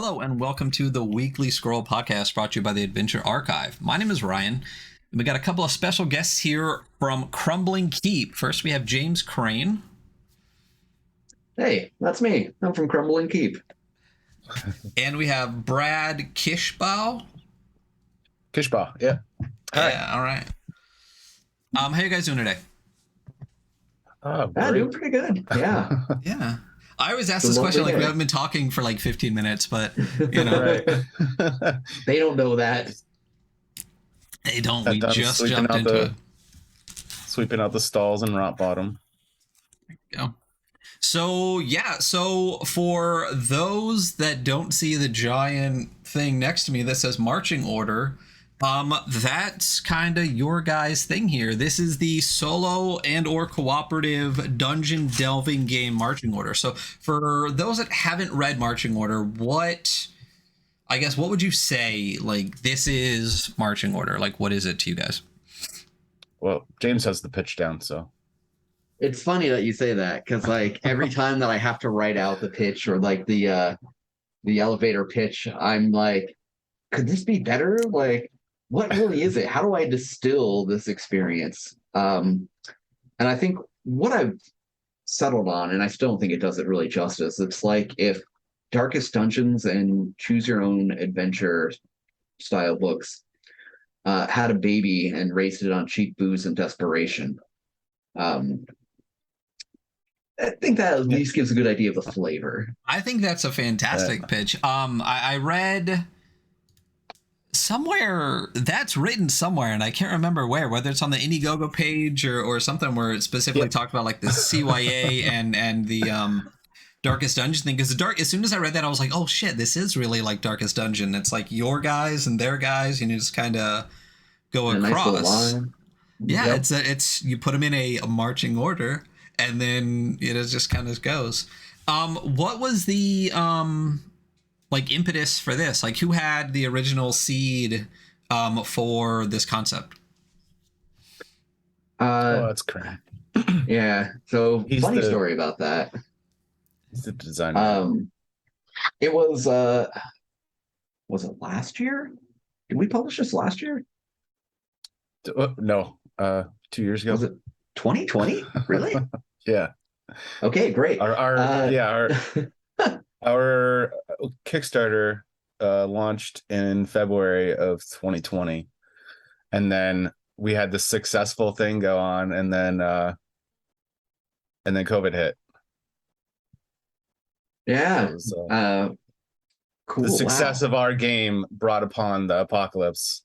Hello and welcome to the Weekly Scroll podcast brought to you by the Adventure Archive. My name is Ryan, and we got a couple of special guests here from Crumbling Keep. First, we have James Crane. Hey, that's me. I'm from Crumbling Keep. And we have Brad Kishbaugh. Kishbaugh, yeah. Hi. Yeah, all right. How you guys doing today? Doing pretty good. Yeah. Yeah. I always ask this question like we haven't been talking for like 15 minutes, but you know. Right. They don't know that. They don't. We just jumped into it. Sweeping out the stalls in Rot Bottom. There you go. So for those that don't see the giant thing next to me that says marching order, that's kind of your guys' thing here. This is the solo and or cooperative dungeon delving game Marching Order. So for those that haven't read Marching Order, what would you say, like, this is Marching Order? Like, what is it to you guys? Well, James has the pitch down, so. It's funny that you say that, because like every time that I have to write out the pitch or like the elevator pitch, I'm like, could this be better? Like, what really is it? How do I distill this experience? And I think what I've settled on, and I still don't think it does it really justice, it's like if Darkest Dungeons and Choose Your Own Adventure style books had a baby and raised it on cheap booze and desperation. I think that at least gives a good idea of the flavor. I think that's a fantastic pitch. I read somewhere that's written somewhere, and I can't remember whether it's on the Indiegogo page or something where it specifically talked about like the CYA and the Darkest Dungeon thing. Because as soon as I read that, I was like, oh shit, this is really like Darkest Dungeon. It's like your guys and their guys, and you just kind of go across. Nice line. Yeah, yep. It's you put them in a marching order, and then it just kind of goes. What was the like impetus for this? Like, who had the original seed for this concept? That's correct. Yeah. So funny story about that. He's the designer. It was it last year? Did we publish this last year? No, 2 years ago. Was it 2020? Really? Yeah. Okay, great. Our Kickstarter launched in February of 2020, and then we had the successful thing go on, and then COVID hit. Yeah. So cool. The success of our game brought upon the apocalypse.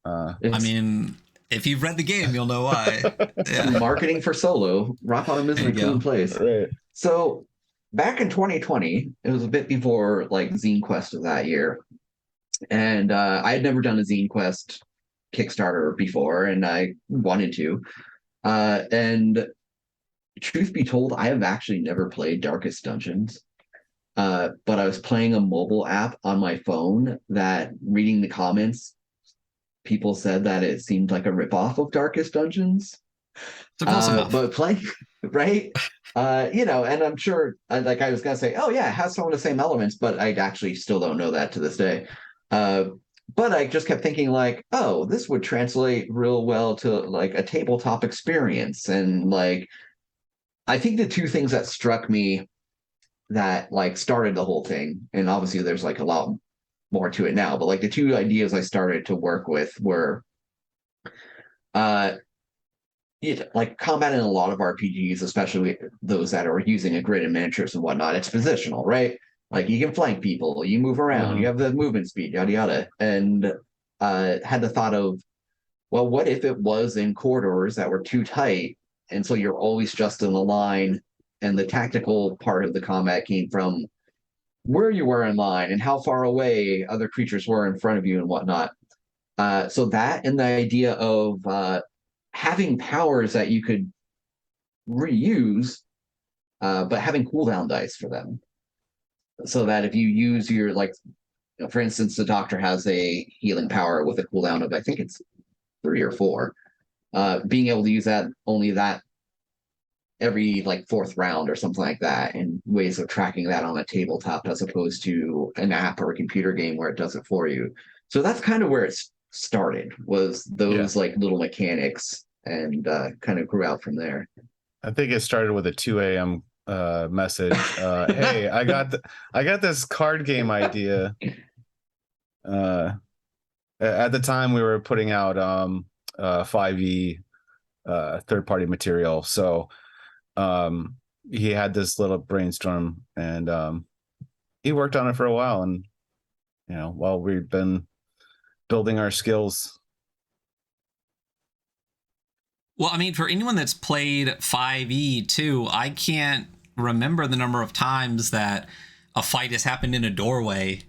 I mean, if you've read the game, you'll know why. Yeah. Marketing for solo, Rot Bottom isn't a cool place. Right. So back in 2020, it was a bit before like Zine Quest of that year, and I had never done a Zine Quest Kickstarter before, and I wanted to. And truth be told, I have actually never played Darkest Dungeons, but I was playing a mobile app on my phone that, reading the comments, people said that it seemed like a ripoff of Darkest Dungeons. But playing, right? And I'm sure, like I was gonna say, oh yeah, it has some of the same elements, but I actually still don't know that to this day. But I just kept thinking like, oh, this would translate real well to like a tabletop experience. And like, I think the two things that struck me that like started the whole thing, and obviously there's like a lot more to it now, but like the two ideas I started to work with were like combat in a lot of RPGs, especially those that are using a grid and miniatures and whatnot, it's positional, right? Like you can flank people, you move around, you have the movement speed, yada yada. And had the thought of, well, what if it was in corridors that were too tight, and so you're always just in the line, and the tactical part of the combat came from where you were in line and how far away other creatures were in front of you and whatnot. So that, and the idea of having powers that you could reuse, but having cooldown dice for them. So that if you use your, like, for instance, the doctor has a healing power with a cooldown of, I think it's 3 or 4. Being able to use that only that every like fourth round or something like that, and ways of tracking that on a tabletop as opposed to an app or a computer game where it does it for you. So that's kind of where it started, was those like little mechanics, and kind of grew out from there. I think it started with a 2 a.m. Message. Hey, I got this card game idea. At the time we were putting out 5e third-party material, so he had this little brainstorm, and he worked on it for a while, and while we've been building our skills. Well, I mean, for anyone that's played 5e too, I can't remember the number of times that a fight has happened in a doorway,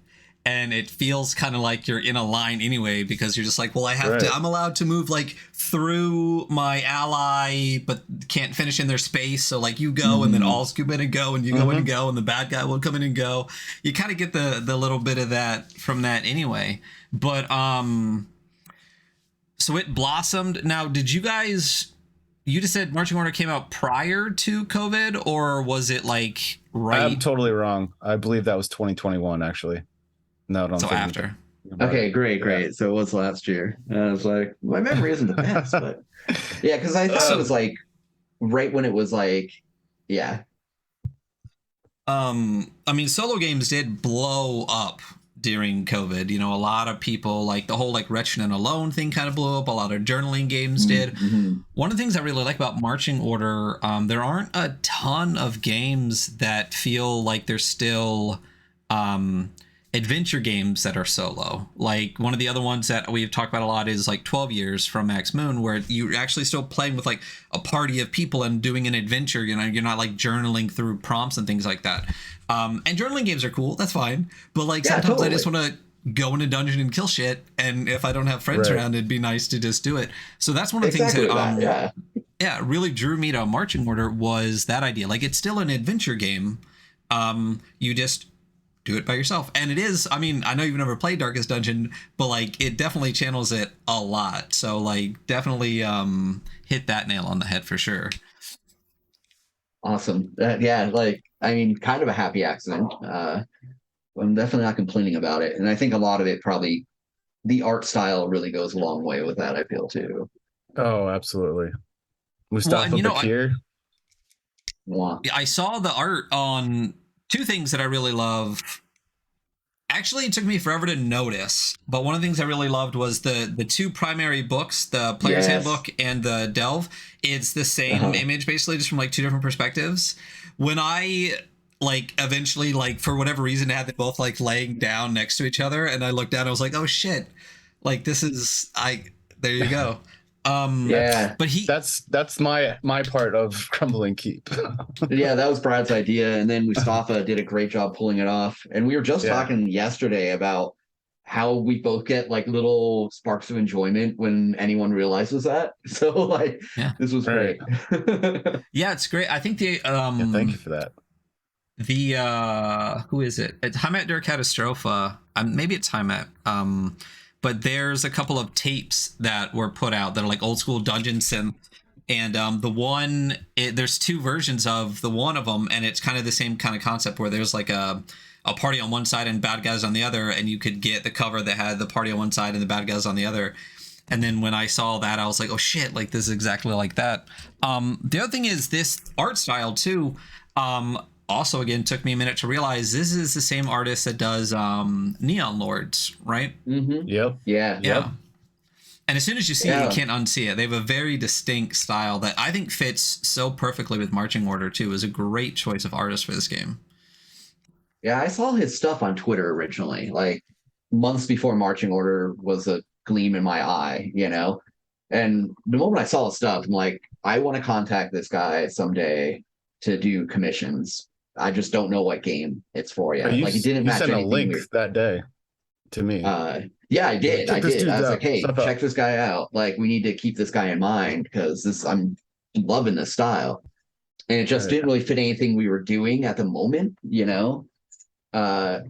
and it feels kind of like you're in a line anyway, because you're just like, well, I'm allowed to move like through my ally, but can't finish in their space. So like you go, and then all scoop in and go, and you go in and go, and the bad guy will come in and go. You kind of get the little bit of that from that anyway. But so it blossomed. Now, did you guys? You just said Marching Order came out prior to COVID, or was it like right? I'm totally wrong. I believe that was 2021, actually. No, don't. So after. Okay, great. So it was last year. And I was like, my memory isn't the best, but yeah, because I thought it was like right when it was like, yeah. I mean, solo games did blow up during COVID. A lot of people, like the whole like Wretched and Alone thing kind of blew up. A lot of journaling games did. One of the things I really like about Marching Order, there aren't a ton of games that feel like they're still adventure games that are solo. Like one of the other ones that we've talked about a lot is like 12 Years from Max Moon, where you're actually still playing with like a party of people and doing an adventure. You're not like journaling through prompts and things like that. And journaling games are cool, that's fine, but like sometimes totally. I just want to go in a dungeon and kill shit, and if I don't have friends around, it'd be nice to just do it. So that's one of the things that really drew me to Marching Order, was that idea. Like it's still an adventure game. You just do it by yourself, and it is, I mean, I know you've never played Darkest Dungeon, but like it definitely channels it a lot. So like definitely hit that nail on the head for sure. Awesome. Like, I mean, kind of a happy accident. I'm definitely not complaining about it, and I think a lot of it, probably the art style, really goes a long way with that, I feel too. Oh, absolutely. Mustafa Bakir. I saw the art on two things that I really love. Actually, it took me forever to notice, but one of the things I really loved was the two primary books, the Player's Handbook and the Delve. It's the same image, basically, just from like two different perspectives. When I like eventually, like for whatever reason, had them both like laying down next to each other, and I looked down, I was like, oh shit, like this is there you go. But that's my part of Crumbling Keep. Yeah, that was Brad's idea, and then Mustafa did a great job pulling it off. And we were just talking yesterday about how we both get like little sparks of enjoyment when anyone realizes that. So like, this was great. Yeah, it's great. I think the thank you for that. The who is it? It's Heimat der Katastrophe. Maybe it's Heimat. But there's a couple of tapes that were put out that are like old school dungeon synth, and the one, there's two versions of the one of them, and it's kind of the same kind of concept where there's like a party on one side and bad guys on the other, and you could get the cover that had the party on one side and the bad guys on the other. And then when I saw that, I was like, oh shit, like this is exactly like that. The other thing is this art style too. Also, again, took me a minute to realize this is the same artist that does Neon Lords, right? Yep. Yeah. And as soon as you see it, you can't unsee it. They have a very distinct style that I think fits so perfectly with Marching Order too. It was a great choice of artist for this game. Yeah, I saw his stuff on Twitter originally, like months before Marching Order was a gleam in my eye, And the moment I saw his stuff, I'm like, I want to contact this guy someday to do commissions. I just don't know what game it's for yet. Like it didn't match anything. You sent a link that day to me. Yeah, I did. I was like, hey, check this guy out. Like, we need to keep this guy in mind because I'm loving this style. And it just didn't really fit anything we were doing at the moment, But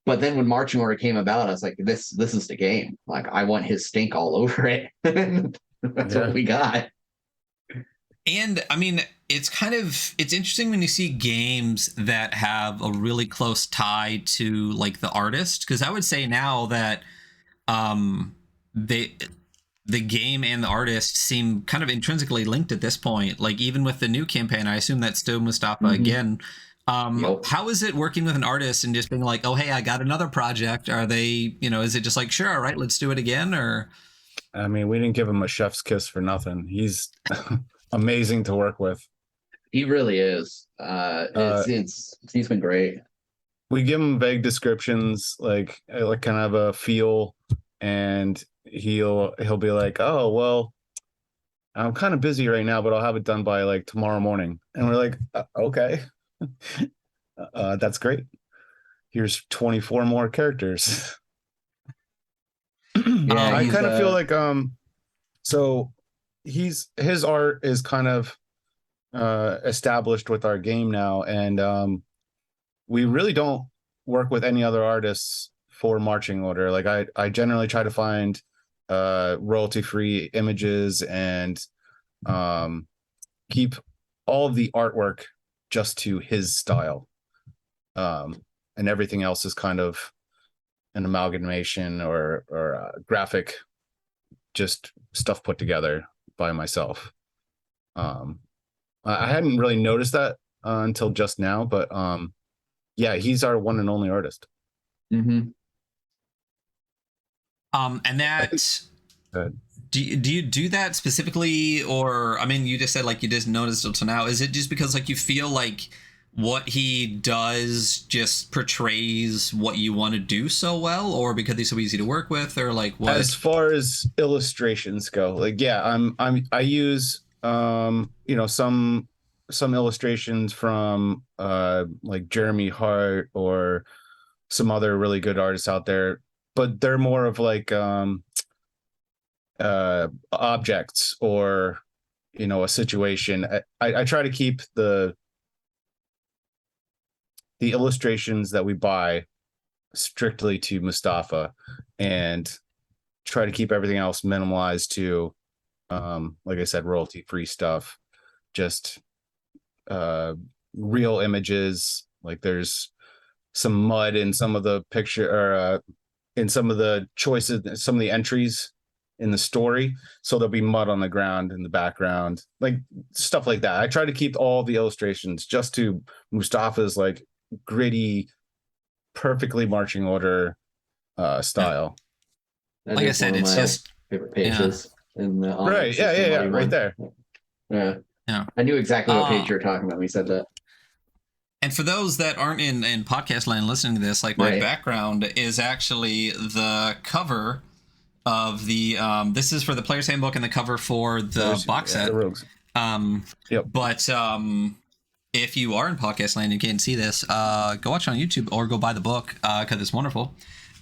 then when Marching Order came about, I was like, this is the game. Like, I want his stink all over it. That's what we got. And I mean, it's interesting when you see games that have a really close tie to like the artist, because I would say now that um they the game and the artist seem kind of intrinsically linked at this point. Like even with the new campaign, I assume that's still Mustafa Hmm. again. Yep. How is it working with an artist and just being like, oh hey, I got another project? Are they, is it just like, sure, all right, let's do it again? Or I mean, we didn't give him a chef's kiss for nothing. He's amazing to work with. He really is. Uh, It's he's been great. we give him vague descriptions, like kind of a feel, and he'll be like, "Oh, well, I'm kind of busy right now, but I'll have it done by like tomorrow morning." And we're like, "Okay, that's great. Here's 24 more characters." Yeah, I um, he's kind of feel like so his art is kind of established with our game now, and we really don't work with any other artists for marching order. Like I generally try to find royalty free images and um keep all of the artwork just to his style, and everything else is kind of an amalgamation or graphic, just stuff put together by myself. um I hadn't really noticed that until just now, but yeah, he's our one and only artist. hmm and I think that uh, do you do that specifically, or I mean, you just said like you just noticed it till now. Is it just because like you feel like what he does just portrays what you want to do so well, or because he's so easy to work with, or like as what? far as illustrations go, like yeah, I use some illustrations from like Jeremy Hart or some other really good artists out there, but they're more of like objects or a situation. I try to keep the illustrations that we buy strictly to Mustafa, and try to keep everything else minimalized to like I said, royalty free stuff, just uh real images. Like there's some mud in some of the picture, or in some of the choices, some of the entries in the story, so there'll be mud on the ground in the background, like stuff like that. I try to keep all the illustrations just to Mustafa's like gritty, perfectly marching order Yeah, style. that like I is one said, of it's my just favorite yeah, pages in the Right, Onyx yeah, is the yeah, yeah, muddy right one. there. Yeah, yeah. I knew exactly what Uh, page you were talking about when you said that. and for those that aren't in podcast land listening to this, like my Right. background is actually the cover of the this is for the player's handbook and the cover for the There's box yeah, the set. rogues. Um, Yep. but if you are in podcast land and can't see this, go watch on YouTube or go buy the book because it's wonderful.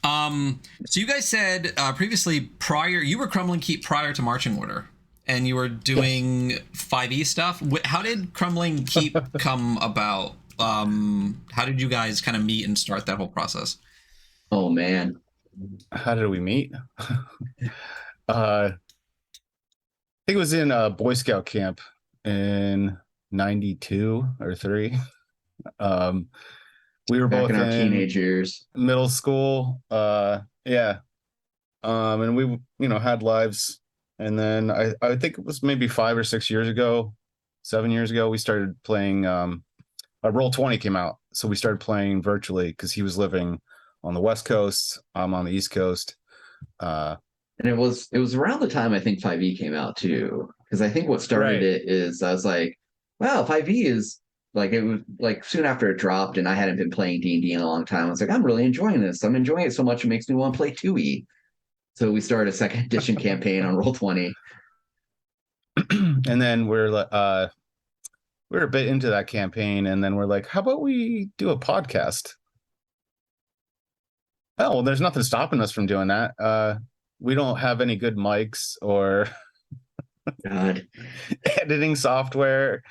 So you guys said previously, prior you were Crumbling Keep prior to Marching Order, and you were Yes. doing 5e stuff. How did Crumbling Keep come about? How did you guys kind of meet and start that whole process? Oh man. How did we meet? I think it was in a Boy Scout camp in 92 or 3. Um, we were Back in both our in teenage years. middle school. Yeah. And we, had lives. And then I think it was maybe 5 or 6 years ago, 7 years ago, we started playing. Roll 20 came out. So we started playing virtually because he was living on the West Coast. I'm on the East Coast. Uh, And it was around the time I think 5e came out too. Because I think what started right. it is I was like, wow, 5e is like it was like soon after it dropped and I hadn't been playing D&D in a long time. I was like, I'm really enjoying this. I'm enjoying it so much it makes me want to play 2e. So we started a second edition campaign on Roll 20. And then we're a bit into that campaign, and then we're like, how about we do a podcast? Oh, well, there's nothing stopping us from doing that. We don't have any good mics or God. editing software.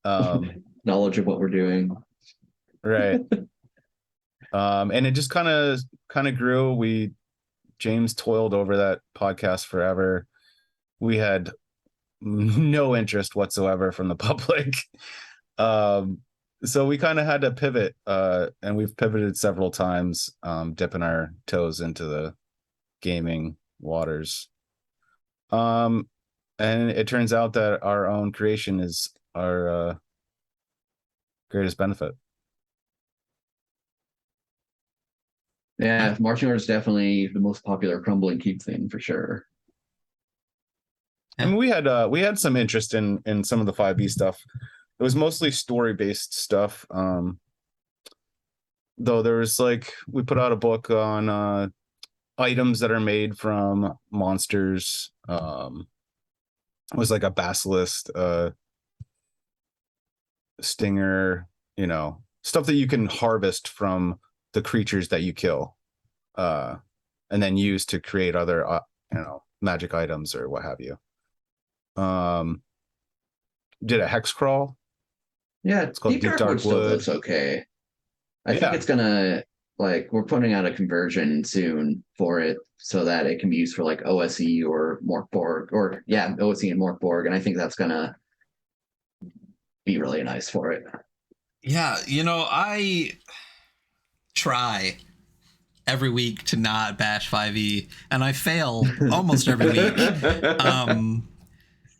Knowledge of what we're doing. Right. And it just kind of grew. James toiled over that podcast forever. We had no interest whatsoever from the public. So we kind of had to pivot, and we've pivoted several times, dipping our toes into the gaming waters. And it turns out that our own creation is our greatest benefit. Yeah, marching orders is definitely the most popular Crumbling Keep thing for sure. I mean, we had some interest in some of the 5e stuff. It was mostly story based stuff. Though there was like, we put out a book on items that are made from monsters. It was like a basilisk, stinger, stuff that you can harvest from the creatures that you kill, and then use to create other, magic items or what have you. Did a hex crawl. Yeah, It's called Deep Dark Wood still looks okay. I think it's gonna, like, we're putting out a conversion soon for it so that it can be used for like OSE or Morkborg, or OSE and Morkborg, and I think that's gonna be really nice for it. Yeah, I try every week to not bash 5e, and I fail almost every week.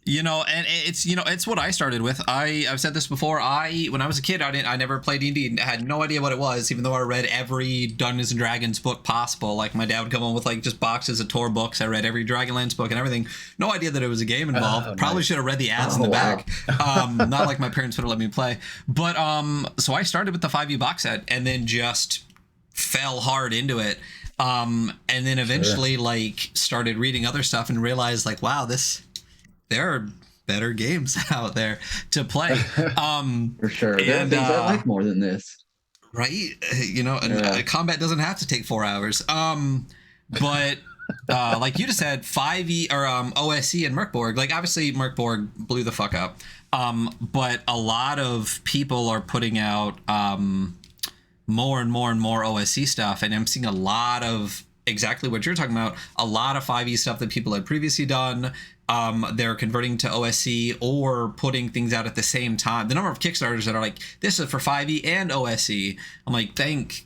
And it's what I started with. I've said this before. When I was a kid, I never played D&D. I had no idea what it was, even though I read every Dungeons and Dragons book possible. Like, my dad would come home with like just boxes of Tor books. I read every Dragonlance book and everything. No idea that it was a game involved. Probably should have read the ads in the back. Not like my parents would have let me play. But so I started with the 5e box set and then just fell hard into it. And then eventually like started reading other stuff and realized like, wow, there are better games out there to play. For sure. There are things I like more than this. Right? Combat doesn't have to take 4 hours. But like you just said, 5e or OSE and Merkborg, like obviously Merkborg blew the fuck up. But a lot of people are putting out more and more and more OSE stuff, and I'm seeing a lot of exactly what you're talking about, a lot of 5e stuff that people had previously done. They're converting to OSE or putting things out at the same time. The number of Kickstarters that are like, this is for 5e and OSE. I'm like, thank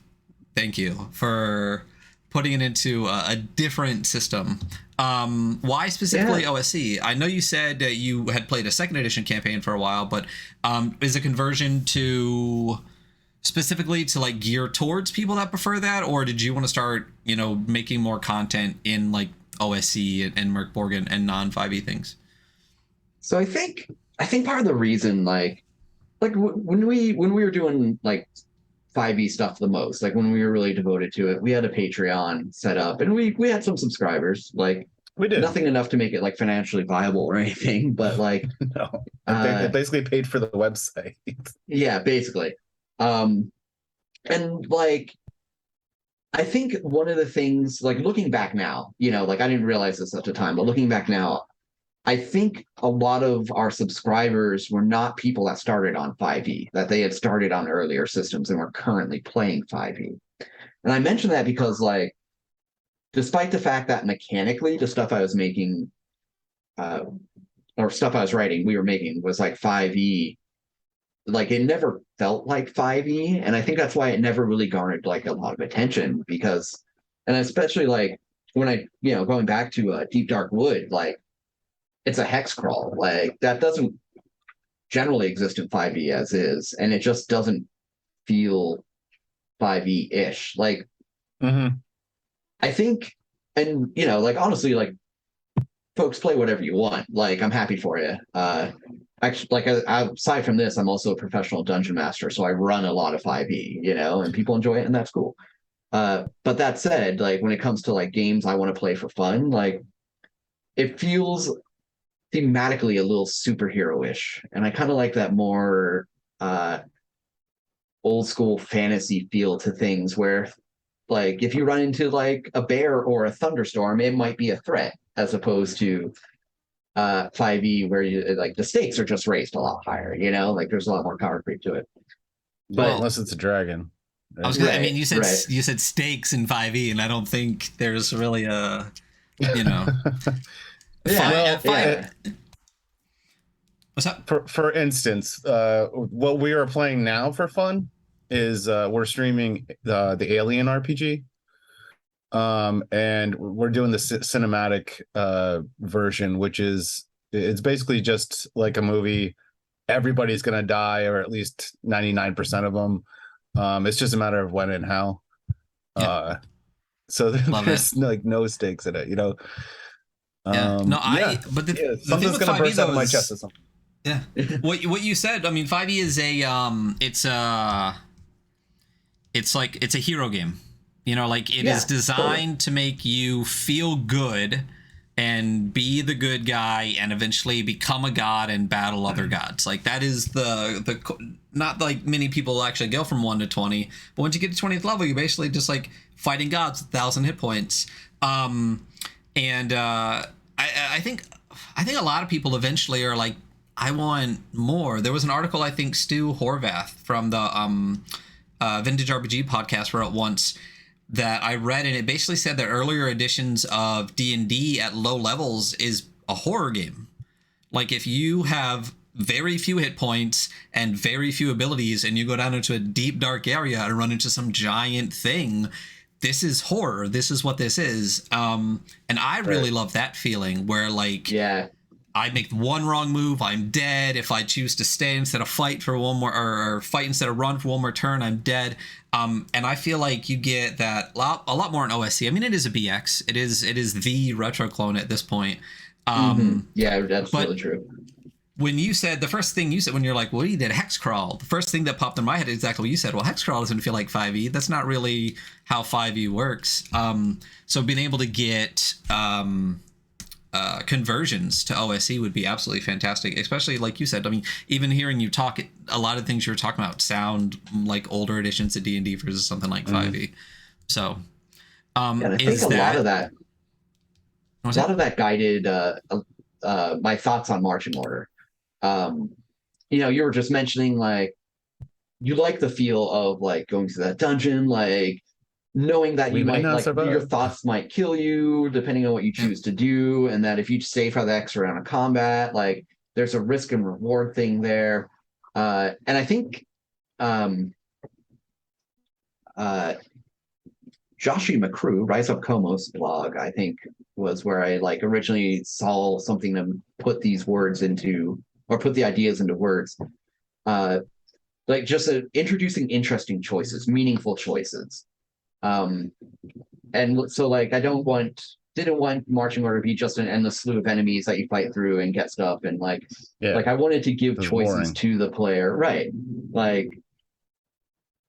you for putting it into a different system. Why specifically OSE? I know you said that you had played a second edition campaign for a while, but is a conversion to specifically to like gear towards people that prefer that, or did you want to start making more content in like OSE and Merkborg and non 5e things? So I think part of the reason like when we were doing like 5e stuff the most, like when we were really devoted to it, we had a Patreon set up and we had some subscribers. Like, we did nothing enough to make it like financially viable or anything, but like no, it basically paid for the website. Yeah, basically. And like, I think one of the things, like looking back now, like I didn't realize this at the time, but looking back now, I think a lot of our subscribers were not people that started on 5e, that they had started on earlier systems and were currently playing 5e. And I mention that because, like, despite the fact that mechanically the stuff I was making, or stuff I was writing, we were making was like 5e, like it never felt like 5e, and I think that's why it never really garnered like a lot of attention, because, and especially like when I going back to Deep Dark Wood, like it's a hex crawl, like that doesn't generally exist in 5e as is, and it just doesn't feel 5e ish. Like I think, and like honestly, like folks, play whatever you want, like I'm happy for you. Actually, like aside from this, I'm also a professional dungeon master, so I run a lot of 5e, and people enjoy it, and that's cool. But that said, like when it comes to like games I want to play for fun, like it feels thematically a little superhero-ish, and I kind of like that more old school fantasy feel to things, where like if you run into like a bear or a thunderstorm, it might be a threat, as opposed to 5e where you like the stakes are just raised a lot higher, like there's a lot more power creep to it. But unless it's a dragon. I was gonna, I mean, you said stakes in 5e, and I don't think there's really a What's up? For instance, what we are playing now for fun is we're streaming the Alien RPG. And we're doing the cinematic version, which is it's basically just like a movie. Everybody's gonna die, or at least 99% of them. It's just a matter of when and how. Yeah. So Love it. there's like no stakes in it, you know. Yeah. No, Yeah, but the thing something's with gonna 5e burst out though of my chest is, or something. yeah, what you said. I mean, 5e is it's a hero game. You know, like it is Yeah, totally. designed to make you feel good and be the good guy and eventually become a god and battle other gods. Like that is not like many people actually go from 1 to 20, but once you get to 20th level, you're basically just like fighting gods with 1,000 hit points. And I think a lot of people eventually are like, I want more. There was an article, I think Stu Horvath from the Vintage RPG podcast wrote once that I read, and it basically said that earlier editions of D&D at low levels is a horror game. Like if you have very few hit points and very few abilities and you go down into a deep dark area and run into some giant thing, this is horror. This is what this is. And I really love that feeling where like, Yeah. I make one wrong move, I'm dead. If I choose to stay instead of fight for one more, or fight instead of run for one more turn, I'm dead. And I feel like you get that a lot more in OSC. I mean, it is a BX. It is the retro clone at this point. Yeah, that's But really true. when you said the first thing you said when you're like, well, you did hex crawl, the first thing that popped in my head is exactly what you said. Well, hex crawl doesn't feel like 5e. That's not really how 5e works. So being able to get conversions to OSC would be absolutely fantastic, especially like you said. I mean, even hearing you talk, a lot of things you were talking about sound like older editions of D&D versus something like 5e. So, And I think is a lot of that guided my thoughts on marching order. You were just mentioning like you like the feel of like going to that dungeon, like knowing that We you may might not like your survive. thoughts might kill you depending on what you Yep. choose to do, and that if you stay for the extra round of combat, like there's a risk and reward thing there. And I think um uh Joshi McCrew, Rise Up Komo's blog, I think was where I like originally saw something to put these words into or put the ideas into words. Uh like just introducing interesting choices, meaningful choices. Um and so like didn't want marching order to be just an endless slew of enemies that you fight through and get stuff and Yeah, like I wanted to give it's choices boring. to the player, right? Like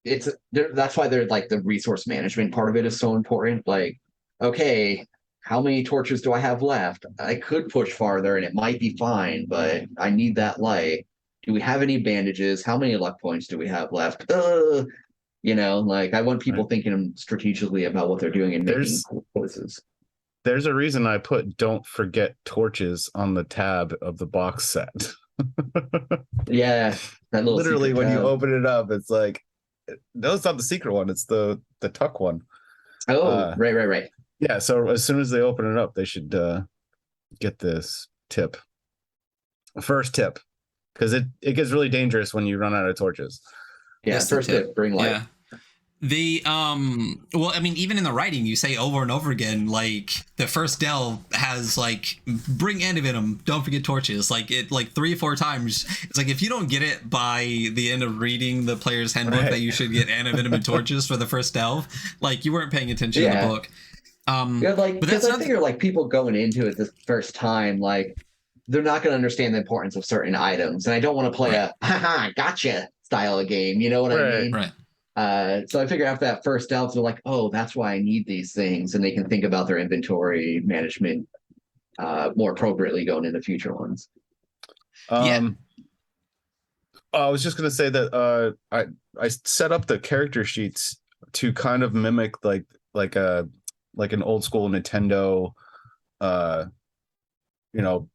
that's why they're like the resource management part of it is so important. Like, okay, how many torches do I have left? I could push farther and it might be fine, but I need that light. Do we have any bandages? How many luck points do we have left? Like I want people Right. thinking strategically about what they're doing and making There's choices. there's a reason I put "Don't forget torches" on the tab of the box set. Yeah, that little Literally, secret when you tab. open it up, it's like, no, it's not the secret one. It's the tuck one. Oh, Uh, right. yeah. So as soon as they open it up, they should get this tip. First tip, because it gets really dangerous when you run out of torches. Yeah, that's the first tip, tip. bring light. Yeah. The well, I mean, even in the writing, you say over and over again, like the first delve has like bring antivenom, don't forget torches, like it like 3 or 4 times. It's like if you don't get it by the end of reading the player's handbook that you should get antivenom and torches for the first delve, like you weren't paying attention in the Yeah. book. Yeah, like But because that's I not figure like people going into it the first time, like they're not going to understand the importance of certain items, and I don't want to play right, a haha gotcha style of game. You know what I Right. mean? right. So I figure after that first delve, they're like, oh, that's why I need these things, and they can think about their inventory management more appropriately going into future ones. Yeah. I was just gonna say that I set up the character sheets to kind of mimic like an old school Nintendo. Uh, you know,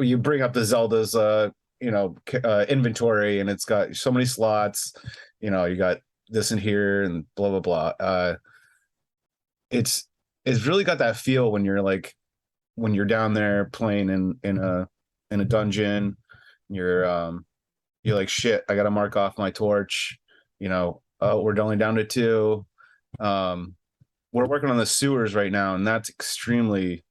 you bring up the Zelda's inventory, and it's got so many slots. You got this in here and blah blah blah. It's really got that feel when you're down there playing in in a dungeon. You're like, shit, I gotta mark off my torch. Oh, we're only down to 2. We're working on the sewers right now, and that's extremely,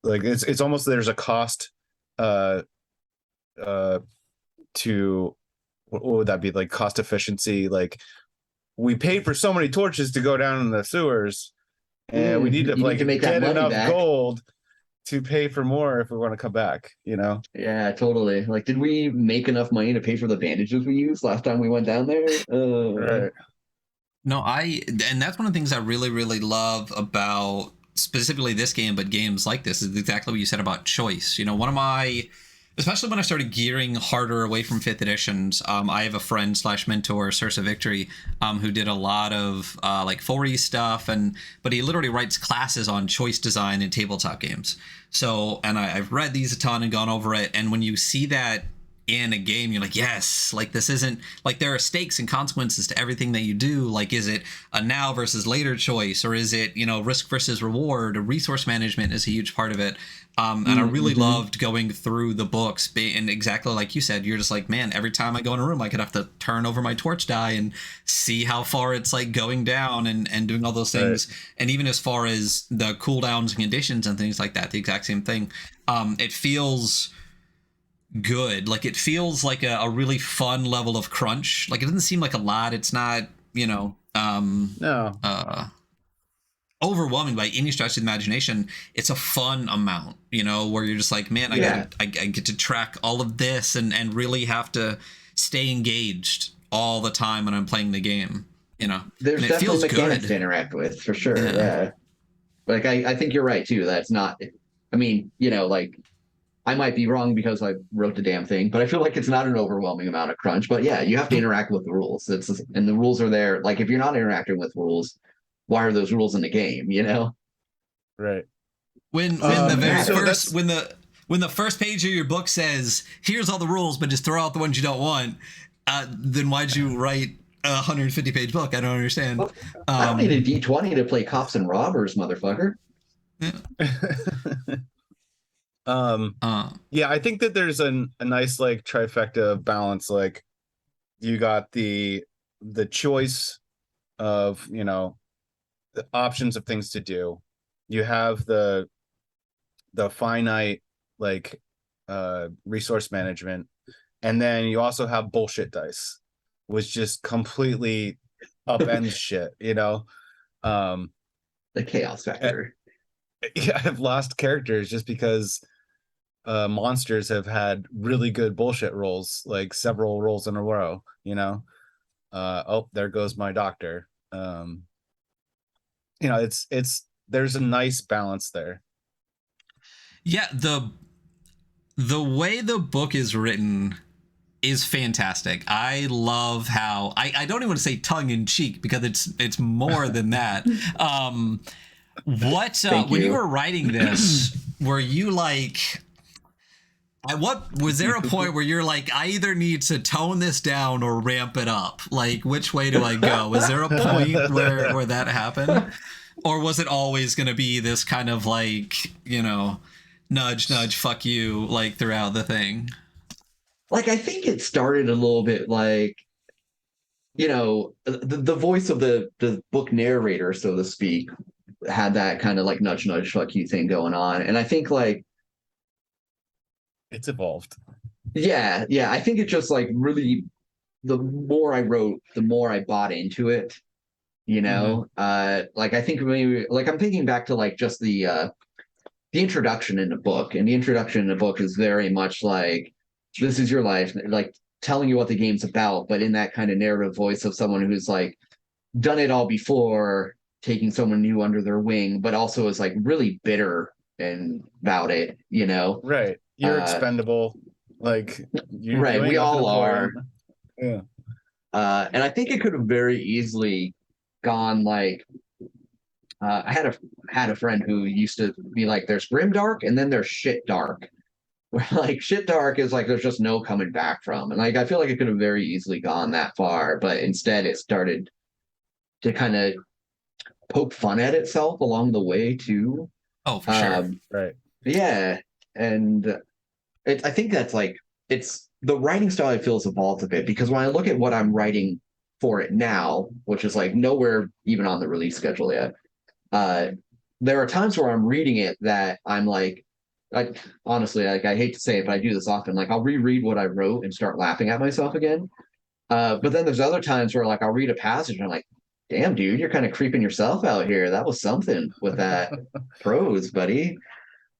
like, it's almost, there's a cost uh to, what would that be, like cost efficiency? Like, we paid for so many torches to go down in the sewers, and we need to you like need to make that get money enough back. gold to pay for more if we want to come back. Yeah, totally. Like, did we make enough money to pay for the bandages we used last time we went down there? Right. No, and that's one of the things I really, really love about specifically this game, but games like this is exactly what you said about choice. One of my, especially when I started gearing harder away from 5th editions, I have a friend slash mentor, Sursa Victory, who did a lot of like 4E stuff, but he literally writes classes on choice design in tabletop games. So, and I've read these a ton and gone over it, and when you see that in a game, you're like, yes, like this isn't like, there are stakes and consequences to everything that you do. Like, is it a now versus later choice, or is it, risk versus reward? Or resource management is a huge part of it. And I really loved going through the books, and exactly like you said, you're just like, man, every time I go in a room, I could have to turn over my torch die and see how far it's like going down, and doing all those things. Right. And even as far as the cooldowns and conditions and things like that, the exact same thing. It feels good. Like, it feels like a really fun level of crunch. Like, it doesn't seem like a lot. It's not, No. Overwhelming by any stretch of the imagination. It's a fun amount, where you're just like, man, I get to track all of this and really have to stay engaged all the time when I'm playing the game. There's and definitely mechanics to interact with, for sure. Yeah. Like, I think you're right too. That's not, I mean, like, I might be wrong because I wrote the damn thing, but I feel like it's not an overwhelming amount of crunch. But yeah, you have to interact with the rules. And the rules are there. Like, if you're not interacting with rules, why are those rules in the game? Right. When the very first when the first page of your book says, here's all the rules, but just throw out the ones you don't want, then why'd you write a 150-page book? I don't understand. Well, I don't need a D20 to play cops and robbers, motherfucker. Yeah. Yeah, I think that there's a nice like trifecta balance. Like, you got the choice of, the options of things to do. You have the finite, like, resource management, and then you also have bullshit dice, which just completely upends shit. The chaos factor. Yeah, I've lost characters just because monsters have had really good bullshit rolls, like several rolls in a row. Oh, there goes my doctor. It's there's a nice balance there. Yeah, the way the book is written is fantastic. I love how I don't even want to say tongue in cheek, because it's more than that. When you were writing this, were you like, what was there a point where you're like, I either need to tone this down or ramp it up? Like, which way do I go? Was there a point where that happened? Or was it always going to be this kind of like, nudge, nudge, fuck you, like throughout the thing? Like, I think it started a little bit like, the voice of the book narrator, so to speak, had that kind of like nudge, nudge, fuck you thing going on. And I think like, it's evolved. Yeah. I think it just like really, the more I wrote, the more I bought into it. Like, I think maybe, like, I'm thinking back to like just the introduction in the book, and the introduction in the book is very much like, this is your life, like telling you what the game's about, but in that kind of narrative voice of someone who's like done it all before, taking someone new under their wing, but also is like really bitter and about it. Right. You're expendable. Like, right. We all are. Yeah. And I think it could have very easily gone like, I had a friend who used to be like, there's grim dark and then there's shit dark. Where like shit dark is like there's just no coming back from. And like, I feel like it could have very easily gone that far, but instead it started to kind of poke fun at itself along the way too. Oh, for sure. Right. Yeah. And I think that's like it's the writing style I feel has evolved a bit because when I look at what I'm writing for it now, which is like nowhere even on the release schedule yet, uh, there are times where I'm reading it that I'm like, I honestly, like I hate to say it, but I do this often. Like I'll reread what I wrote and start laughing at myself again. But then there's other times where like I'll read a passage and I'm like, damn, dude, you're kind of creeping yourself out here. That was something with that prose, buddy.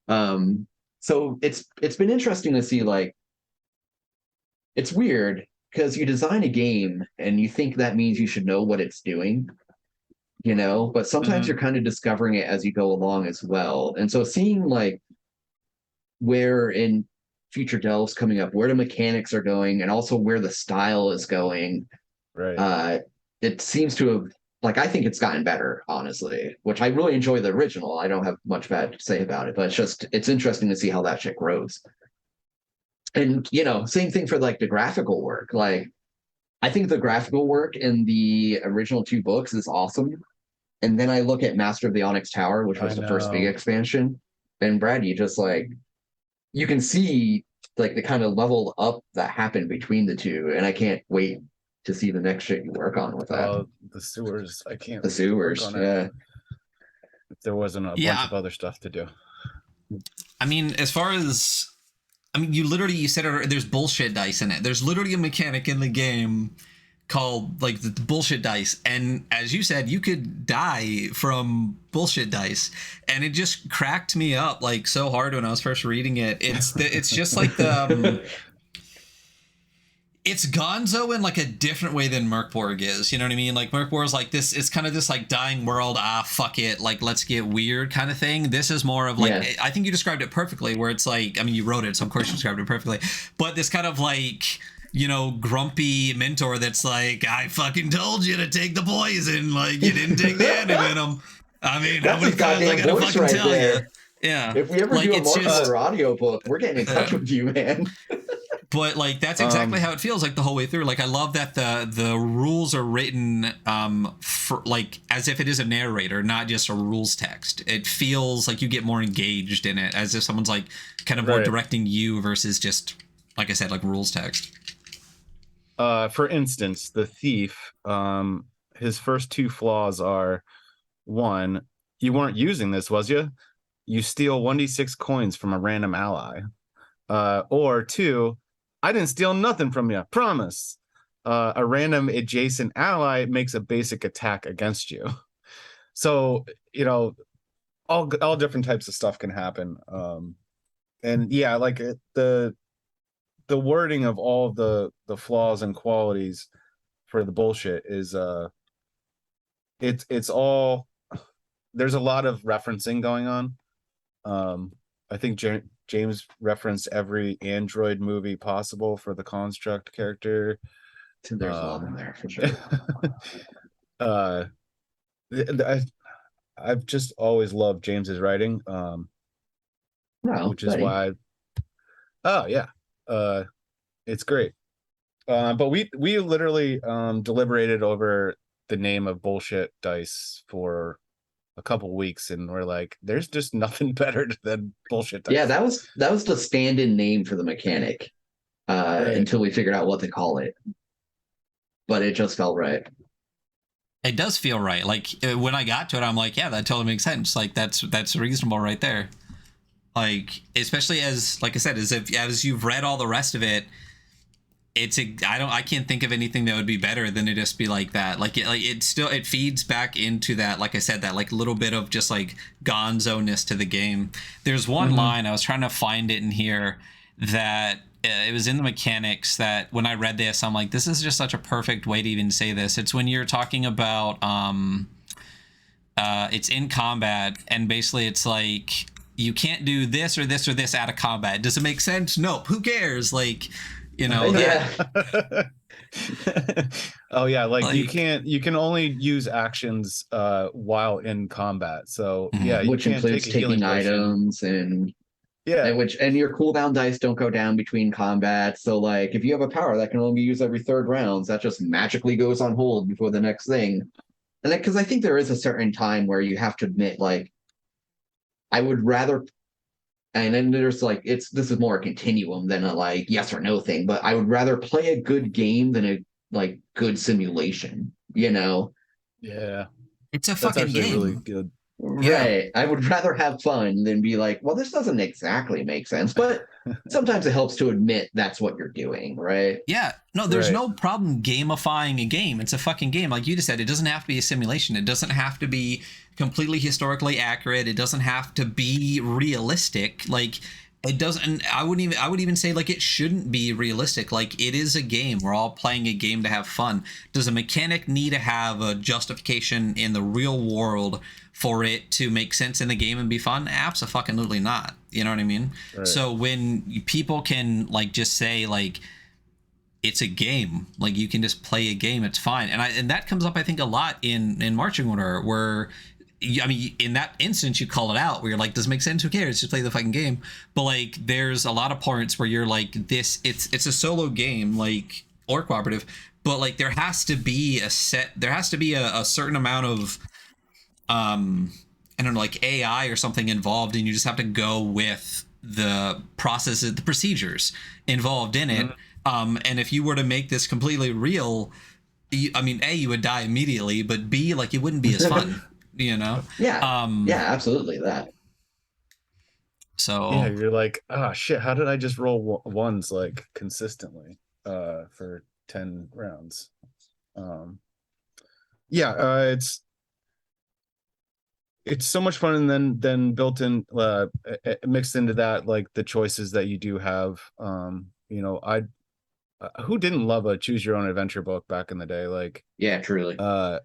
Um, so it's been interesting to see like it's weird because you design a game and you think that means you should know what it's doing, but sometimes you're kind of discovering it as you go along as well. And so seeing like where in future delves coming up, where the mechanics are going, and also where the style is going, Right. it seems to have like I think it's gotten better, honestly, which I really enjoy the original. I don't have much bad to say about it, but it's interesting to see how that shit grows. And same thing for like the graphical work. Like I think the graphical work in the original two books is awesome. And then I look at Master of the Onyx Tower, which I was the first big know. expansion. And Brad, you just like you can see like the kind of level up that happened between the two. And I can't wait to see the next shit you work on with that. Oh, the sewers. I can't The wait to work sewers, on it. yeah. If there wasn't a bunch Yeah, of other stuff to do. I mean, as far as you said it, there's bullshit dice in it. There's literally a mechanic in the game called like the bullshit dice, and as you said, you could die from bullshit dice, and it just cracked me up like so hard when I was first reading it. It's just like it's Gonzo in like a different way than Merkborg is. You know what I mean? Like Merkborg is like this. It's kind of this like dying world. Fuck it. Like let's get weird kind of thing. This is more of like Yeah. I think you described it perfectly. Where it's like you wrote it, so of course you described it perfectly. But this kind of like grumpy mentor that's like, I fucking told you to take the poison. Like you didn't take the antivenom. I mean, how That's many his times I goddamn gotta voice fucking right tell you? there. Yeah. If we ever Like do a it's just Mark audiobook, we're getting in touch with you, man. but like that's exactly how it feels like the whole way through. Like I love that the rules are written for like as if it is a narrator, not just a rules text. It feels like you get more engaged in it, as if someone's like kind of more Right. directing you versus just like I said, like rules text. For instance, the thief, his first two flaws are: one, you weren't using this, was you? You steal 1d6 coins from a random ally. Or two, I didn't steal nothing from you, promise. A random adjacent ally makes a basic attack against you. So, all different types of stuff can happen. And yeah, like the wording of all of the flaws and qualities for the bullshit is it's all, there's a lot of referencing going on. I think James referenced every Android movie possible for the Construct character. There's a lot in there for sure. I've just always loved James's writing, which is why it's great. But we literally deliberated over the name of bullshit dice for a couple weeks, and we're like, there's just nothing better than bullshit dice. Yeah, that was the stand-in name for the mechanic until we figured out what to call it. But it just felt right. It does feel right. Like when I got to it, I'm like, yeah, that totally makes sense. Like that's reasonable right there. Like especially as like I said, as you've read all the rest of it, I can't think of anything that would be better than to just be like that. Like it feeds back into that, like I said, that like little bit of just like gonzo-ness to the game. There's one line, I was trying to find it in here, that it was in the mechanics, that when I read this, I'm like, this is just such a perfect way to even say this. It's when you're talking about it's in combat, and basically it's like you can't do this or this or this out of combat. Does it make sense? Nope. Who cares? Like, Yeah. Oh yeah, like you can only use actions while in combat. So yeah, you which can't includes take a healing taking items and your cooldown dice don't go down between combat. So like if you have a power that can only be used every third rounds, that just magically goes on hold before the next thing. And because I think there is a certain time where you have to admit, like, I would rather And then there's like this is more a continuum than a like yes or no thing, but I would rather play a good game than a like good simulation, you know? Yeah, It's a that's fucking actually really game. good. Yeah. Right. I would rather have fun than be like, well, this doesn't exactly make sense, but sometimes it helps to admit that's what you're doing, right? Yeah, no, there's Right. no problem gamifying a game. It's a fucking game. Like you just said, it doesn't have to be a simulation. It doesn't have to be completely historically accurate. It doesn't have to be realistic. Like it doesn't, I would even say like it shouldn't be realistic. Like it is a game. We're all playing a game to have fun. Does a mechanic need to have a justification in the real world for it to make sense in the game and be fun? Absolutely not. You know what I mean? Right. So when people can like just say like, it's a game, like you can just play a game, it's fine. And that comes up I think a lot in marching order, where I mean in that instance you call it out where you're like, does it make sense, who cares, just play the fucking game. But like there's a lot of points where you're like, this it's a solo game, like, or cooperative, but like there has to be a certain amount of I don't know, like AI or something involved, and you just have to go with the processes, the procedures involved in it. Mhm. And if you were to make this completely real, I mean, A, you would die immediately, but B, like it wouldn't be as fun, you know? Yeah. Um, Yeah, absolutely that. Yeah, so you're like, oh shit, how did I just roll ones like consistently for 10 rounds? Um yeah, it's so much fun, and then built in mixed into that like the choices that you do have. You know, I who didn't love a choose your own adventure book back in the day, like Yeah, truly. uh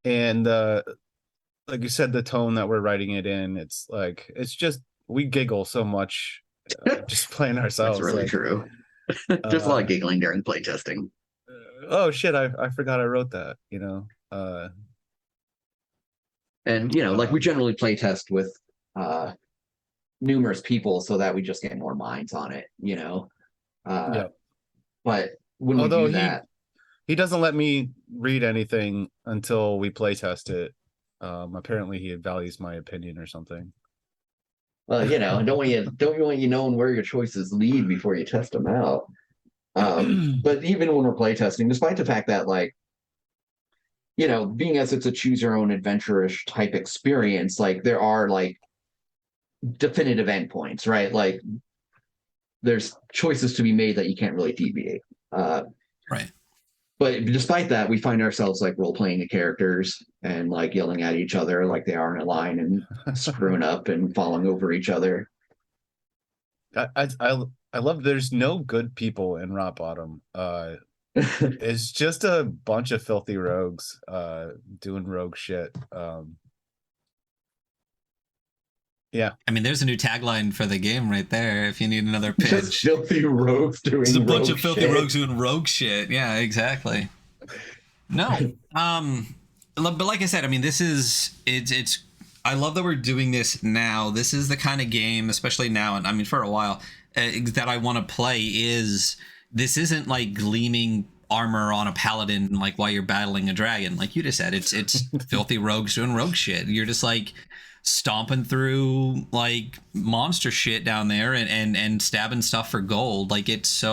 and like you said, the tone that we're writing it in, it's like it's just we giggle so much just playing That's ourselves, really like true. Just a lot uh of giggling during playtesting. oh shit, I forgot I wrote that, you know. And like we Um generally playtest with uh numerous people so that we just get more minds on it. Uh yeah, but when we although do he that, he doesn't let me read anything until we play test it. Apparently he values my opinion or something. well, don't want you knowing where your choices lead before you test them out. But even when we're playtesting, despite the fact that like being as it's a choose your own adventure-ish type experience, like there are like definitive endpoints, right? Like there's choices to be made that you can't really deviate. Uh, right. but despite that, we find ourselves like role playing the characters and like yelling at each other like they are in a line and screwing up and falling over each other. I love there's no good people in Rock Bottom. It's just a bunch of filthy rogues doing rogue shit. Yeah. I mean, there's a new tagline for the game right there. If you need another Just pitch, filthy rogues there's a doing bunch rogue of filthy shit. rogues doing rogue shit. Yeah, exactly. No. But like I said, I mean, it's I love that we're doing this now. This is the kind of game, especially now, and I mean for a while, that I want to play. This isn't like gleaming armor on a paladin like while you're battling a dragon, like you just said. It's filthy rogues doing rogue shit. You're just like stomping through like monster shit down there and stabbing stuff for gold. Like it's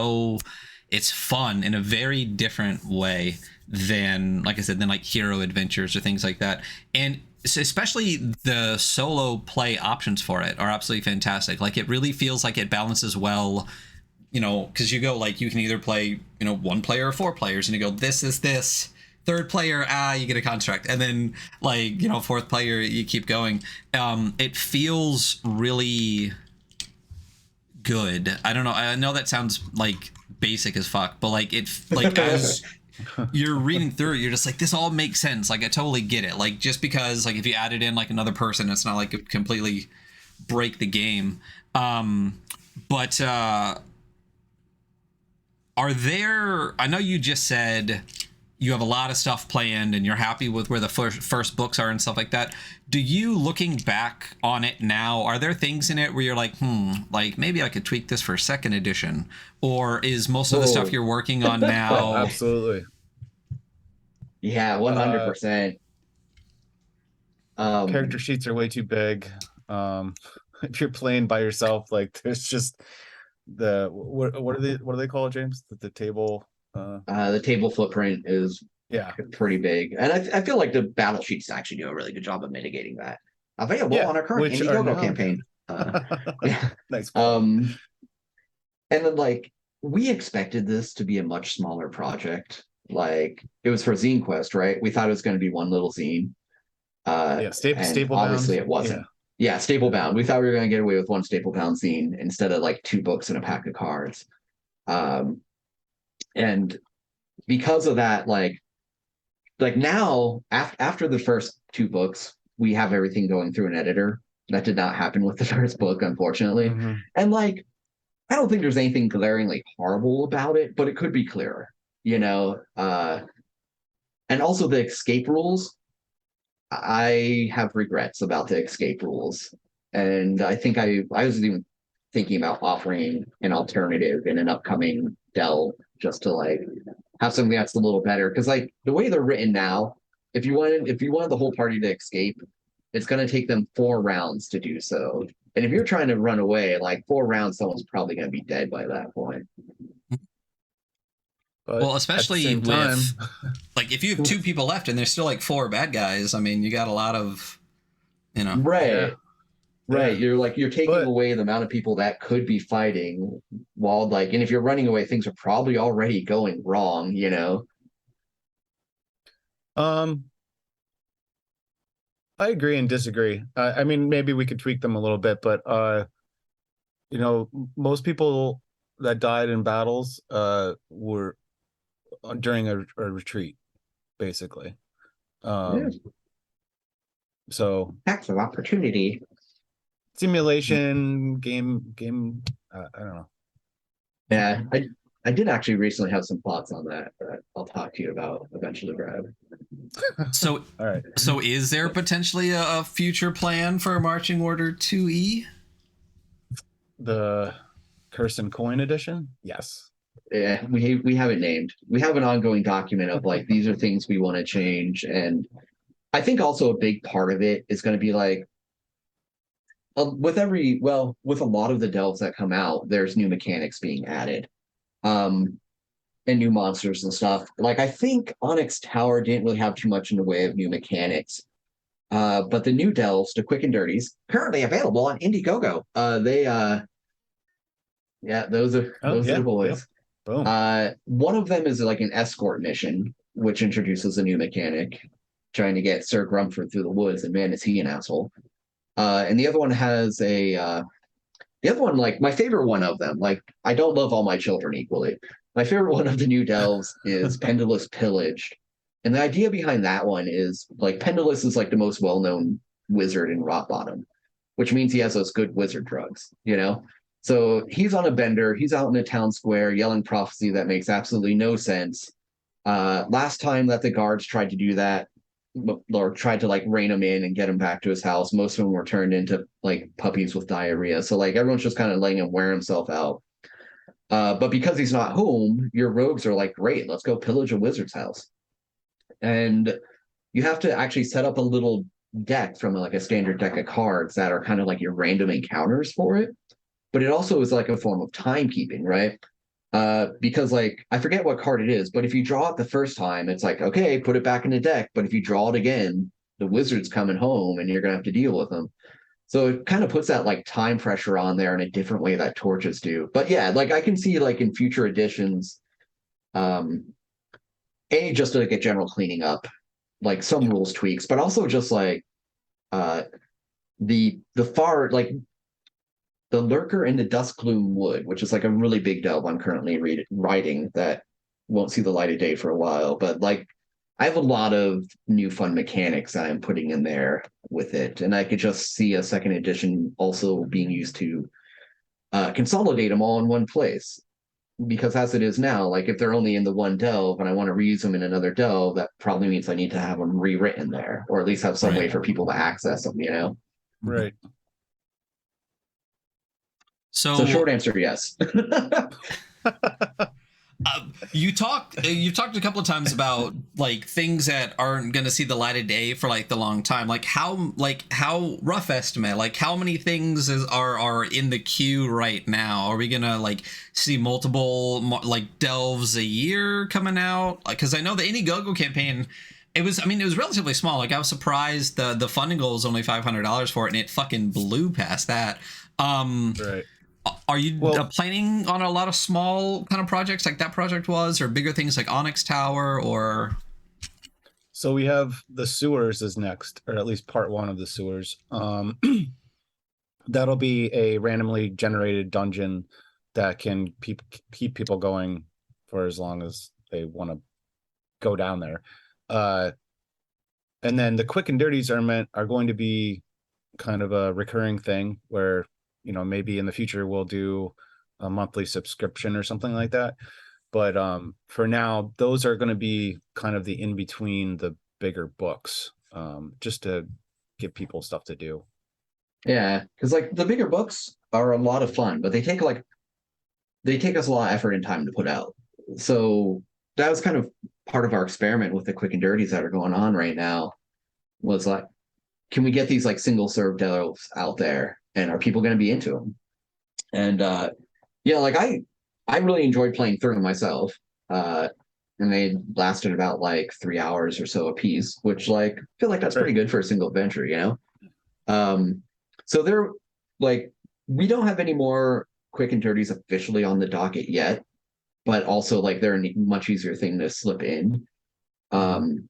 fun in a very different way than, like I said, than like hero adventures or things like that. And especially the solo play options for it are absolutely fantastic. Like it really feels like it balances well, because you go like you can either play, one player or four players, and you go, this is this. Third player, you get a construct, and then like fourth player, you keep going. It feels really good. I don't know. I know that sounds like basic as fuck, but like like as you're reading through it, you're just like, this all makes sense. Like I totally get it. Like just because like if you added in like another person, it's not like it completely break the game. But are there? I know you just said you have a lot of stuff planned and you're happy with where the first books are and stuff like that. Do you, looking back on it now, are there things in it where you're like, like maybe I could tweak this for second edition? Or is most of the stuff Whoa. you're working on Oh, now? absolutely. Yeah, Uh 100%. Character sheets are way too big. Um if you're playing by yourself, like there's just what do they call it, James? The table. The table footprint is Yeah. pretty big, and I feel like the battle sheets actually do a really good job of mitigating that. Available on our current Which are Indiegogo now campaign. Yeah. nice plug. And then like we expected this to be a much smaller project. Like it was for Zine Quest, right? We thought it was going to be one little zine. And staple obviously bound. it wasn't. Yeah, staple bound. We thought we were going to get away with one staple bound zine instead of like 2 books and a pack of cards. And because of that, like now after the first 2 books, we have everything going through an editor. That did not happen with the first book, unfortunately. Mm-hmm. And like, I don't think there's anything glaringly horrible about it, but it could be clearer, you know. And also the escape rules. I have regrets about the escape rules, and I think I was even thinking about offering an alternative in an upcoming delve just to like have something that's a little better, because like the way they're written now, if you wanted the whole party to escape, it's going to take them 4 rounds to do so, and if you're trying to run away, like 4 rounds, someone's probably going to be dead by that point. But well, especially with time, like if you have 2 people left and there's still like 4 bad guys, I mean, you got a lot of, you know. Right. Right. Yeah. You're taking away the amount of people that could be fighting, while like, and if you're running away, things are probably already going wrong, you know. I agree and disagree. I mean, maybe we could tweak them a little bit, but you know, most people that died in battles were during a retreat, basically. So Tax of opportunity. Simulation game. I don't know. Yeah, I did actually recently have some thoughts on that I'll talk to you about eventually, Brad. So, all right. So, is there potentially a future plan for Marching Order 2E? The Curse and Coin edition? Yes. Yeah, we have it named. We have an ongoing document of like these are things we want to change, and I think also a big part of it is going to be like with a lot of the delves that come out, there's new mechanics being added. And new monsters and stuff. Like I think Onyx Tower didn't really have too much in the way of new mechanics. But the new delves, the quick and dirties, currently available on Indiegogo. Those are the boys. Boom. One of them is like an escort mission, which introduces a new mechanic, trying to get Sir Grumford through the woods, and man, is he an asshole. And the other one has like my favorite one of them, like I don't love all my children equally. My favorite one of the new delves is Pendulous Pillaged. And the idea behind that one is like Pendulous is like the most well-known wizard in Rock Bottom, which means he has those good wizard drugs, you know? So he's on a bender, he's out in a town square yelling prophecy that makes absolutely no sense. Last time that the guards tried to do that, or tried to like rein him in and get him back to his house, most of them were turned into like puppies with diarrhea. So like everyone's just kind of letting him wear himself out. But because he's not home, your rogues are like, great, let's go pillage a wizard's house. And you have to actually set up a little deck from like a standard deck of cards that are kind of like your random encounters for it. But it also is like a form of timekeeping, right? Because like I forget what card it is, but if you draw it the first time, it's like, okay, put it back in the deck. But if you draw it again, the wizard's coming home and you're gonna have to deal with them. So it kind of puts that like time pressure on there in a different way that torches do. But yeah, like I can see like in future editions, just like a general cleaning up, like some rules tweaks, but also just like the far like the Lurker in the Duskgloom Wood, which is like a really big delve I'm currently writing that won't see the light of day for a while. But like I have a lot of new fun mechanics that I'm putting in there with it. And I could just see a second edition also being used to consolidate them all in one place. Because as it is now, like if they're only in the one delve and I want to reuse them in another delve, that probably means I need to have them rewritten there, or at least have some way for people to access them, you know? Right. So short answer, yes. You've talked a couple of times about like things that aren't going to see the light of day for like the long time. How rough estimate, like how many things are in the queue right now? Are we going to like see multiple like delves a year coming out? Like, because I know the Indiegogo campaign, it was, I mean, it was relatively small. Like I was surprised the funding goal was only $500 for it, and it fucking blew past that. Right. Are you Well, planning on a lot of small kind of projects like that project was, or bigger things like Onyx Tower, or? so we have the sewers is next, or at least part one of the sewers. That'll be a randomly generated dungeon that can keep people going for as long as they want to go down there. And then the quick and dirties are going to be kind of a recurring thing where, you know, maybe in the future we'll do a monthly subscription or something like that. But for now, those are going to be kind of the in between the bigger books, just to give people stuff to do. Yeah, because like the bigger books are a lot of fun, but they take us a lot of effort and time to put out. So that was kind of part of our experiment with the quick and dirties that are going on right now. Was like, can we get these like single serve delves out there, and are people going to be into them? And yeah, like I really enjoyed playing through them myself. And they lasted about like 3 hours or so a piece, which like I feel like that's pretty Right. good for a single adventure, you know. Um, so they're like, we don't have any more quick and dirties officially on the docket yet, but also like they're a much easier thing to slip in. Mhm.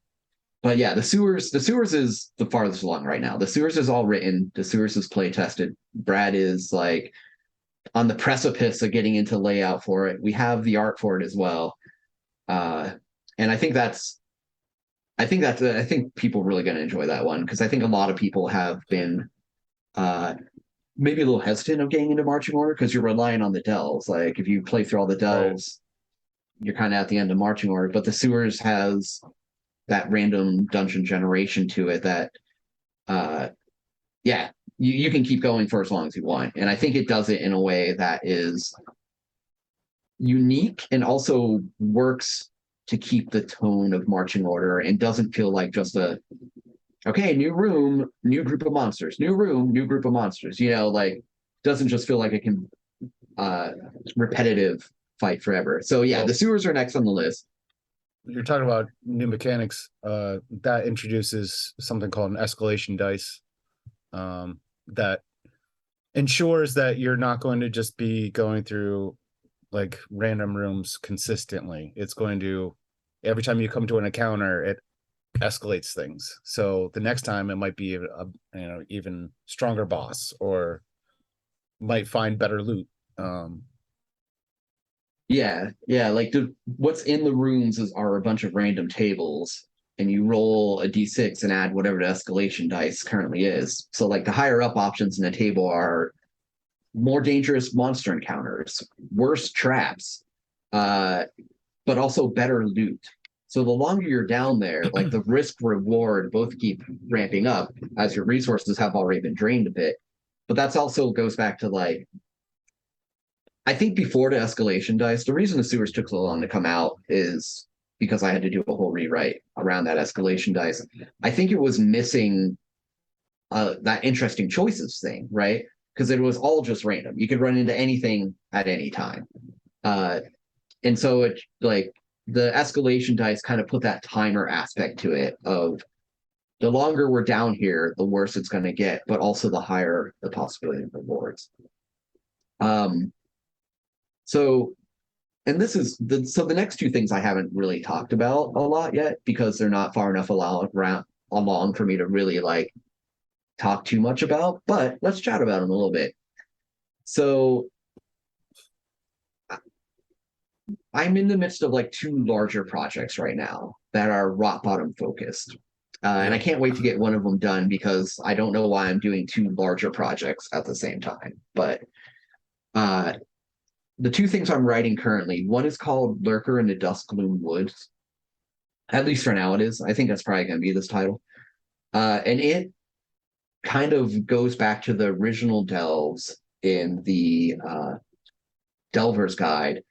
But yeah, the sewers is the farthest along right now. The sewers is all written. The sewers is play tested. Brad is like on the precipice of getting into layout for it. We have the art for it as well. Uh, and I think people really going to enjoy that one because I think a lot of people have been uh, maybe a little hesitant of getting into marching order because you're relying on the delves. Like if you play through all the Right. delves, you're kind of at the end of marching order. But the sewers has that random dungeon generation to it that uh yeah, you can keep going for as long as you want. And I think it does it in a way that is unique and also works to keep the tone of marching order and doesn't feel like just a okay, new room, new group of monsters, new room, new group of monsters, you know, like doesn't just feel like it can uh repetitive fight forever. So yeah, the Well, sewers are next on the list. you're talking about new mechanics. That introduces something called an escalation dice, that ensures that you're not going to just be going through like random rooms consistently. It's going to, every time you come to an encounter, it escalates things. So the next time it might be even stronger boss, or might find better loot. Yeah, like what's in the rooms are a bunch of random tables, and you roll a d6 and add whatever the escalation dice currently is. So like the higher up options in the table are more dangerous monster encounters, worse traps, uh, but also better loot. So the longer you're down there, like the risk reward both keep ramping up as your resources have already been drained a bit. But that's also goes back to like I think before the escalation dice, the reason the sewers took so long to come out is because I had to do a whole rewrite around that escalation dice. I think it was missing that interesting choices thing, right? Because it was all just random. You could run into anything at any time. Uh, and so it like the escalation dice kind of put that timer aspect to it of the longer we're down here, the worse it's going to get, but also the higher the possibility of rewards. Um, so and this is the next two things I haven't really talked about a lot yet because they're not far enough along for me to really like talk too much about, but let's chat about them a little bit. So I'm in the midst of like two larger projects right now that are rock bottom focused. And I Yep. can't wait to get one of them done because I don't know why I'm doing two larger projects at the same time. But uh, the two things I'm writing currently, one is called Lurker in the Duskgloom Woods. At least for now, it is. I think that's probably going to be this title. And it kind of goes back to the original delves in the Delver's Guide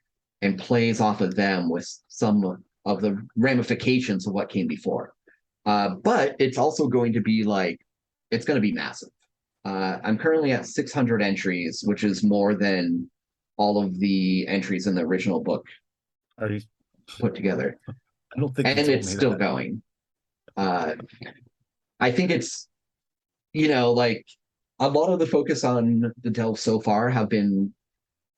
and plays off of them with some of the ramifications of what came before. But it's also going to be like, it's going to be massive. I'm currently at 600 entries, which is more than all of the entries in the original book Are you? put together. I don't think. And it's still going. I think it's, like a lot of the focus on the delve so far have been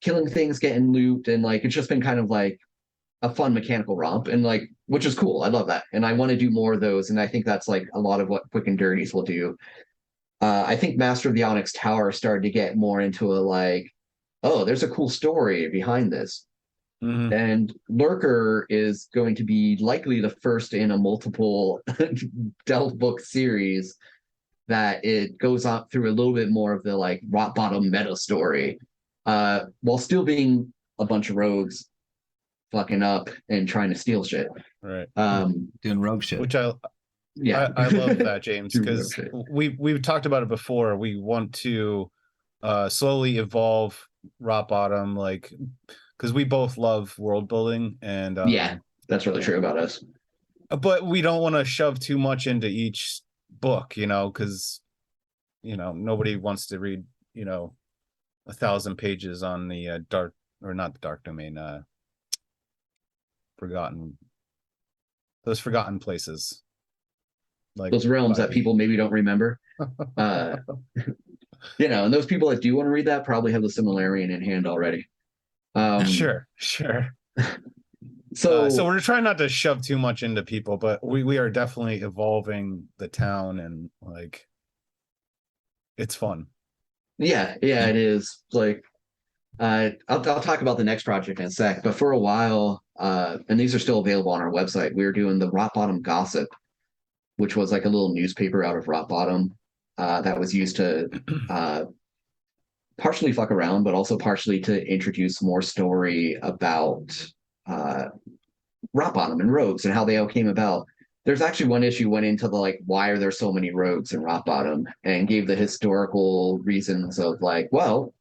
killing things, getting loot, and like it's just been kind of like a fun mechanical romp, and like, which is cool. I love that, and I want to do more of those. And I think that's like a lot of what Quick and Dirties will do. I think Master of the Onyx Tower started to get more into a like, oh, there's a cool story behind this. Mm-hmm. And Lurker is going to be likely the first in a multiple delve book series that it goes on through a little bit more of the like rock bottom meta story, while still being a bunch of rogues fucking up and trying to steal shit. Right. Doing rogue shit. Which I love that, James, because we've talked about it before. We want to slowly evolve rock bottom, like, because we both love world building, and yeah, that's really true about us. But we don't want to shove too much into each book, because nobody wants to read 1,000 pages on the dark, or not the dark domain, those forgotten places, like those realms that people maybe don't remember. And those people that do want to read that probably have the Similarian in hand already. Sure. So we're trying not to shove too much into people, but we are definitely evolving the town, and like, it's fun. Yeah, it is. Like, I'll talk about the next project in a sec, but for a while, and these are still available on our website, we were doing the Rock Bottom Gossip, which was like a little newspaper out of Rock Bottom that was used to partially fuck around, but also partially to introduce more story about Rock Bottom and rogues and how they all came about. There's actually one issue went into the like, why are there so many rogues in Rock Bottom, and gave the historical reasons of like, well,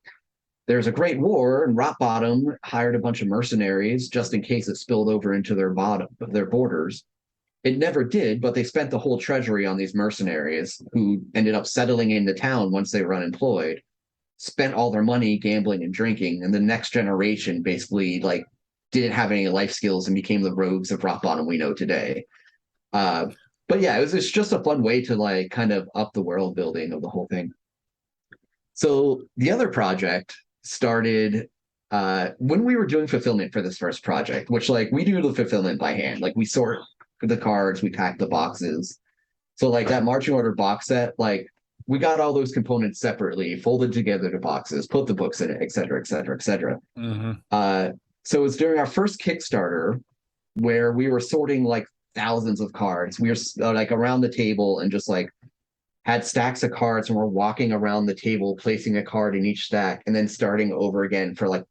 there's a great war, and Rock Bottom hired a bunch of mercenaries just in case it spilled over into their borders. It never did, but they spent the whole treasury on these mercenaries who ended up settling into town once they were unemployed, spent all their money gambling and drinking, and the next generation basically like didn't have any life skills and became the rogues of Rock Bottom we know today. But yeah, it's just a fun way to like kind of up the world building of the whole thing. So the other project started when we were doing fulfillment for this first project, which like we do the fulfillment by hand. Like we sort the cards, we pack the boxes. So like that marching order box set, like we got all those components separately, folded together to boxes, put the books in it, et cetera, et cetera, et cetera. Mm-hmm. So it was during our first Kickstarter where we were sorting like thousands of cards. We were like around the table and just like had stacks of cards, and we're walking around the table, placing a card in each stack, and then starting over again for like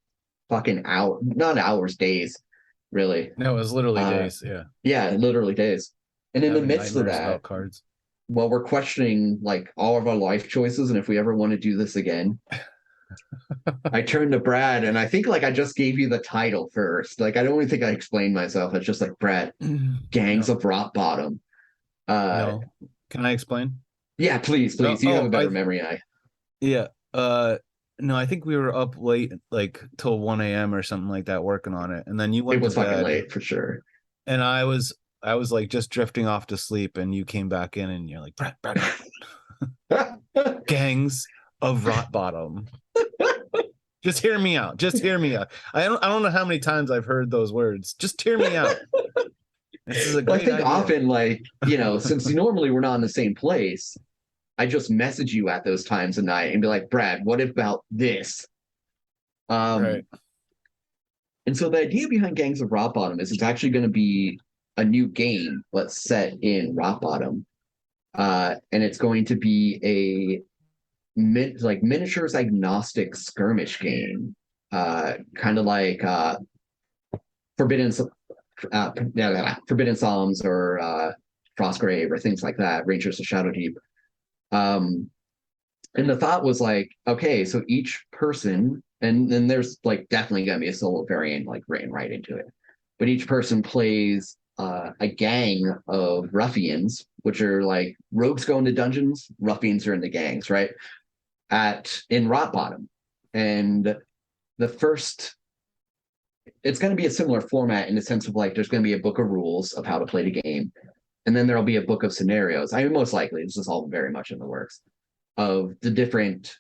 fucking not hours, days, really. No, it was literally days. Yeah, literally days. And in the midst of that, cards. Well, we're questioning like all of our life choices and if we ever want to do this again. I turned to Brad, and I think like I just gave you the title first. Like I don't even think I explained myself. It's just like, Brad, Gangs of Rock Bottom. No. Can I explain? Yeah, please. You have a better memory than I. Yeah. No, I think we were up late, like till 1 a.m. or something like that, working on it. And then you went to bed. It was fucking late for sure. And I was like just drifting off to sleep, and you came back in and you're like, Brad. Gangs of Rock Bottom. Just hear me out. I don't know how many times I've heard those words. Just hear me out. This is a great idea. Often, like, since normally we're not in the same place, I just message you at those times of night and be like, Brad, what about this? Right. And so the idea behind Gangs of Rock Bottom is it's actually going to be a new game, but set in Rock Bottom. And it's going to be a miniatures agnostic skirmish game, kind of like Forbidden Psalms or Frostgrave or things like that, Rangers of Shadowdeep. And the thought was like, okay, so each person And then there's like definitely gonna be a solo variant like written right into it. But each person plays a gang of ruffians, which are like rogues go into dungeons, ruffians are in the gangs, right? In Rot Bottom. And the first it's going to be a similar format in the sense of like there's going to be a book of rules of how to play the game, and then there'll be a book of scenarios. I mean, most likely this is all very much in the works of the different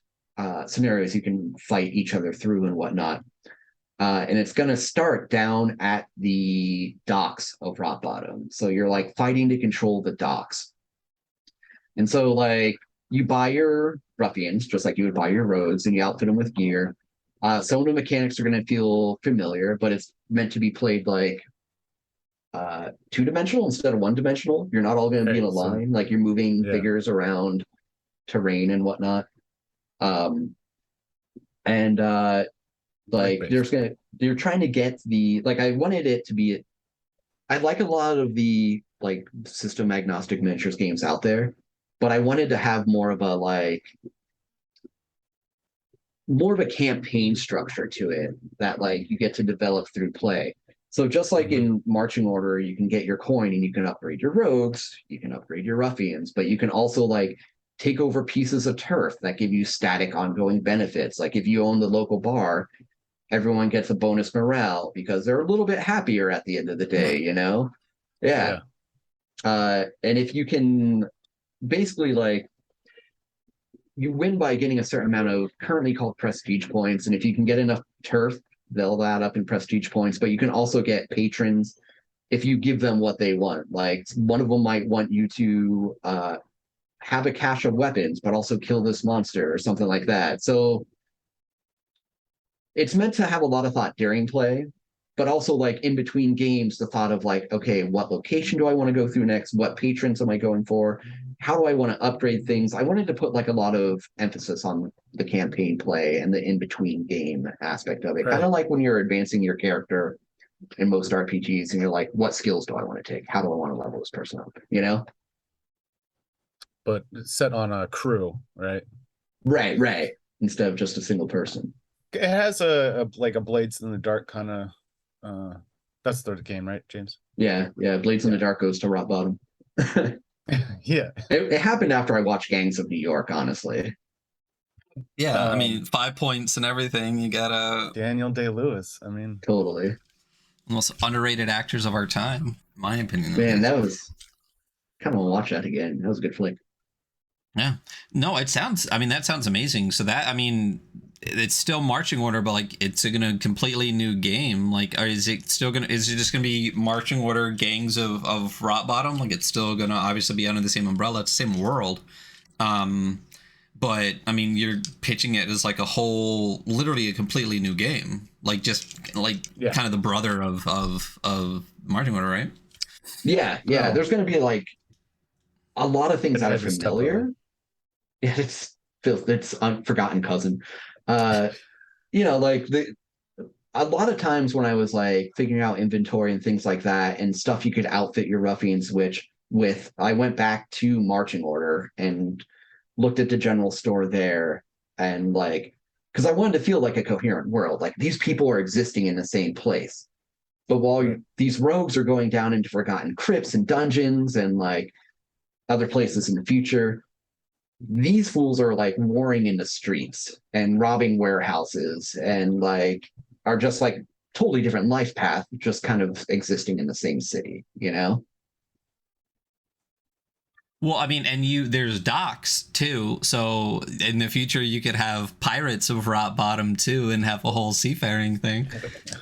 scenarios you can fight each other through and whatnot. And it's going to start down at the docks of Rot Bottom. So you're like fighting to control the docks. And so like you buy your ruffians just like you would buy your rogues, and you outfit them with gear. Some of the mechanics are going to feel familiar, but it's meant to be played like two-dimensional instead of one-dimensional. You're not all going to be in a line, like you're moving figures around terrain and whatnot. And like you're trying to get the like I wanted it to be I like a lot of the like system agnostic miniatures games out there, but I wanted to have more of a campaign structure to it that like you get to develop through play. So just like in marching order, you can get your coin and you can upgrade your rogues, you can upgrade your ruffians, but you can also like take over pieces of turf that give you static ongoing benefits. Like if you own the local bar, everyone gets a bonus morale because they're a little bit happier at the end of the day, you know? Yeah. And if you can basically like you win by getting a certain amount of currently called prestige points, and if you can get enough turf, they'll add up in prestige points. But you can also get patrons if you give them what they want. Like one of them might want you to have a cache of weapons, but also kill this monster or something like that. So it's meant to have a lot of thought during play, but also like in between games, the thought of like, okay, what location do I want to go through next? What patrons am I going for? How do I want to upgrade things? I wanted to put like a lot of emphasis on the campaign play and the in-between game aspect of it. Kind of like when you're advancing your character in most RPGs and you're like, what skills do I want to take? How do I want to level this person up? You know? But it's set on a crew, right? Right. Instead of just a single person. It has a like a Blades in the Dark kind of that's the game, right, James? Yeah. Blades in the Dark goes to Rot Bottom. Yeah. It happened after I watched Gangs of New York, honestly. Yeah, I mean 5 points and everything. You gotta Daniel Day-Lewis. I mean, totally. Most underrated actors of our time, in my opinion. Man, that was kind of want to watch that again. That was a good flick. Yeah. No, it sounds. I mean, that sounds amazing. So that, I mean, it's still marching order, but like it's a completely new game. Like, or is it still gonna? Is it just gonna be marching order gangs of Rot Bottom? Like, it's still gonna obviously be under the same umbrella. It's the same world. But I mean, you're pitching it as like a whole, literally a completely new game. Like just like kind of the brother of marching order, right? Yeah. There's gonna be like a lot of things that are familiar. It's unforgotten cousin. You know, like a lot of times when I was like figuring out inventory and things like that and stuff you could outfit your ruffians with, I went back to marching order and looked at the general store there and like because I wanted to feel like a coherent world. Like these people are existing in the same place. But while these rogues are going down into forgotten crypts and dungeons and like other places in the future, these fools are like warring in the streets and robbing warehouses and like are just like totally different life path, just kind of existing in the same city, you know? Well, I mean, and there's docks too. So in the future, you could have pirates of Rot Bottom too, and have a whole seafaring thing.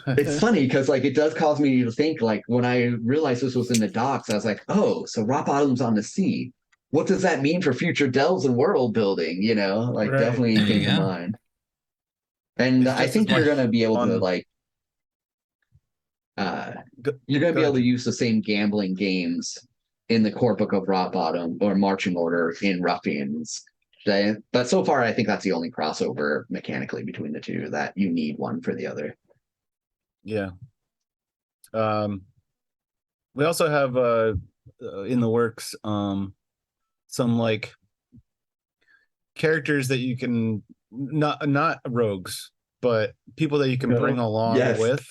It's funny because like it does cause me to think. Like when I realized this was in the docks, I was like, oh, so Rot Bottom's on the sea. What does that mean for future delves and world building? You know, like definitely came to mind. And I think you're going to be able to like, you're going to be able to use the same gambling games in the core book of Rot Bottom or Marching Order in Ruffians. But so far, I think that's the only crossover mechanically between the two that you need one for the other. Yeah. We also have in the works some like characters that you can not rogues, but people that you can bring along Yes. with,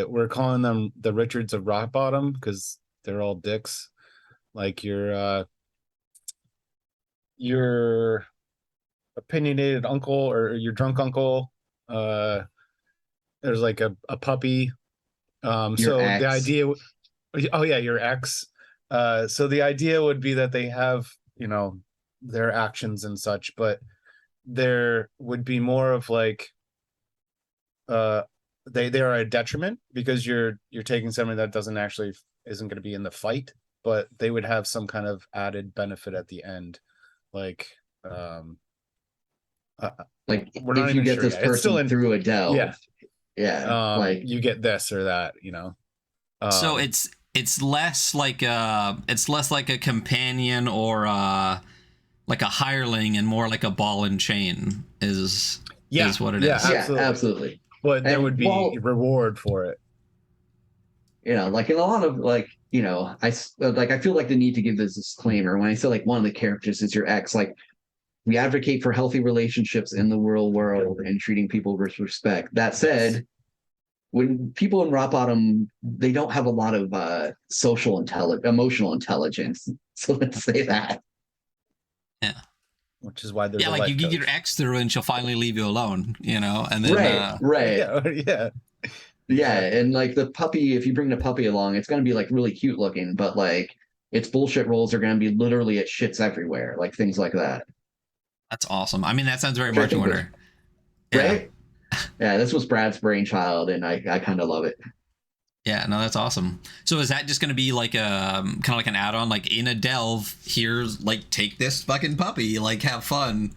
we're calling them the Richards of Rock Bottom because they're all dicks. Like your opinionated uncle or your drunk uncle. There's like a puppy. Your So ex. the idea, oh yeah, your ex. So the idea would be that they have, you know, their actions and such, but there would be more of like, they are a detriment because you're taking something that doesn't actually isn't going to be in the fight, but they would have some kind of added benefit at the end, like Like we're not if you even get sure this yet. It's still person in, through a delve, yeah. like You get this or that, you know. So it's less like a companion or like a hireling and more like a ball and chain is what it is. yeah, absolutely. But there And would be reward for it. Like in a lot of like, I feel like the need to give this disclaimer when I say like one of the characters is your ex, like we advocate for healthy relationships in the real world and treating people with respect. That said, when people in rock bottom, they don't have a lot of emotional intelligence. So let's say that. Yeah. Which is why there's a like life you get coach. your ex through and she'll finally leave you alone, and then Right. Yeah, and like the puppy, if you bring the puppy along, it's going to be like really cute looking, but like its bullshit rolls are going to be literally at shits everywhere, like things like that. That's awesome. I mean, that sounds very Which I marching think order. right? Yeah, this was Brad's brainchild, and I kind of love it. Yeah, no, that's awesome. So is that just going to be like a kind of like an add-on, like in a delve? Here's like take this fucking puppy, like have fun.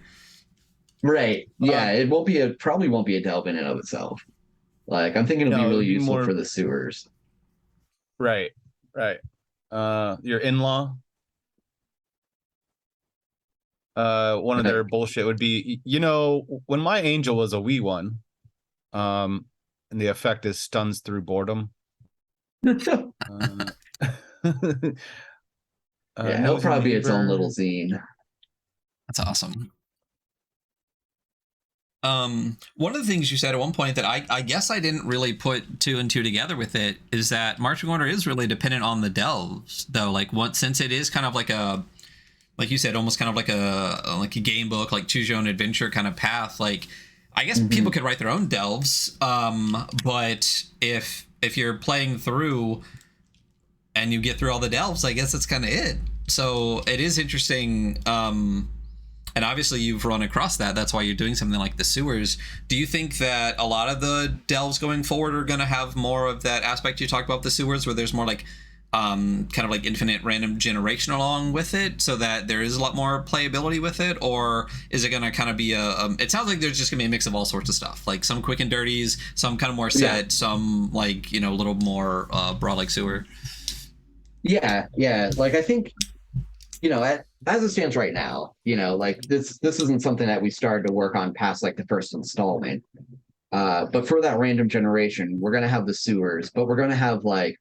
Right? Yeah, it probably won't be a delve in and of itself. Like I'm thinking it'll be really useful for the sewers. Right. Your in-law. One of their bullshit would be, when my angel was a wee one, and the effect is stuns through boredom. Yeah, it'll probably be its own little zine. That's awesome. One of the things you said at one point that I guess I didn't really put two and two together with it is that marching order is really dependent on the delves, though. Like since it is kind of like like you said, almost kind of like a game book, like choose your own adventure kind of path. Like I guess people could write their own delves, but if you're playing through and you get through all the delves, I guess that's kind of it. So it is interesting. And obviously you've run across that. That's why you're doing something like the sewers. Do you think that a lot of the delves going forward are going to have more of that aspect you talked about the sewers, where there's more like kind of like infinite random generation along with it, so that there is a lot more playability with it? Or is it going to kind of be it sounds like there's just going to be a mix of all sorts of stuff, like some quick and dirties, some kind of more set, some like, a little more broad like sewer. Yeah. Like I think, as it stands right now, like this isn't something that we started to work on past like the first installment. But for that random generation, we're gonna have the sewers, but we're gonna have like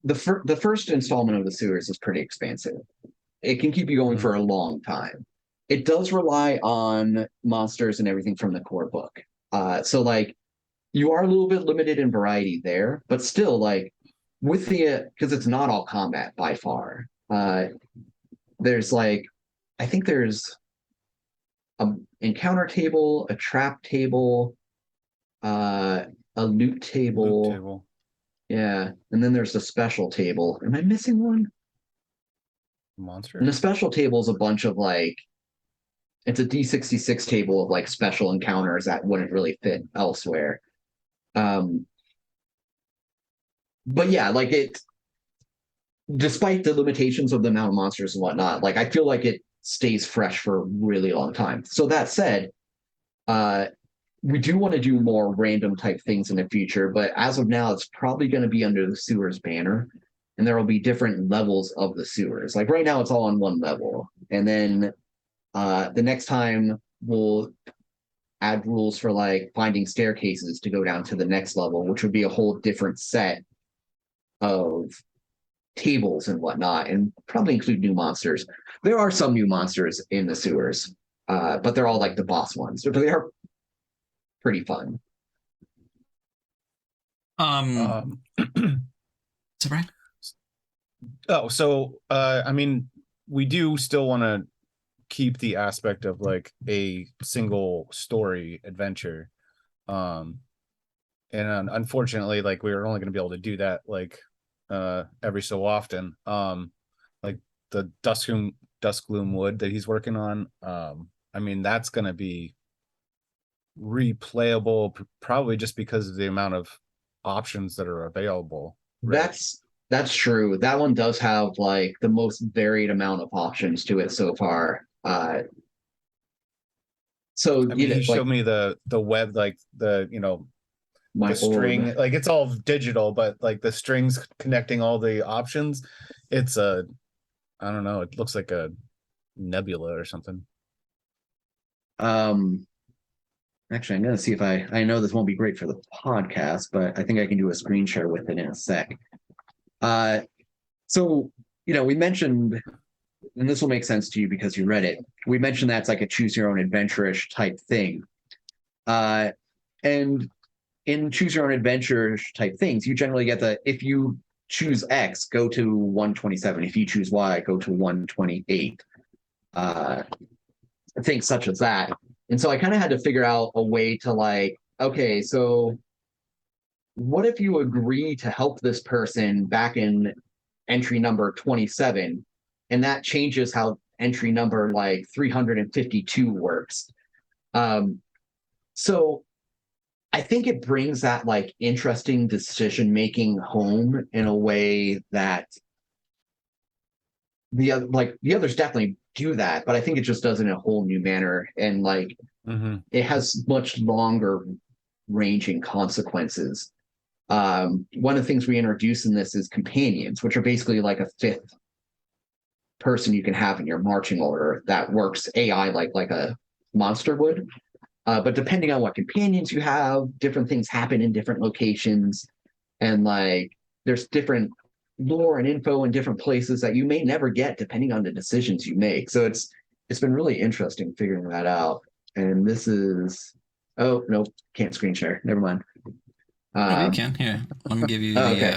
the first installment of the sewers is pretty expansive. It can keep you going for a long time. It does rely on monsters and everything from the core book. So like you are a little bit limited in variety there, but still like with because it's not all combat by far. There's like, I think there's an encounter table, a trap table, a loot table. Yeah, and then there's the special table. Am I missing one? Monster. And the special table is a bunch of like, it's a D66 table of like special encounters that wouldn't really fit elsewhere. But yeah, like despite the limitations of the amount of monsters and whatnot, like I feel like it stays fresh for a really long time. So that said, we do want to do more random type things in the future, but as of now, it's probably going to be under the sewers banner, and there will be different levels of the sewers. Like right now, it's all on one level, and then the next time we'll add rules for like finding staircases to go down to the next level, which would be a whole different set of tables and whatnot, and probably include new monsters. There are some new monsters in the sewers. but they're all like the boss ones. But they are pretty fun. Um, so Brian? Oh, so I mean, we do still want to keep the aspect of like a single story adventure. And unfortunately, like we were only going to be able to do that like every so often. Like the Dusk Gloom Wood that he's working on. I mean, that's going to be replayable probably just because of the amount of options that are available. Right? That's true. That one does have like the most varied amount of options to it so far. So I mean, he like showed me the web, like the my the string, orb. like it's all digital, but like the strings connecting all the options, it's a, I don't know, it looks like a nebula or something. Actually, I'm gonna see if I know this won't be great for the podcast, but I think I can do a screen share with it in a sec. Uh, so we mentioned, and this will make sense to you because you read it. We mentioned that's like a choose your own adventure-ish type thing. And in choose your own adventure type things, you generally get if you choose X, go to 127. If you choose Y, go to 128. Things such as that. And so I kind of had to figure out a way to like, okay, so what if you agree to help this person back in entry number 27, and that changes how entry number like 352 works. So I think it brings that like interesting decision making home in a way that the others definitely do that, but I think it just does it in a whole new manner, and like it has much longer ranging consequences. One of the things we introduce in this is companions, which are basically like a fifth person you can have in your marching order that works AI like a monster would. But depending on what companions you have, different things happen in different locations, and like there's different lore and info in different places that you may never get depending on the decisions you make. So it's been really interesting figuring that out. And this is nope, can't screen share. Never mind. Oh, you can. Here, let me give you the. Okay.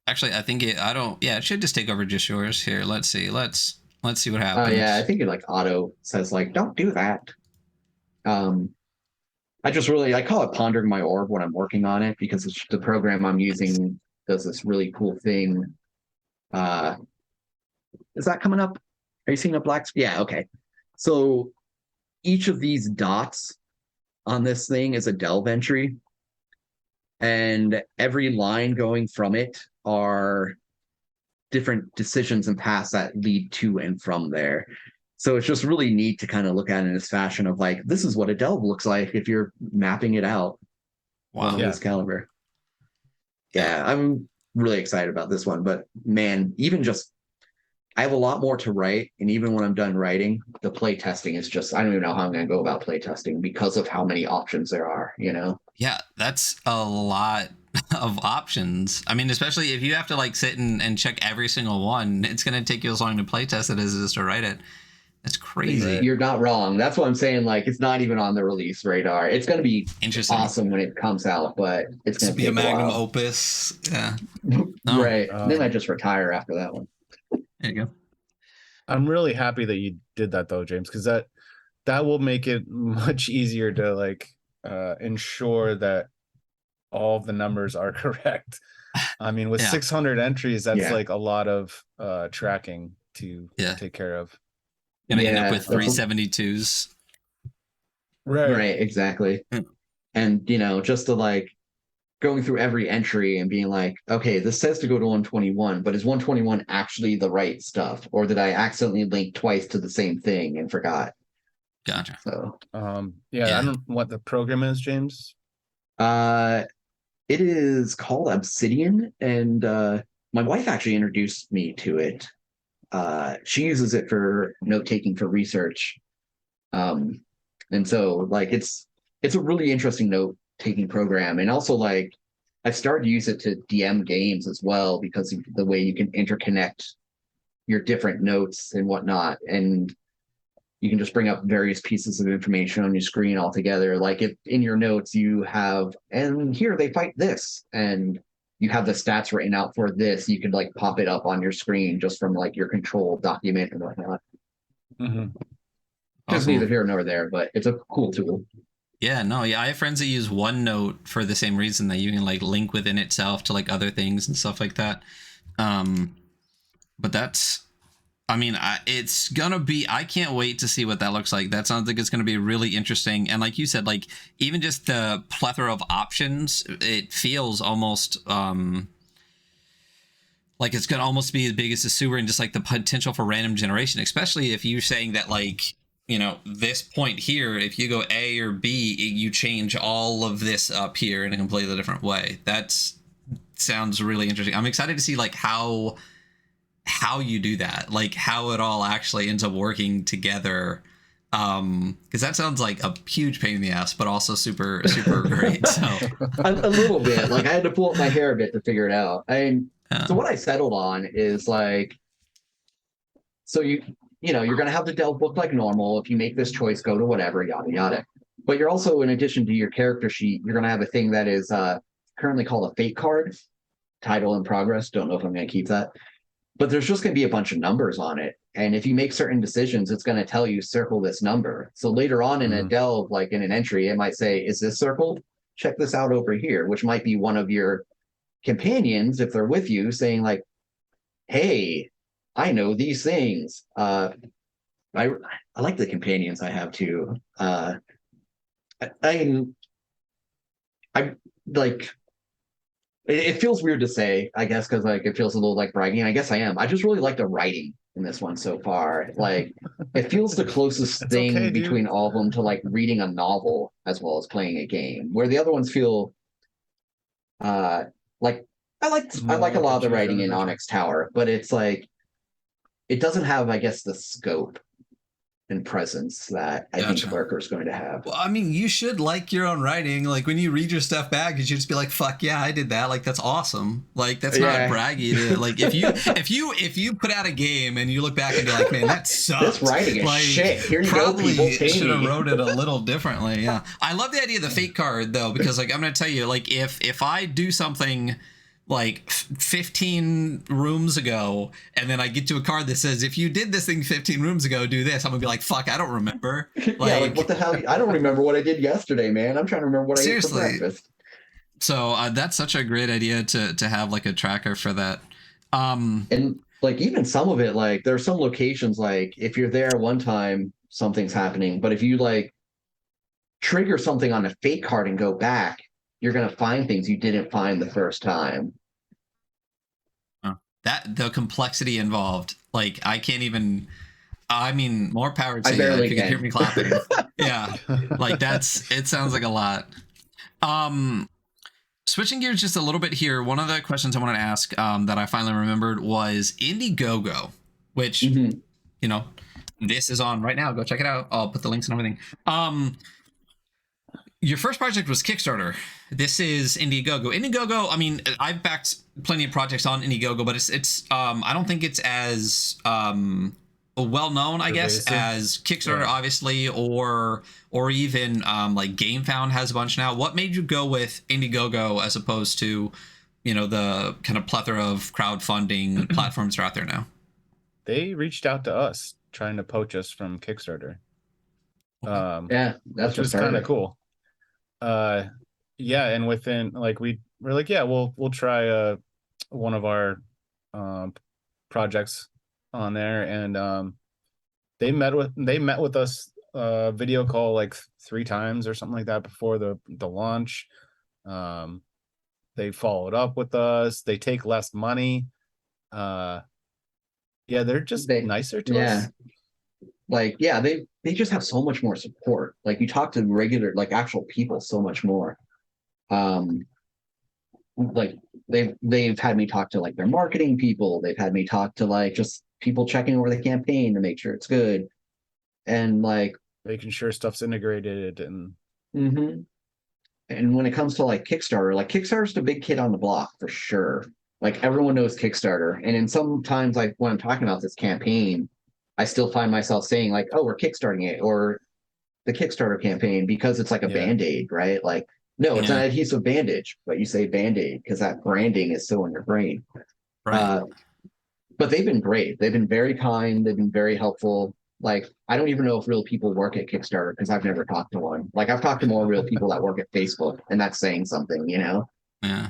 Actually, I think it. I don't. Yeah, it should just take over just yours. Here, let's see. Let's see what Oh yeah, I happens. think it like auto says like don't do that. Um, I call it pondering my orb when I'm working on it because it's the program I'm using does this really cool thing. Uh, is that coming up? Are you seeing a black? Yeah, okay. So each of these dots on this thing is a delve entry, and every line going from it are different decisions and paths that lead to and from there. So it's just really neat to kind of look at it in this fashion of like, this is what a delve looks like if you're mapping it out. Wow. One of this caliber. Yeah, I'm really excited about this one. But man, even just I have a lot more to write, and even when I'm done writing, the play testing is just I don't even know how I'm going to go about play testing because of how many options there are. Yeah, that's a lot of options. I mean, especially if you have to like sit and check every single one, it's going to take you as long to play test it as it is to write it. That's crazy. You're not wrong. That's what I'm saying. Like, it's not even on the release radar. It's going to be Interesting. awesome when it comes out, but it's going to be take a magnum while. opus. Yeah. Right. Then I just retire after that one. There you go. I'm really happy that you did that though, James, because that will make it much easier to like ensure that all of the numbers are correct. I mean, with 600 entries, that's like a lot of tracking to take care of. Gonna end up with 372s. Right, exactly. And just to like going through every entry and being like, okay, this says to go to 121, but is 121 actually the right stuff? Or did I accidentally link twice to the same thing and forgot? Gotcha. So I don't know what the program is, James. It is called Obsidian, and my wife actually introduced me to it. She uses it for note taking for research. And so like it's a really interesting note taking program. And also like I've started to use it to DM games as well because of the way you can interconnect your different notes and whatnot, and you can just bring up various pieces of information on your screen altogether. Like if in your notes you have, and here they fight this, and you have the stats written out for this, you could like pop it up on your screen just from like your control document and whatnot. Mhm. Just Awesome. neither here nor there, but it's a cool tool. Yeah, no, yeah, I have friends that use OneNote for the same reason, that you can like link within itself to like other things and stuff like that. But that's, I mean, it's gonna be, I can't wait to see what that looks like. That sounds like it's gonna be really interesting. And like you said, like even just the plethora of options, it feels almost like it's gonna almost be as big as the sewer, and just like the potential for random generation, especially if you're saying that like, you know, this point here, if you go A or B, you change all of this up here in a completely different way. That sounds really interesting. I'm excited to see like how you do that, like how it all actually ends up working together. Because that sounds like a huge pain in the ass, but also super great. So A little bit. Like I had to pull up my hair a bit to figure it out. So what I settled on is like, so you know, you're gonna have the delve book like normal. If you make this choice, go to whatever, yada yada. But you're also, in addition to your character sheet, you're gonna have a thing that is currently called a fate card, title in progress. Don't know if I'm gonna keep that. But there's just gonna be a bunch of numbers on it. And if you make certain decisions, it's gonna tell you circle this number. So later on in a delve, like in an entry, it might say, is this circled? Check this out over here, which might be one of your companions, if they're with you, saying like, hey, I know these things. I like the companions I have too. I like it feels weird to say, I guess, because like it feels a little like bragging. I guess I am. I just really like the writing in this one so far. Like it feels the closest That's thing okay, dude. between all of them to like reading a novel as well as playing a game, where the other ones feel like I like a lot of the writing in Onyx Tower, but it's like it doesn't have, I guess, the scope and presence that I think Gotcha. Lurker is going to have. Well, I mean, you should like your own writing. Like when you read your stuff back, you should just be like, "Fuck yeah, I did that!" Like that's awesome. Like that's not braggy. Like if you put out a game and you look back and be like, "Man, that sucks." This writing is like, shit. Here you probably go, people. Should have wrote it a little differently. Yeah, I love the idea of the fate card though, because like I'm gonna tell you, like if I do something like 15 rooms ago, and then I get to a card that says, if you did this thing 15 rooms ago, do this, I'm gonna be like, fuck, I don't remember. Like what the hell? I don't remember what I did yesterday, man. I'm trying to remember what I ate for breakfast. So that's such a great idea to have like a tracker for that. And like even some of it, like there are some locations, like if you're there one time, something's happening, but if you like trigger something on a fate card and go back, you're gonna find things you didn't find the first time. That the complexity involved, like I can't even. I mean, more power to I you. barely If you can hear me clapping, yeah, like that's. It sounds like a lot. Switching gears just a little bit here. One of the questions I wanted to ask that I finally remembered was Indiegogo, which you know, this is on right now. Go check it out. I'll put the links and everything. Your first project was Kickstarter. This is Indiegogo. Indiegogo, I mean, I've backed plenty of projects on Indiegogo, but it's I don't think it's as well known, I guess, as Kickstarter, obviously, or even like GameFound has a bunch now. What made you go with Indiegogo as opposed to, you know, the kind of plethora of crowdfunding platforms that are out there now? They reached out to us trying to poach us from Kickstarter. Yeah, that's which was kind of cool. Yeah, and within like we're like, yeah, we'll try one of our projects on there, and they met with us video call like 3 times or something like that before the launch. They followed up with us. They take less money. Yeah, they're just nicer to us. Like, yeah, they just have so much more support. Like you talk to regular, like actual people so much more. Like they've had me talk to like their marketing people. They've had me talk to like just people checking over the campaign to make sure it's good. And like making sure stuff's integrated and and when it comes to like Kickstarter's the big kid on the block for sure. like everyone knows Kickstarter, and in sometimes like when I'm talking about this campaign, I still find myself saying like, "Oh, we're kickstarting it," or the Kickstarter campaign because it's like a Yeah. band-aid, right? Like, no, it's an Yeah. adhesive bandage, but you say band-aid because that branding is still in your brain. Right. Uh, but they've been great. They've been very kind. They've been very helpful. Like, I don't even know if real people work at Kickstarter because I've never talked to one. Like, I've talked to more real people that work at Facebook, and that's saying something, you know? Yeah.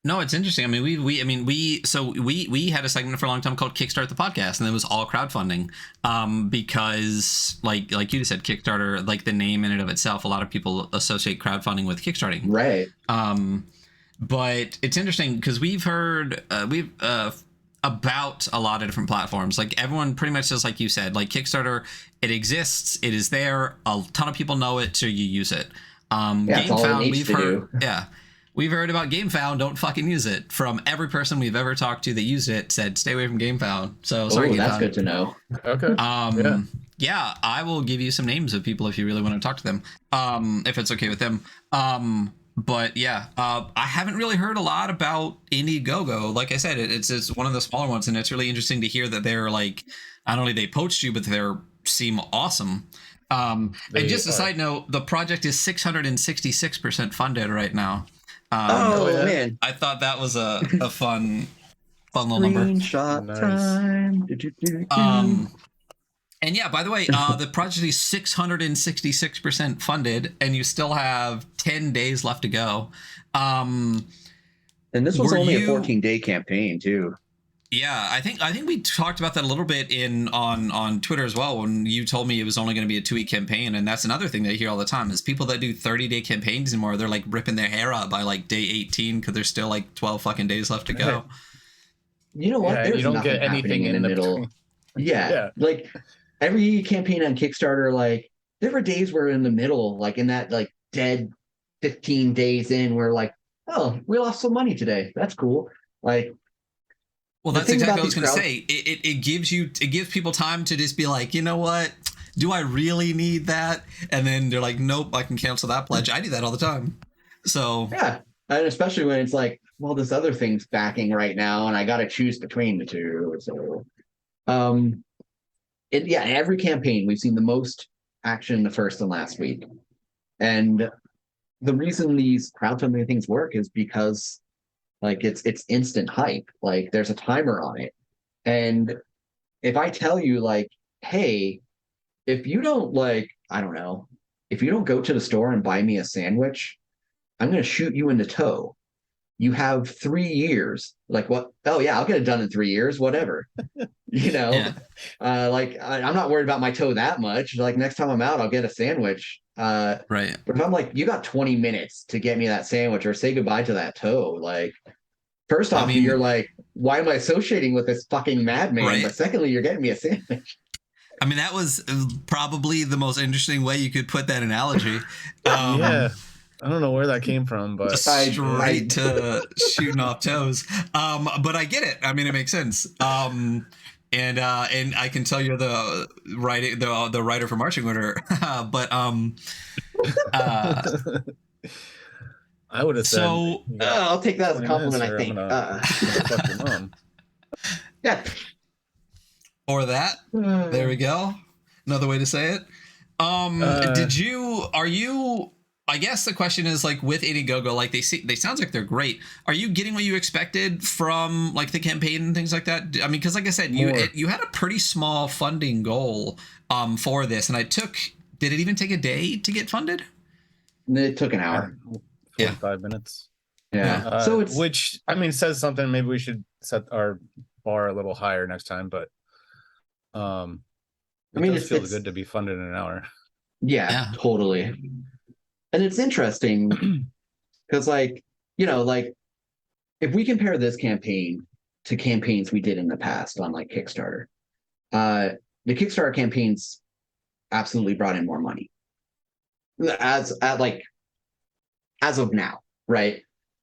No, it's interesting. I mean, we had a segment for a long time called Kickstart the Podcast, and it was all crowdfunding. Because like you just said, Kickstarter, like the name in and of itself, a lot of people associate crowdfunding with kickstarting. Right. But it's interesting because we've heard about a lot of different platforms. Like everyone pretty much says, like you said, like Kickstarter, it exists, it is there. A ton of people know it, so you use it. Yeah, it's all it needs we've to heard, do. yeah. We've heard about GameFound. Don't fucking use it. From every person we've ever talked to that used it, said stay away from GameFound. So sorry, Oh, GameFound. that's good to know. Okay. Yeah, I will give you some names of people if you really want to talk to them. If it's okay with them. But yeah, I haven't really heard a lot about Indiegogo. Like I said, it's one of the smaller ones, and it's really interesting to hear that they're like, not only they poached you, but they seem awesome. And just a side note, the project is 666% funded right now. Oh, man. I thought that was a fun little number. Screenshot Nice. time. And yeah, by the way, the project is 666% funded, and you still have 10 days left to go. And this was Were only you- a 14-day campaign, too. Yeah, I think we talked about that a little bit on Twitter as well when you told me it was only going to be a 2-week campaign, and that's another thing that I hear all the time is people that do 30-day campaigns and more, they're like ripping their hair out by like day 18 because there's still like 12 fucking days left to go. You know what? Yeah, There's you don't nothing get anything happening in the middle. Yeah. Like every campaign on Kickstarter, like there were days where in the middle, like in that like dead 15 days in, we're like, oh, we lost some money today. That's cool. Like, Well, the that's thing exactly about what I was going these to say. It gives people time to just be like, you know what? Do I really need that? And then they're like, nope, I can cancel that pledge. I do that all the time. So Yeah. And especially when it's like, well, this other thing's backing right now, and I got to choose between the two. So, yeah, every campaign we've seen the most action the first and last week. And the reason these crowdfunding things work is because like it's instant hype. Like there's a timer on it. And if I tell you like, hey, if you don't like, I don't know, if you don't go to the store and buy me a sandwich, I'm going to shoot you in the toe. You have 3 years. Like what? Oh yeah, I'll get it done in 3 years, whatever. You know, yeah, like I'm not worried about my toe that much. Like next time I'm out, I'll get a sandwich. right. But if I'm like, you got 20 minutes to get me that sandwich or say goodbye to that toe, like first off, you're like, why am I associating with this fucking madman? Right. But secondly, you're getting me a sandwich. I mean, that was probably the most interesting way you could put that analogy. Yeah. I don't know where that came from, but straight to shooting off toes. But I get it. I mean, it makes sense. And I can tell you're the writer for Marching Order. But I would have said. So I'll take that as a compliment. I think. Fuck your mom. Yeah. Or that. There we go. Another way to say it. Are you? I guess the question is like with Indiegogo, like they sounds like they're great. Are you getting what you expected from like the campaign and things like that? I mean, because like I said, you had a pretty small funding goal for this, and did it even take a day to get funded? It took an hour. 45 minutes. Yeah. So it's which I mean says something. Maybe we should set our bar a little higher next time, but I mean, it feels good to be funded in an hour. Yeah, totally. And it's interesting because, like, you know, like if we compare this campaign to campaigns we did in the past on like Kickstarter, the Kickstarter campaigns absolutely brought in more money as of now, right?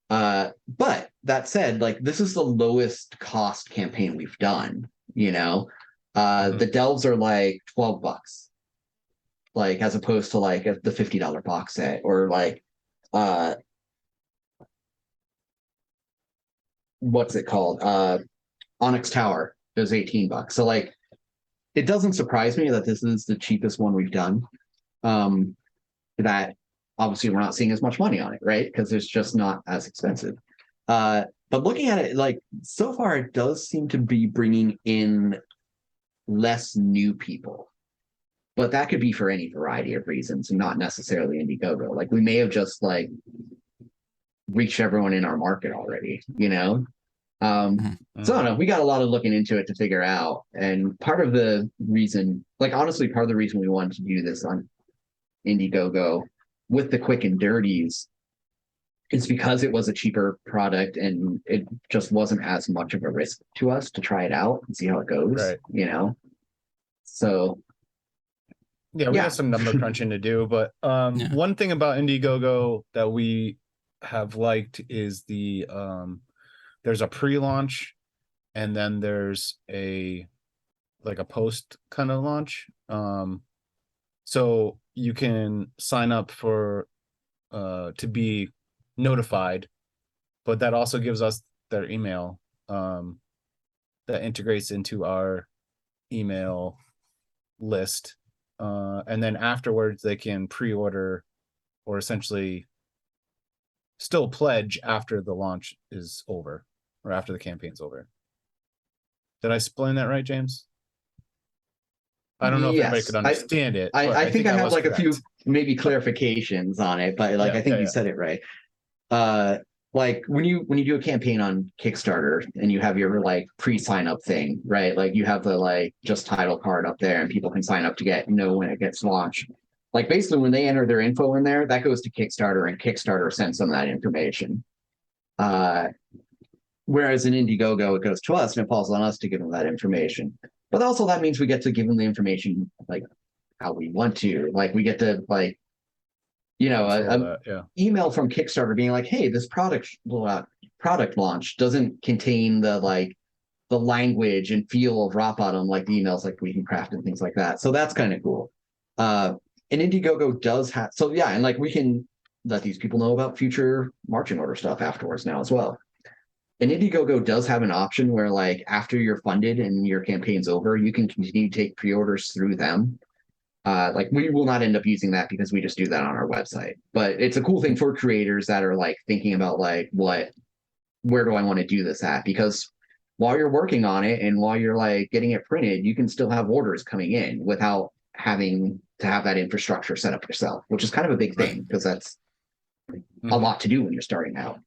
But that said, like this is the lowest cost campaign we've done, you know. The delves are like $12, like as opposed to like the $50 box set, or like what's it called? Onyx Tower. It was $18. So like, it doesn't surprise me that this is the cheapest one we've done. That obviously we're not seeing as much money on it, right? Because it's just not as expensive. But looking at it, like so far, it does seem to be bringing in less new people. But that could be for any variety of reasons, and not necessarily Indiegogo. Like we may have just like reached everyone in our market already, you know? So I don't know. We got a lot of looking into it to figure out. And part of the reason, like honestly, part of the reason we wanted to do this on Indiegogo with the quick and dirties is because it was a cheaper product and it just wasn't as much of a risk to us to try it out and see how it goes, Right. you know? So yeah, we yeah. got some number crunching to do, but Yeah. one thing about Indiegogo that we have liked is there's a pre-launch and then there's a post kind of launch. So you can sign up for to be notified, but that also gives us their email that integrates into our email list. And then afterwards they can pre-order or essentially still pledge after the launch is over or after the campaign's over. Did I explain that right, James? I don't know if everybody could understand it. I think I have like correct. a few maybe clarifications on it, but like I think you said it right. Like when you do a campaign on Kickstarter and you have your like pre-sign up thing, right? Like you have the like just title card up there and people can sign up to know when it gets launched. Like basically when they enter their info in there, that goes to Kickstarter and Kickstarter sends them that information. Whereas in Indiegogo, it goes to us and it falls on us to give them that information. But also that means we get to give them the information like how we want to. Like we get to like, you know, a email from Kickstarter being like, hey, this product launch doesn't contain the like the language and feel of Rock Bottom like the emails like We Can Craft and things like that. So that's kind of cool. And Indiegogo does have and like we can let these people know about future marching order stuff afterwards now as well. And Indiegogo does have an option where like after you're funded and your campaign's over, you can continue to take pre-orders through them. Like we will not end up using that because we just do that on our website. But it's a cool thing for creators that are like thinking about like where do I want to do this at? Because while you're working on it and while you're like getting it printed, you can still have orders coming in without having to have that infrastructure set up yourself, which is kind of a big thing because that's a lot to do when you're starting out.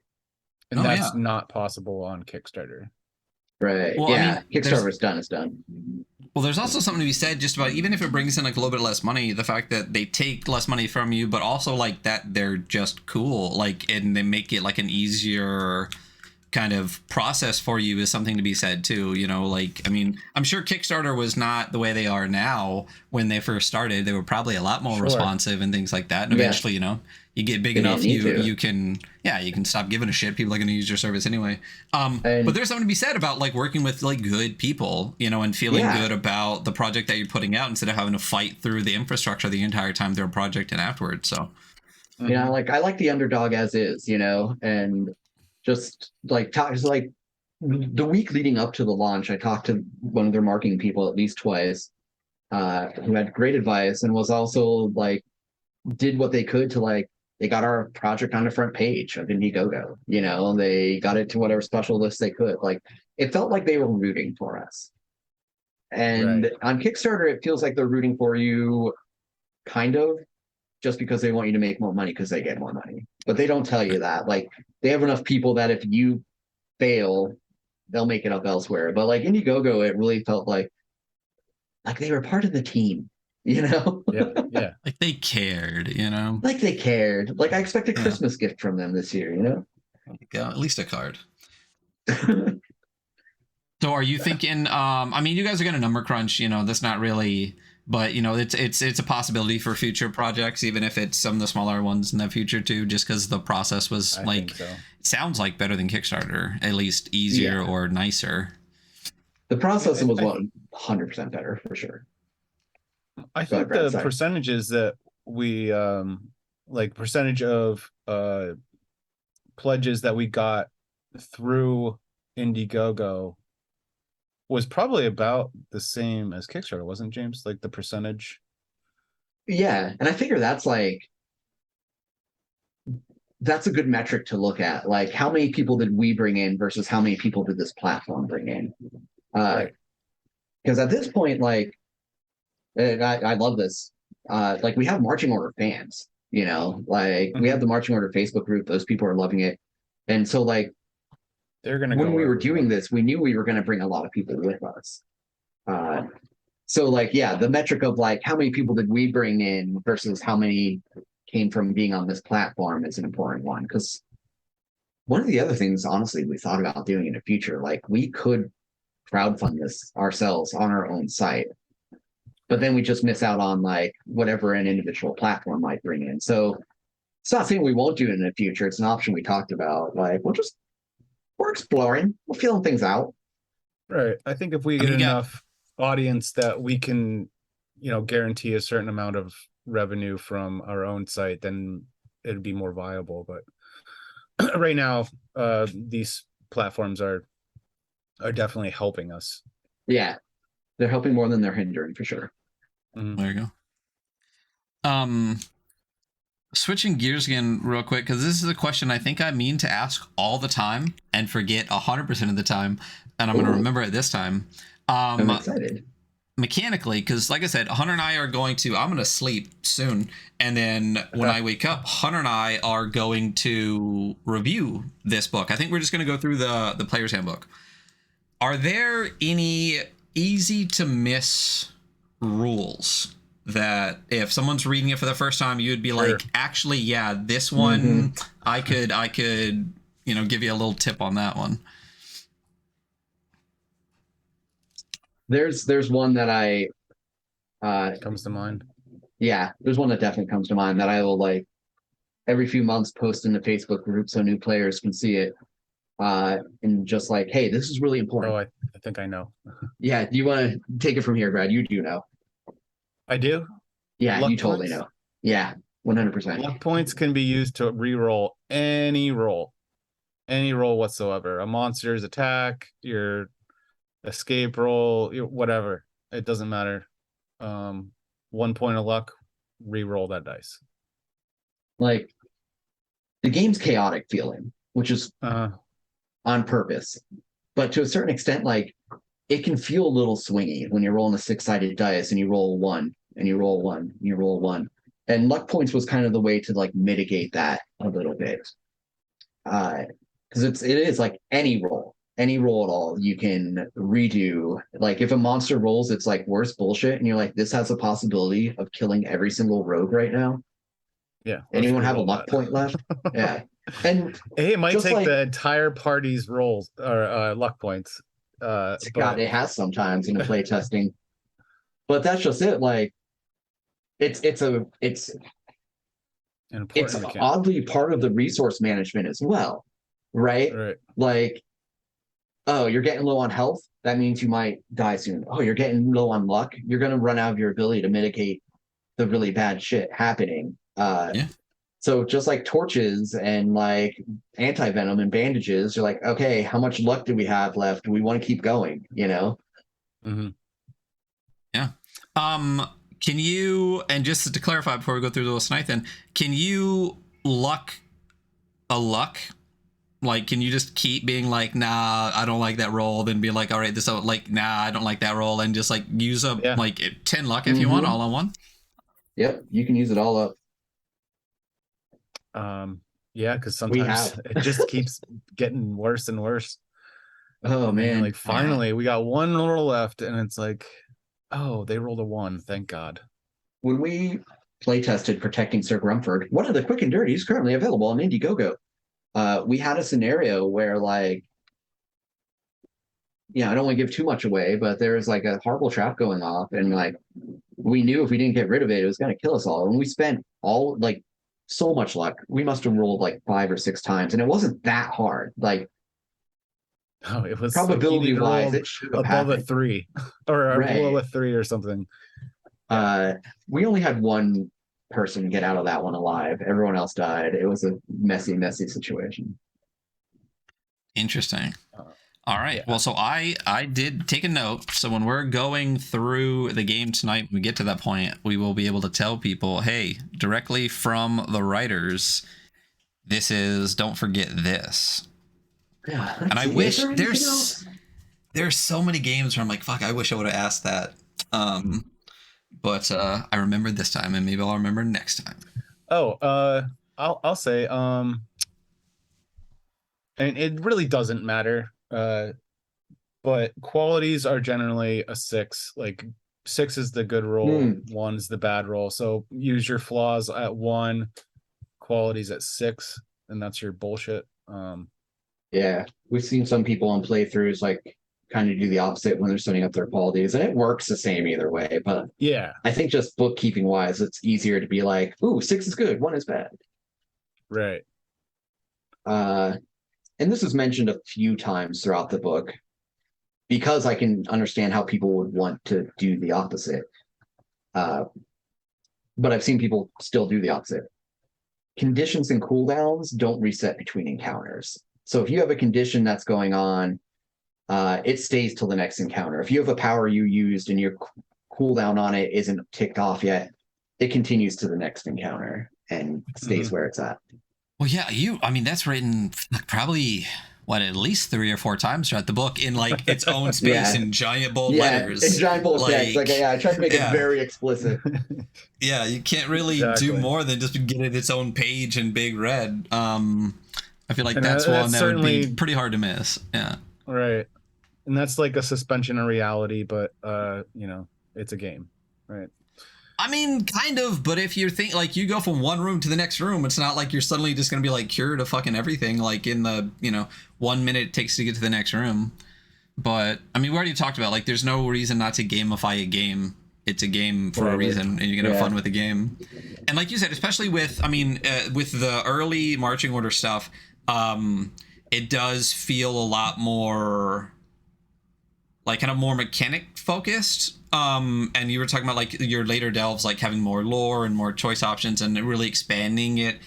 And that's not possible on Kickstarter. Right. Well, yeah. I mean, Kickstarter is done. Well, there's also something to be said just about even if it brings in like a little bit less money, the fact that they take less money from you, but also like that they're just cool, like, and they make it like an easier kind of process for you is something to be said too. You know, like, I mean, I'm sure Kickstarter was not the way they are now when they first started. They were probably a lot more responsive and things like that. And eventually, you know, you get big enough, you can stop giving a shit. People are going to use your service anyway. But there's something to be said about like working with like good people, you know, and feeling good about the project that you're putting out instead of having to fight through the infrastructure the entire time through a project and afterwards. So, you know, like I like the underdog as is, you know, and just like the week leading up to the launch, I talked to one of their marketing people at least twice, who had great advice and was also like did what they could to like they got our project on the front page of Indiegogo. You know, they got it to whatever special list they could. Like it felt like they were rooting for us. And on Kickstarter, it feels like they're rooting for you, kind of, just because they want you to make more money because they get more money. But they don't tell you that. Like they have enough people that if you fail, they'll make it up elsewhere. But like Indiegogo, it really felt like they were part of the team, you know? Yeah. Like they cared, you know? Like they cared. Like I expect a Christmas gift from them this year, you know? Yeah, at least a card. So are you thinking, I mean, you guys are going to number crunch, you know, that's not really, but you know, it's a possibility for future projects, even if it's some of the smaller ones in the future too, just because the process was it sounds like better than Kickstarter, at least easier or nicer. The process was 100% better for sure. I think the percentages that we, like percentage of pledges that we got through Indiegogo was probably about the same as Kickstarter, wasn't James? Like the percentage. Yeah, and I figure that's a good metric to look at. Like, how many people did we bring in versus how many people did this platform bring in? Right. Because at this point, like, and I love this. Like, we have marching order fans. You know, like we have the marching order Facebook group. Those people are loving it, and so like they're gonna when go we were wherever we doing want. this, we knew we were going to bring a lot of people with us. So like, yeah, the metric of like how many people did we bring in versus how many came from being on this platform is an important one. Because one of the other things, honestly, we thought about doing in the future, like we could crowdfund this ourselves on our own site, but then we just miss out on like whatever an individual platform might bring in. So it's not saying we won't do it in the future. It's an option we talked about. Like we're exploring, we're feeling things out. Right. I think if we I get mean, you got enough audience that we can, guarantee a certain amount of revenue from our own site, then it'd be more viable. But right now, these platforms are definitely helping us. Yeah, they're helping more than they're hindering for sure. there you go. Switching gears again real quick, because this is a question I think I mean to ask all the time and forget 100% of the time, and I'm going to remember it this time. I'm excited. Mechanically, because like I said, Hunter and I are going to, I'm going to sleep soon, and then when I wake up, Hunter and I are going to review this book. I think we're just going to go through the player's handbook. Are there any easy to miss rules that if someone's reading it for the first time, you'd be like, actually, yeah, this one, I could, give you a little tip on that one. There's one that comes to mind. Yeah, there's one that definitely comes to mind that I will like every few months post in the Facebook group so new players can see it. And just like, hey, this is really important. Oh, I think I know. Yeah, do you want to take it from here, Brad? You do know. I do. Yeah, Luck you totally points? know. Yeah, 100%. Luck points can be used to re-roll any roll whatsoever. A monster's attack, your escape roll, whatever. It doesn't matter. 1 point of luck, re-roll that dice. Like the game's chaotic feeling, which is on purpose. But to a certain extent, like it can feel a little swingy when you're rolling a 6-sided dice and you roll one and you roll one and you roll one. And luck points was kind of the way to like mitigate that a little bit. Because it is like any roll at all you can redo. Like if a monster rolls it's like worse bullshit and you're like, this has a possibility of killing every single rogue right now. Yeah. Anyone have a luck point left? Yeah. And hey, it might take like, the entire party's rolls or luck points. God, it has sometimes in the play testing. But that's just it. Like it's oddly part of the resource management as well, right? Like, oh, you're getting low on health. That means you might die soon. Oh, you're getting low on luck. You're going to run out of your ability to mitigate the really bad shit happening. Yeah. So just like torches and like anti-venom and bandages, you're like, okay, how much luck do we have left? Do we want to keep going? You know? Mm-hmm. Yeah. Can you, and just to clarify before we go through the list tonight, then, can you luck a luck? Like, can you just keep being like, nah, I don't like that roll, then be like, all right, like, nah, I don't like that roll, and just like use up like 10 luck if you want, all on one? Yep, you can use it all up. Yeah, because sometimes it just keeps getting worse and worse. Oh man, like finally we got one roll left and it's like, oh, they rolled a 1, thank God. When we play tested Protecting Sir Grumford, one of the quick and dirty is currently available on Indiegogo. We had a scenario where like, I don't want to give too much away, but there's like a horrible trap going off and like we knew if we didn't get rid of it, it was going to kill us all. And we spent all like so much luck. We must have rolled like 5 or 6 times and it wasn't that hard. Like, oh, it was probability like wise, it should have above happened. a 3 or below a 3 or something. We only had one person get out of that one alive. Everyone else died. It was a messy situation. Interesting. All right. Yeah. Well, so I did take a note. So when we're going through the game tonight, when we get to that point, we will be able to tell people, hey, directly from the writers, this is don't forget this. Yeah. And I Is wish there anything else? there's so many games where I'm like, fuck, I wish I would have asked that. But I remembered this time, and maybe I'll remember next time. Oh, I'll say, and it really doesn't matter. But qualities are generally a 6. Like 6 is the good roll, 1 is the bad roll. So use your flaws at 1, qualities at 6, and that's your bullshit. Yeah, we've seen some people on playthroughs like kind of do the opposite when they're setting up their qualities, and it works the same either way. But yeah, I think just bookkeeping wise, it's easier to be like, "Ooh, 6 is good, 1 is bad." right. And this is mentioned a few times throughout the book because I can understand how people would want to do the opposite. But I've seen people still do the opposite. Conditions and cooldowns don't reset between encounters. So if you have a condition that's going on, it stays till the next encounter. If you have a power you used and your cooldown on it isn't ticked off yet, it continues to the next encounter and stays where it's at. Well, yeah, I mean, that's written probably at least 3 or 4 times throughout the book in like its own space in giant bold letters. In giant bold text. Like, I tried to make it very explicit. Yeah, you can't really do more than just get it its own page in big red. I feel like that's one that would be pretty hard to miss. Yeah. Right. And that's like a suspension of reality, but it's a game, right? I mean, kind of, but if you think like you go from one room to the next room, it's not like you're suddenly just gonna be like cured of fucking everything like in the 1 minute it takes to get to the next room. But I mean, we already talked about like there's no reason not to gamify a game. It's a game for a reason, and you're gonna have fun with the game. And like you said, especially with with the early marching order stuff, it does feel a lot more like kind of more mechanic focused. And you were talking about like your later delves like having more lore and more choice options and really expanding it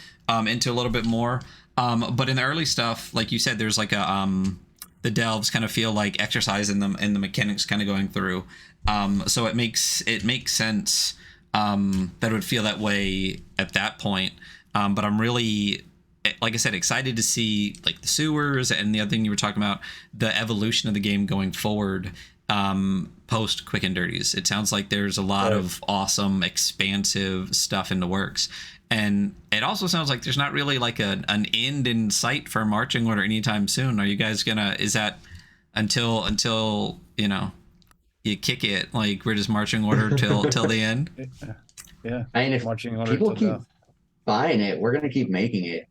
into a little bit more. But in the early stuff, like you said, there's like a the delves kind of feel like exercise in them and the mechanics kind of going through. So it makes sense that it would feel that way at that point. But I'm really, like I said, excited to see like the sewers and the other thing you were talking about, the evolution of the game going forward post Quick and Dirties. It sounds like there's a lot of awesome, expansive stuff in the works. And it also sounds like there's not really like an end in sight for marching order anytime soon. Are you guys is that until you kick it, like we're just marching order till the end? Yeah. I mean, if marching order people keep buying it, we're gonna keep making it,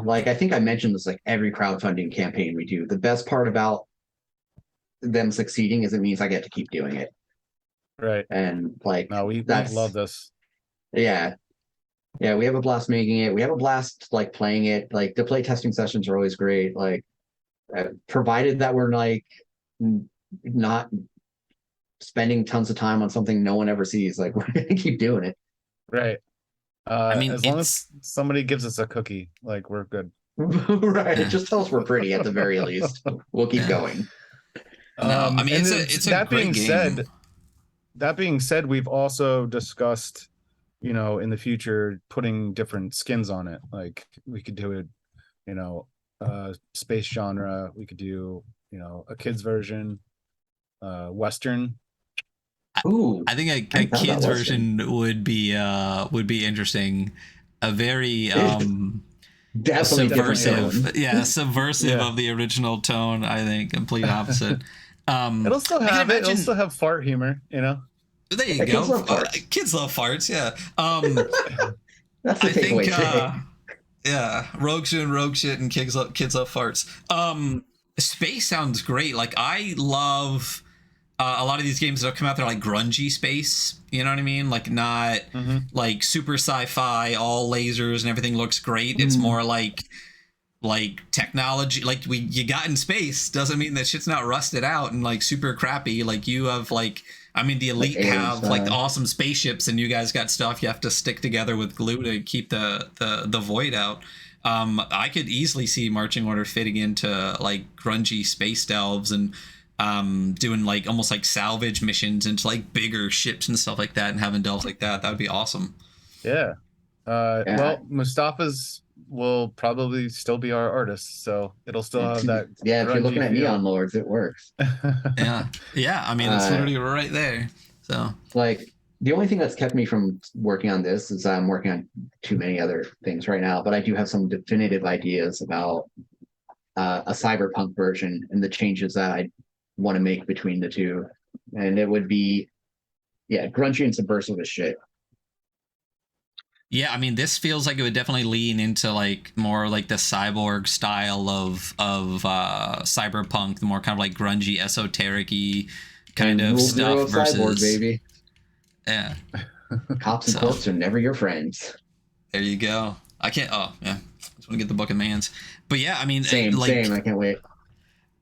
like I think I mentioned this like every crowdfunding campaign we do. The best part about them succeeding is it means I get to keep doing it. Right. And like we love this. Yeah, we have a blast making it. We have a blast like playing it. Like the play testing sessions are always great. Like provided that we're like not spending tons of time on something no one ever sees, like we're gonna keep doing it. Right. I mean, as long as somebody gives us a cookie, like we're good. Right. Just tell us we're pretty at the very least. We'll keep going. No, I mean, it's a great game. That being said, we've also discussed, in the future, putting different skins on it. Like we could do it, space genre. We could do, a kids version, Western. Ooh, I think a kids version would be interesting. A very subversive, subversive of the original tone. I think complete opposite. It'll still have it. It'll still have fart humor, There you go. Kids love farts. Yeah. That's the takeaway. Rogue shit, and kids love farts. Space sounds great. Like I love a lot of these games that have come out. They're like grungy space. You know what I mean? Like not like super sci-fi, all lasers and everything looks great. It's more like technology, like you got in space doesn't mean that shit's not rusted out and like super crappy. Like you have like, I mean, the elite have like awesome spaceships, and you guys got stuff you have to stick together with glue to keep the void out. I could easily see marching order fitting into like grungy space delves and doing like almost like salvage missions into like bigger ships and stuff like that, and having delves like that. That would be awesome. Yeah. Yeah. Well, Mustafa's will probably still be our artist, so it'll still have that Yeah, if you're looking grungy at feel. Neon Lords, it works. Yeah, yeah. I mean, it's Uh, literally right there. So like the only thing that's kept me from working on this is I'm working on too many other things right now, but I do have some definitive ideas about a cyberpunk version and the changes that I want to make between the two. And it would be, yeah, grungy and subversive as shit. yeah, I mean, this feels like it would definitely lean into like more like the cyborg style of cyberpunk, the more kind of like grungy, esoteric-y kind And of rule zero stuff of cyborg, versus baby. yeah. Cops and So corps are never your friends. there you go. I can't. Oh yeah, just want to get the book of Mans. But yeah, I mean, Same, like same. I can't wait.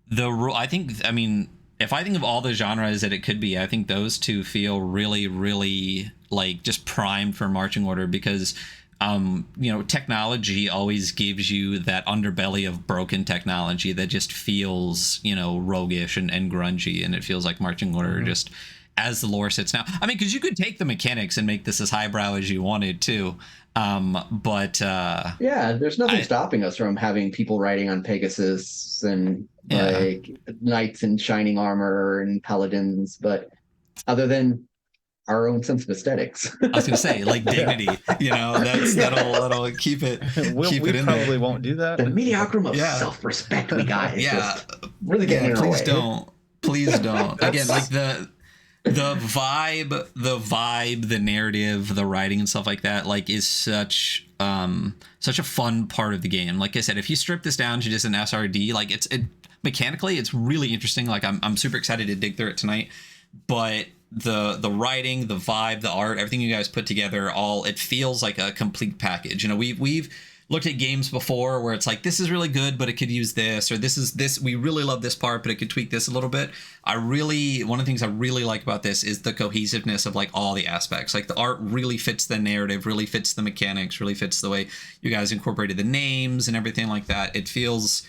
the rule. I think. I mean, if I think of all the genres that it could be, I think those two feel really, really like just primed for marching order because. Technology always gives you that underbelly of broken technology that just feels, roguish and grungy, and it feels like marching order just as the lore sits now. I mean, because you could take the mechanics and make this as highbrow as you wanted to, but Yeah, there's nothing I stopping us from having people riding on Pegasus and yeah. like knights in shining armor and paladins, but other than our own sense of aesthetics. I was gonna say like Yeah. dignity, that's Yeah. that'll keep it We in there. probably won't do that, The but mediocrum of Yeah, self-respect we got is yeah, just really yeah. getting in our Please way. don't, please don't. Again, like that's the vibe, the narrative, the writing and stuff like that, like is such a fun part of the game. Like I said, if you strip this down to just an SRD, like it mechanically, it's really interesting. Like I'm super excited to dig through it tonight, but the writing, the vibe, the art, everything you guys put together, all it feels like a complete package. We've looked at games before where it's like this is really good but it could use this, or this we really love this part but it could tweak this a little bit. One of the things I really like about this is the cohesiveness of like all the aspects. Like the art really fits the narrative, really fits the mechanics, really fits the way you guys incorporated the names and everything like that. It feels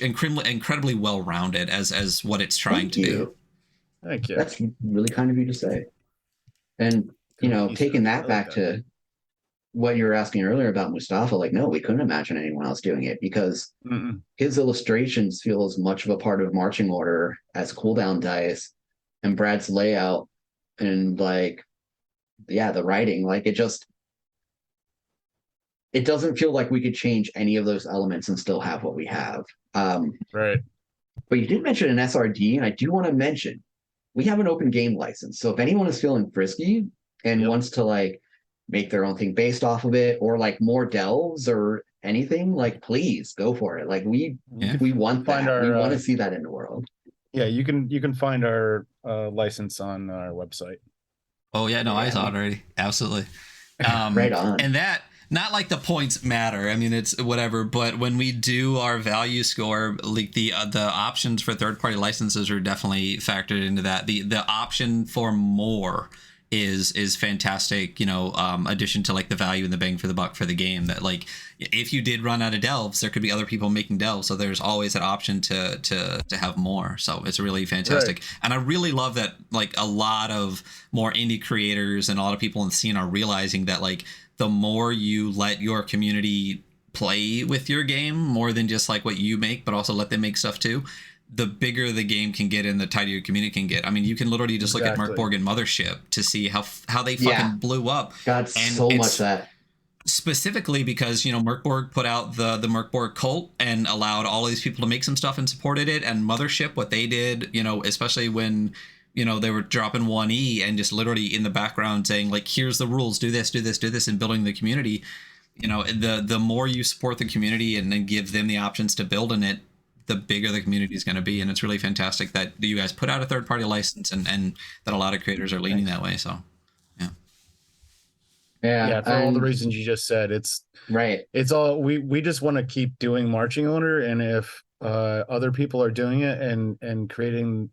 incredibly well rounded as what it's trying Thank to be. you. thank you. That's really kind of you to say. And Cohesive. taking I that like back that. to what you were asking earlier about Mustafa, like, no, we couldn't imagine anyone else doing it because Mm-mm. his illustrations feel as much of a part of marching order as cooldown dice and Brad's layout and like, yeah, the writing. Like it doesn't feel like we could change any of those elements and still have what we have. Right. But you did mention an SRD, and I do want to mention we have an open game license. So if anyone is feeling frisky and Yep. wants to like make their own thing based off of it, or like more delves or anything, like please go for it. Like You Yeah. could we want find that. We our want to see that in the world. yeah, you can find our license on our website. Oh yeah, no, I Yeah, saw it already. Absolutely. right on. And that not like the points matter. I mean, it's whatever. But when we do our value score, like the options for third party licenses are definitely factored into that. The option for more is fantastic. Addition to like the value and the bang for the buck for the game. That like if you did run out of delves, there could be other people making delves. So there's always that option to have more. So it's really fantastic. Right. And I really love that like a lot of more indie creators and a lot of people in the scene are realizing that like the more you let your community play with your game more than just like what you make, but also let them make stuff too, the bigger the game can get and the tighter your community can get. I mean, you can literally just look at Merc Exactly. Borg and Mothership to see how they Yeah. fucking blew up. Got And so much it's that. specifically because Merkborg put out the Merkborg cult and allowed all these people to make some stuff and supported it, and Mothership what they did, especially when they were dropping 1E and just literally in the background saying like here's the rules, do this, do this, do this, and building the community. The more you support the community and then give them the options to build in it, the bigger the community is going to be. And it's really fantastic that you guys put out a third party license and that a lot of creators are leaning that way. So Yeah, for all the reasons you just said, right. it's all we just want to keep doing marching order, and if other people are doing it and creating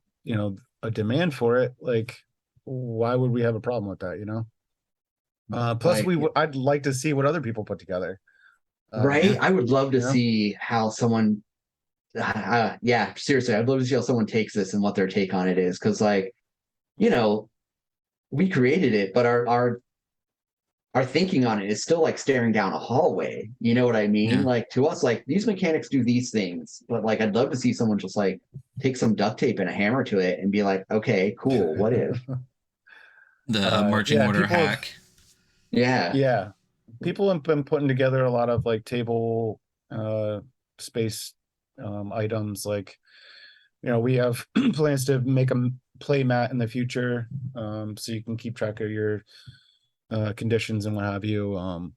a demand for it, like why would we have a problem with that? Plus, Like, I'd like to see what other people put together. right? Yeah. I would love to You know? see how someone, yeah, seriously, I'd love to see how someone takes this and what their take on it is. Because, like, you know, we created it, but our thinking on it is still like staring down a hallway. You know what I mean? Yeah. Like to us, like these mechanics do these things, but like I'd love to see someone just like take some duct tape and a hammer to it and be like, okay, cool. What if? The marching Yeah, order people have, hack. Yeah. yeah, people have been putting together a lot of like table uh space items. Like, we have plans to make a play mat in the future, so you can keep track of your conditions and what have you.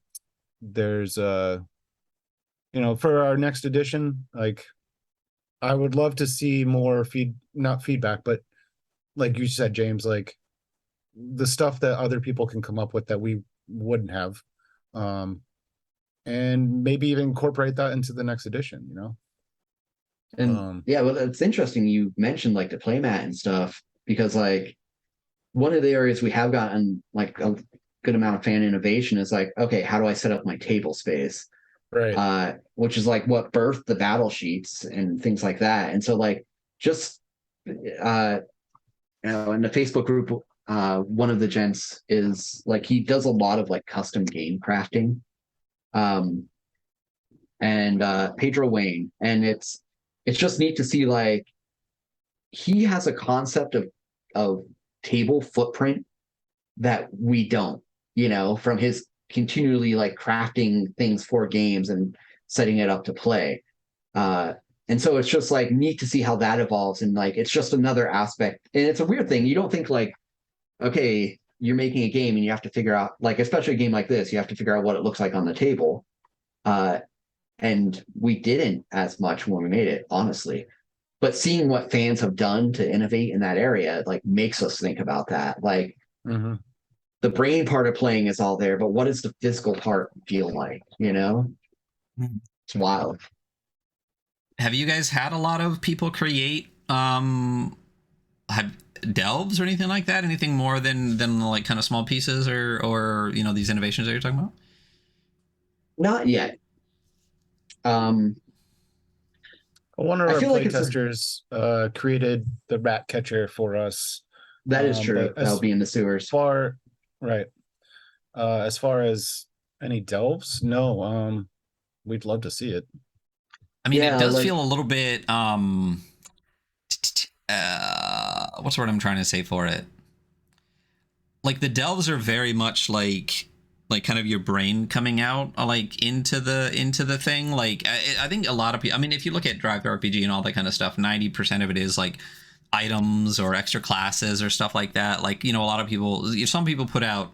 There's for our next edition, like I would love to see more not feedback, but like you said, James, like the stuff that other people can come up with that we wouldn't have. Um, and maybe even incorporate that into the next edition, And yeah, well, it's interesting you mentioned like the playmat and stuff because like one of the areas we have gotten like a good amount of fan innovation is like, okay, how do I set up my table space? Right. Which is like what birthed the battle sheets and things like that. And so like just in the Facebook group, one of the gents is like he does a lot of like custom game crafting. Um, and Pedro Wayne, and it's just neat to see like he has a concept of table footprint that we don't, from his continually like crafting things for games and setting it up to play. Uh, and so it's just like neat to see how that evolves. And like, it's just another aspect. And it's a weird thing. You don't think like, okay, you're making a game and you have to figure out, like, especially a game like this, you have to figure out what it looks like on the table. Uh, and we didn't as much when we made it, honestly. But seeing what fans have done to innovate in that area, like, makes us think about that. Like, Mm-hmm. the brain part of playing is all there, but what does the physical part feel like? It's wild. Have you guys had a lot of people create have delves or anything like that? Anything more than like kind of small pieces or these innovations that you're talking about? Not yet. Um, One of I our feel like playtesters created the rat catcher for us. that is true. But That'll as be in the sewers. far right, as far as any delves, no. We'd love to see it. I mean, it Yeah, does like feel a little bit what's the word I'm trying to say for it? Like the delves are very much like kind of your brain coming out like into the thing. Like I think a lot of people, I mean, if you look at Drive RPG and all that kind of stuff, 90% of it is like items or extra classes or stuff like that. Like, a lot of people, some people put out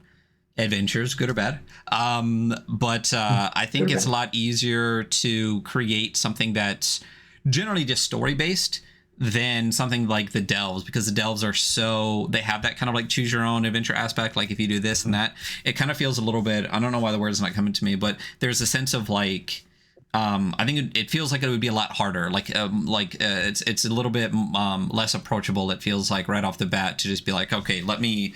adventures, good or bad. But I think it's a lot easier to create something that's generally just story based than something like the delves, because the delves are they have that kind of like choose your own adventure aspect. Like if you do this and that, it kind of feels a little bit, I don't know why the word's not coming to me, but there's a sense of like, I think it feels like it would be a lot harder. It's a little bit less approachable. It feels like right off the bat to just be like, okay, let me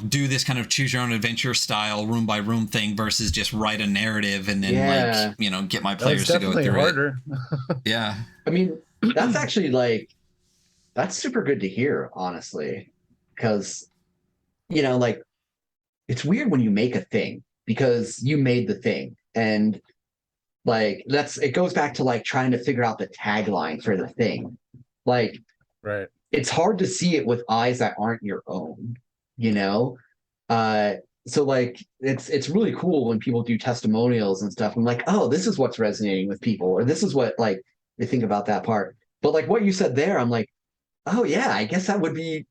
do this kind of choose your own adventure style room by room thing versus just write a narrative and then yeah. get my That's players to go definitely through harder. it. Yeah. I mean, that's actually like that's super good to hear, honestly, because like it's weird when you make a thing because you made the thing, and like it goes back to like trying to figure out the tagline for the thing. Like Right. it's hard to see it with eyes that aren't your own, you know? Uh so like it's really cool when people do testimonials and stuff. I'm like, oh, this is what's resonating with people, or this is what like they think about that part. But like what you said there, I'm like, oh yeah, I guess that would be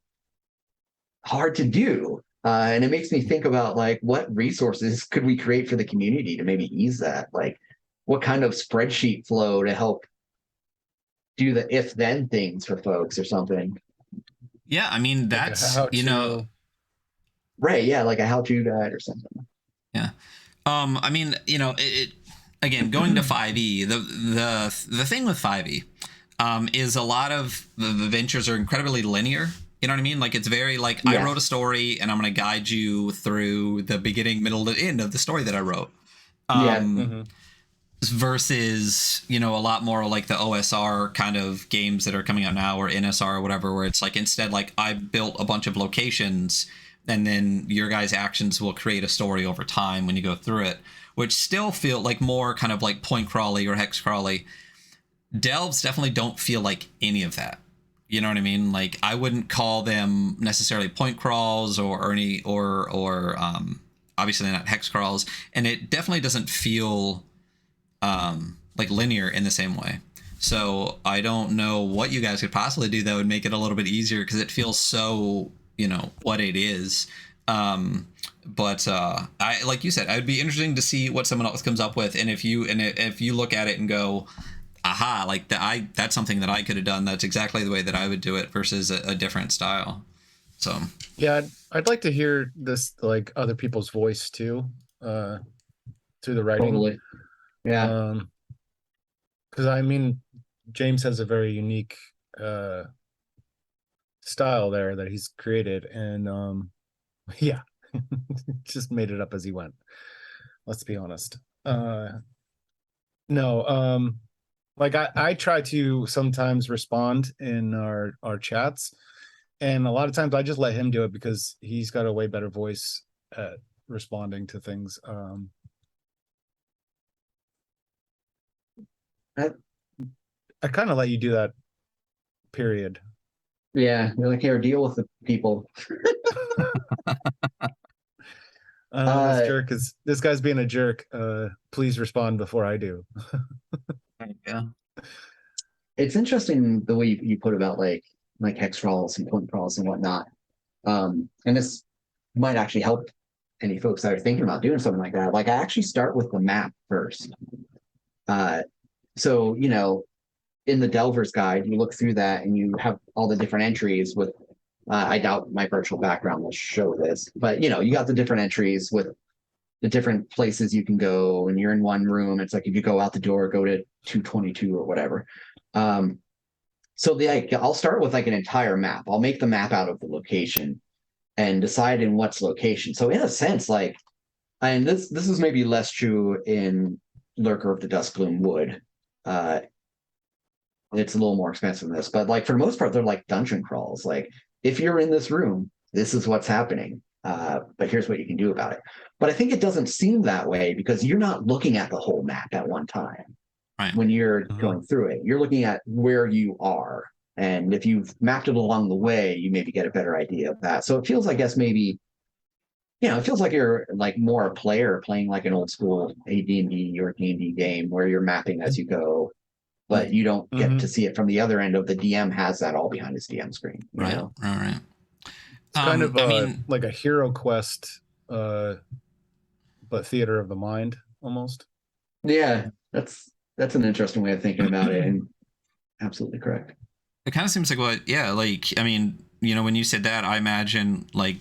hard to do. And it makes me think about like what resources could we create for the community to maybe ease that? Like what kind of spreadsheet flow to help do the if then things for folks or something. Yeah, I mean, Like a that's how to. Right. Yeah. Like a how to guide or something. yeah. I mean, again, going to 5e, the thing with 5e is a lot of the ventures are incredibly linear. You know what I mean? Like it's very like I Yeah. wrote a story and I'm going to guide you through the beginning, middle, and end of the story that I wrote. Yeah. Mm-hmm. Versus, you know, a lot more like the OSR kind of games that are coming out now, or NSR or whatever, where it's like instead like I built a bunch of locations and then your guys' actions will create a story over time when you go through it, which still feel like more kind of like point crawly or hex crawly. Delves definitely don't feel like any of that. You know what I mean? Like I wouldn't call them necessarily point crawls or any or obviously not hex crawls, and it definitely doesn't feel like linear in the same way. So I don't know what you guys could possibly do that would make it a little bit easier, because it feels so, you know, what it is. But I, like you said, it would be interesting to see what someone else comes up with, and if you look at it and go, aha, like that's something that I could have done. That's exactly the way that I would do it versus a different style. So Yeah, I'd like to hear this, like other people's voice too, through the writing. Totally. Yeah. Because I mean, James has a very unique style there that he's created, and yeah, just made it up as he went. Let's be honest. No, like I try to sometimes respond in our chats, and a lot of times I just let him do it because he's got a way better voice at responding to things. That- I kind of let you do that, period. yeah. You're like, here, deal with the people. This guy's being a jerk. Please respond before I do. yeah, It's interesting the way you put about like hex crawls and point crawls and whatnot. And this might actually help any folks that are thinking about doing something like that. Like I actually start with the map first. So you know, in the Delver's Guide, you look through that and you have all the different entries with. I doubt my virtual background will show this, but you know, you got the different entries with the different places you can go, and you're in one room. It's like if you go out the door, go to 222 or whatever. So I'll start with like an entire map. I'll make the map out of the location and decide in what's location. So in a sense, like, and this is maybe less true in Lurker of the Duskbloom Wood. It's a little more expensive than this, but like for the most part, they're like dungeon crawls. Like if you're in this room, this is what's happening. But here's what you can do about it. But I think it doesn't seem that way because you're not looking at the whole map at one time. right. When you're going through it, you're looking at where you are. And if you've mapped it along the way, you maybe get a better idea of that. So it feels, I guess, maybe, you know, it feels like you're like more a player playing like an old school AD&D or D&D game where you're mapping as you go, but you don't get to see it from the other end of the DM has that all behind his DM screen. You Right, know? right. It's kind of I mean, like a hero quest, but theater of the mind almost. Yeah, that's an interesting way of thinking about it, and absolutely correct. it kind of seems like what, yeah, like, I mean, you know, when you said that, I imagine like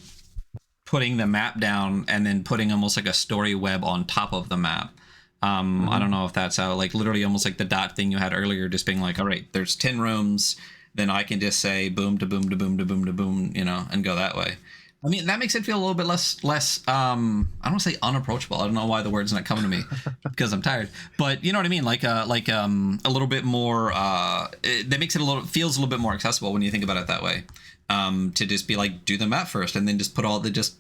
putting the map down and then putting almost like a story web on top of the map. I don't know if that's how, like, literally almost like the dot thing you had earlier, just being like, all right, there's 10 rooms, then I can just say boom to boom to boom to boom to boom, you know, and go that way. I mean, that makes it feel a little bit less, I don't want to say unapproachable. I don't know why the word's not coming to me because I'm tired, but you know what I mean? Like a little bit more, that makes it feels a little bit more accessible when you think about it that way. To just be like, do the map first and then just put all the, just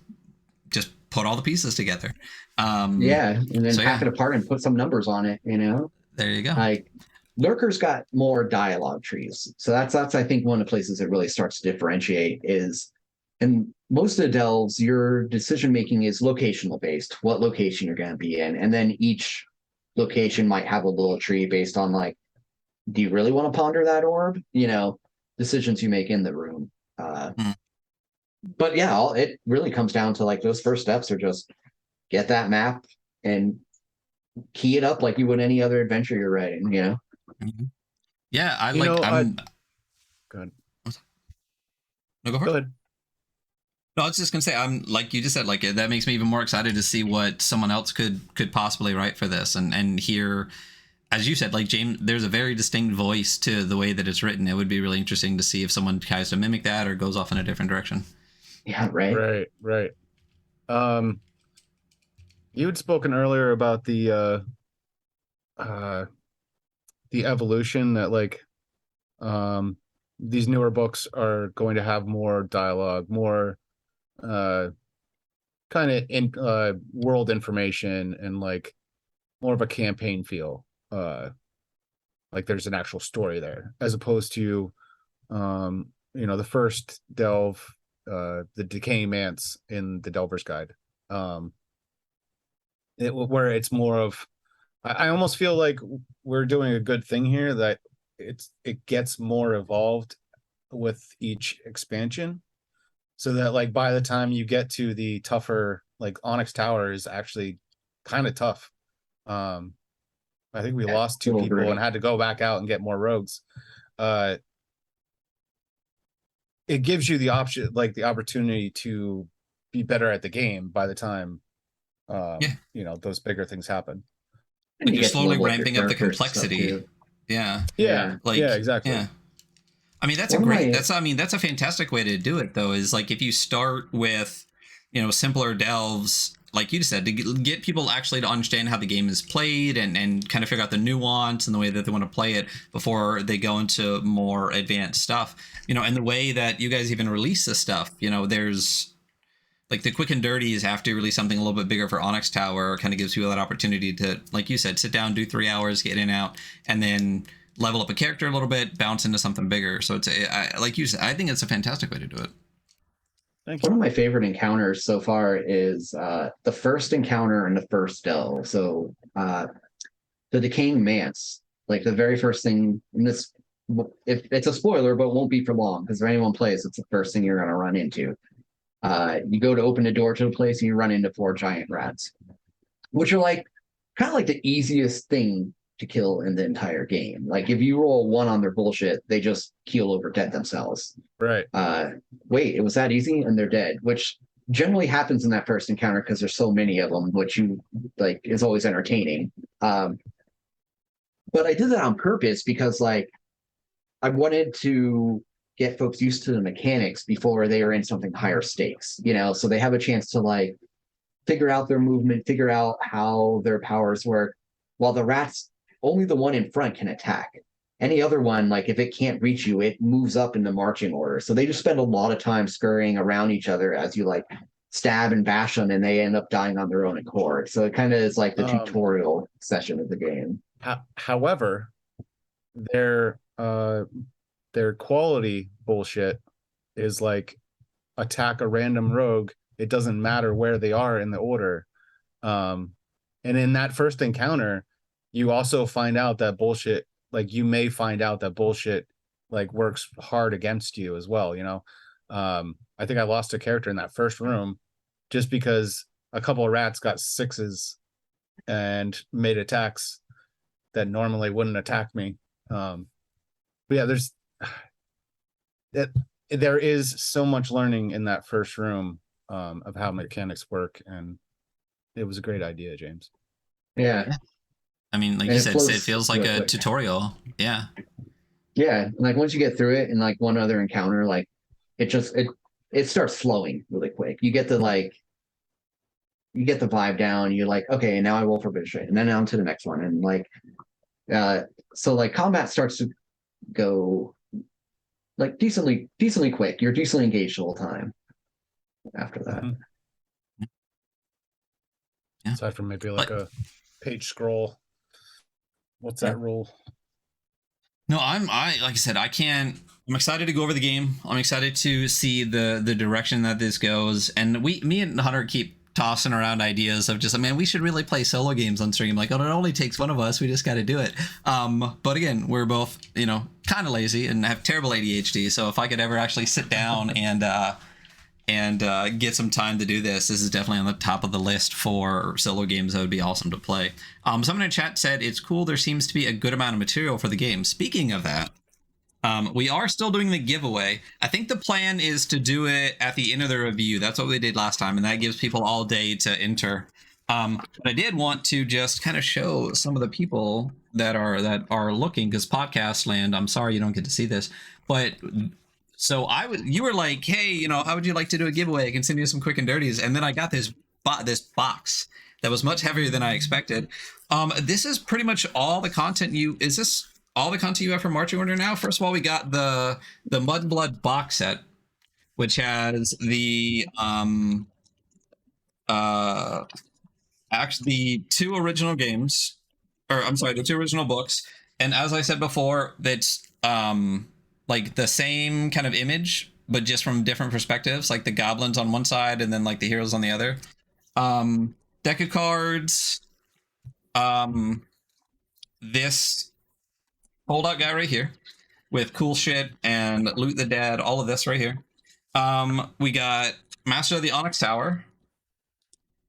put all the pieces together. Yeah, and then hack it apart and put some numbers on it, you know? There you go. Like Lurker's got more dialogue trees. So that's I think one of the places it really starts to differentiate is in most of the delves, your decision making is locational based, what location you're going to be in. And then each location might have a little tree based on like, do you really want to ponder that orb? You know, decisions you make in the room. But yeah, it really comes down to like those first steps are just get that map and key it up like you would any other adventure you're writing, you know? Yeah, I'm good. No, go ahead. No, I was just gonna say, I'm like you just said, like that makes me even more excited to see what someone else could possibly write for this and hear as you said, like James, there's a very distinct voice to the way that it's written. It would be really interesting to see if someone tries to mimic that or goes off in a different direction. Yeah, right. Right. Um, you had spoken earlier about uh, the evolution that like these newer books are going to have more dialogue, more uh, kind of in world information, and like more of a campaign feel. Like there's an actual story there, as opposed to the first delve, the Decaying Manse in the Delver's Guide, where it's more of. I almost feel like we're doing a good thing here, that it gets more evolved with each expansion, so that like by the time you get to the tougher, like Onyx Tower is actually kind of tough. I think we lost 2 people and had to go back out and get more rogues. It gives you the option, like the opportunity to be better at the game by the time those bigger things happen. And Like you you're get to slowly level up your ramping up the characters and stuff, complexity. too. Yeah. Yeah. Like yeah, exactly. Yeah. I mean, that's One a of great. my- That's I mean, that's a fantastic way to do it, though. Is like if you start with, simpler delves, like you said, to get people actually to understand how the game is played and kind of figure out the nuance and the way that they want to play it before they go into more advanced stuff. And the way that you guys even release this stuff. There's like the quick and dirties after you release something a little bit bigger for Onyx Tower, kind of gives you that opportunity to, like you said, sit down, do 3 hours, get in and out, and then level up a character a little bit, bounce into something bigger. So like you said, I think it's a fantastic way to do it. Thank One you. of my favorite encounters so far is the first encounter and the first delve. So the Decaying Manse, like the very first thing in this, if it's a spoiler, but it won't be for long because if anyone plays, it's the first thing you're going to run into. You go to open the door to the place and you run into 4 giant rats, which are like kind of like the easiest thing to kill in the entire game. Like if you roll 1 on their bullshit, they just keel over dead themselves. Right. Wait, it was that easy and they're dead, which generally happens in that first encounter because there's so many of them, which you like is always entertaining. But I did that on purpose because like I wanted to get folks used to the mechanics before they are in something higher stakes, so they have a chance to like figure out their movement, figure out how their powers work. While the rats, only the one in front can attack. Any other one, like if it can't reach you, it moves up in the marching order. So they just spend a lot of time scurrying around each other as you like stab and bash them, and they end up dying on their own accord. So it kind of is like the tutorial session of the game. However, their quality bullshit is like attack a random rogue. It doesn't matter where they are in the order. And in that first encounter, you also find out that bullshit, like you may find out that bullshit like works hard against you as well. I think I lost a character in that first room just because a couple of rats got 6s and made attacks that normally wouldn't attack me. But yeah, there is so much learning in that first room of how mechanics work, and it was a great idea, James. Yeah. I mean, like you said, it feels like a tutorial. Yeah. Yeah. Like once you get through it and like one other encounter, like it starts flowing really quick. You get the vibe down. You're like, okay, now I roll for British, and then on to the next one. And like, so like combat starts to go like decently quick. You're decently engaged the whole time after that. Mm-hmm. Yeah. Aside from maybe like a page scroll. What's that rule? No, like I said, I'm excited to go over the game. I'm excited to see the direction that this goes. And me and Hunter keep tossing around ideas of just, man, we should really play solo games on stream. Like, oh, it only takes one of us. We just got to do it. But again, we're both, kind of lazy and have terrible ADHD. So if I could ever actually sit down and get some time to do this is definitely on the top of the list for solo games that would be awesome to play. Someone in chat said it's cool there seems to be a good amount of material for the game. Speaking of that, we are still doing the giveaway. I think the plan is to do it at the end of the review. That's what we did last time, and that gives people all day to enter. But I did want to just kind of show some of the people that are looking, because podcast land, I'm sorry you don't get to see this, but so you were like, hey, you know, how would you like to do a giveaway? I can send you some quick and dirties, and then I got this box that was much heavier than I expected. This is pretty much all the content is this all the content you have for marching order now? First of all, we got the Mud and Blood box set, which has the actually the two original games, or I'm sorry, the two original books. And as I said before, that's like the same kind of image, but just from different perspectives, like the goblins on one side and then like the heroes on the other. Deck of cards, this holdout guy right here with cool shit and Loot the Dead, all of this right here. We got Master of the Onyx Tower,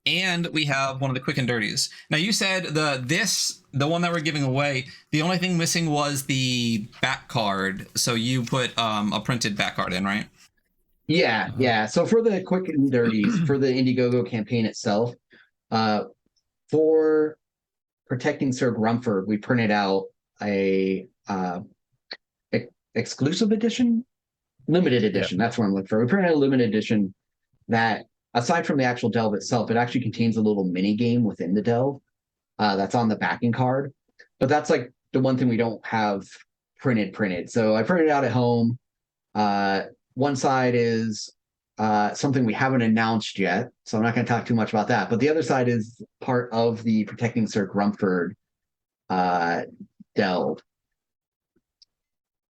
and we have one of the quick and dirties. Now you said the one that we're giving away, the only thing missing was the back card. So you put a printed back card in, right? Yeah. So for the quick and dirties, for the Indiegogo campaign itself, for protecting Sir Grumford, we printed out a exclusive edition, limited edition. That's what I'm looking for. We printed a limited edition that, aside from the actual delve itself, it actually contains a little mini game within the delve that's on the backing card. But that's like the one thing we don't have printed. So I printed it out at home. One side is something we haven't announced yet, so I'm not going to talk too much about that. But the other side is part of the Protecting Sir Grumford delve.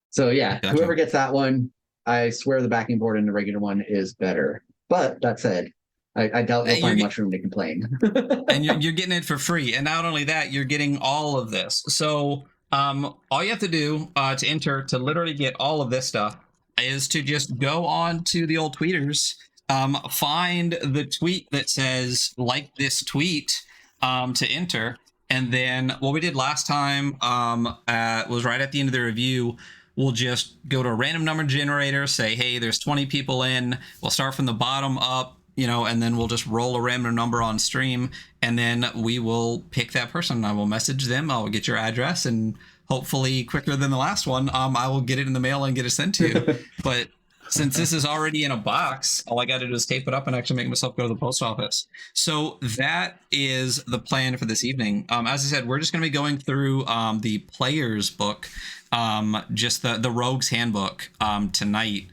So yeah, gotcha. Whoever gets that one, I swear the backing board and the regular one is better. But that said, I doubt they'll find much room to complain. And you're getting it for free. And not only that, you're getting all of this. So all you have to do to enter, to literally get all of this stuff, is to just go on to the old tweeters, find the tweet that says like this tweet to enter. And then what we did last time was right at the end of the review. We'll just go to a random number generator, say, hey, there's 20 people in. We'll start from the bottom up, you know, and then we'll just roll a random number on stream. And then we will pick that person. I will message them. I'll get your address, and hopefully quicker than the last one, I will get it in the mail and get it sent to you. But since this is already in a box, all I got to do is tape it up and actually make myself go to the post office. So that is the plan for this evening. As I said, we're just going to be going through the player's book, just the Rogue's Handbook tonight.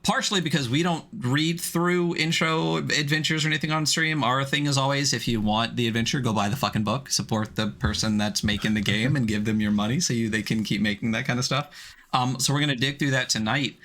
Partially because we don't read through intro adventures or anything on stream. Our thing is always, if you want the adventure, go buy the fucking book, support the person that's making the game, and give them your money so they can keep making that kind of stuff. So we're going to dig through that tonight.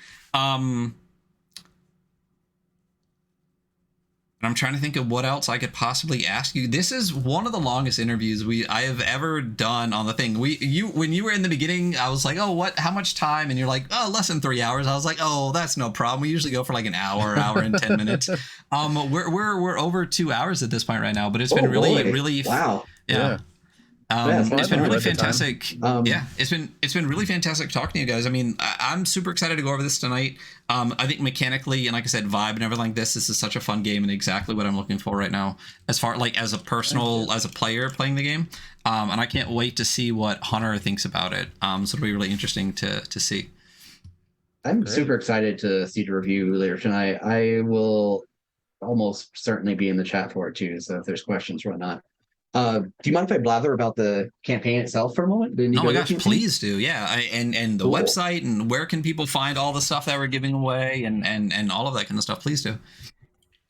And I'm trying to think of what else I could possibly ask you. This is one of the longest interviews I have ever done on the thing. When you were in the beginning, I was like, oh, how much time? And you're like, oh, less than 3 hours. I was like, oh, that's no problem. We usually go for like an hour and 10 minutes. We're over 2 hours at this point right now, but it's been really wow. Yeah. It's been really fantastic. It's been really fantastic talking to you guys. I mean, I'm super excited to go over this tonight. I think mechanically and like I said, vibe and everything like this is such a fun game and exactly what I'm looking for right now, as far like as a player playing the game. And I can't wait to see what Hunter thinks about it. So it'll be really interesting to see. I'm super excited to see the review later tonight. I will almost certainly be in the chat for it too. So if there's questions or whatnot. Do you mind if I blather about the campaign itself for a moment? Oh my gosh, please do. Yeah. And the website, and where can people find all the stuff that we're giving away and all of that kind of stuff. Please do.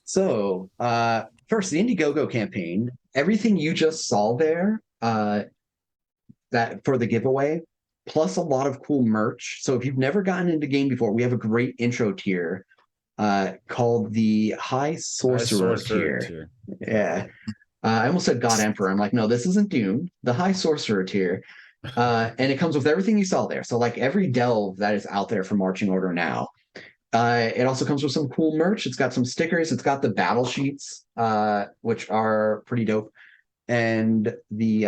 So first, the Indiegogo campaign, everything you just saw there that for the giveaway, plus a lot of cool merch. So if you've never gotten into game before, we have a great intro tier called the High Sorcerer tier. Yeah. I almost said God Emperor. I'm like, no, this isn't Doom. The High Sorcerer tier. And it comes with everything you saw there. So like every delve that is out there for Marching Order now. It also comes with some cool merch. It's got some stickers. It's got the battle sheets, which are pretty dope. And the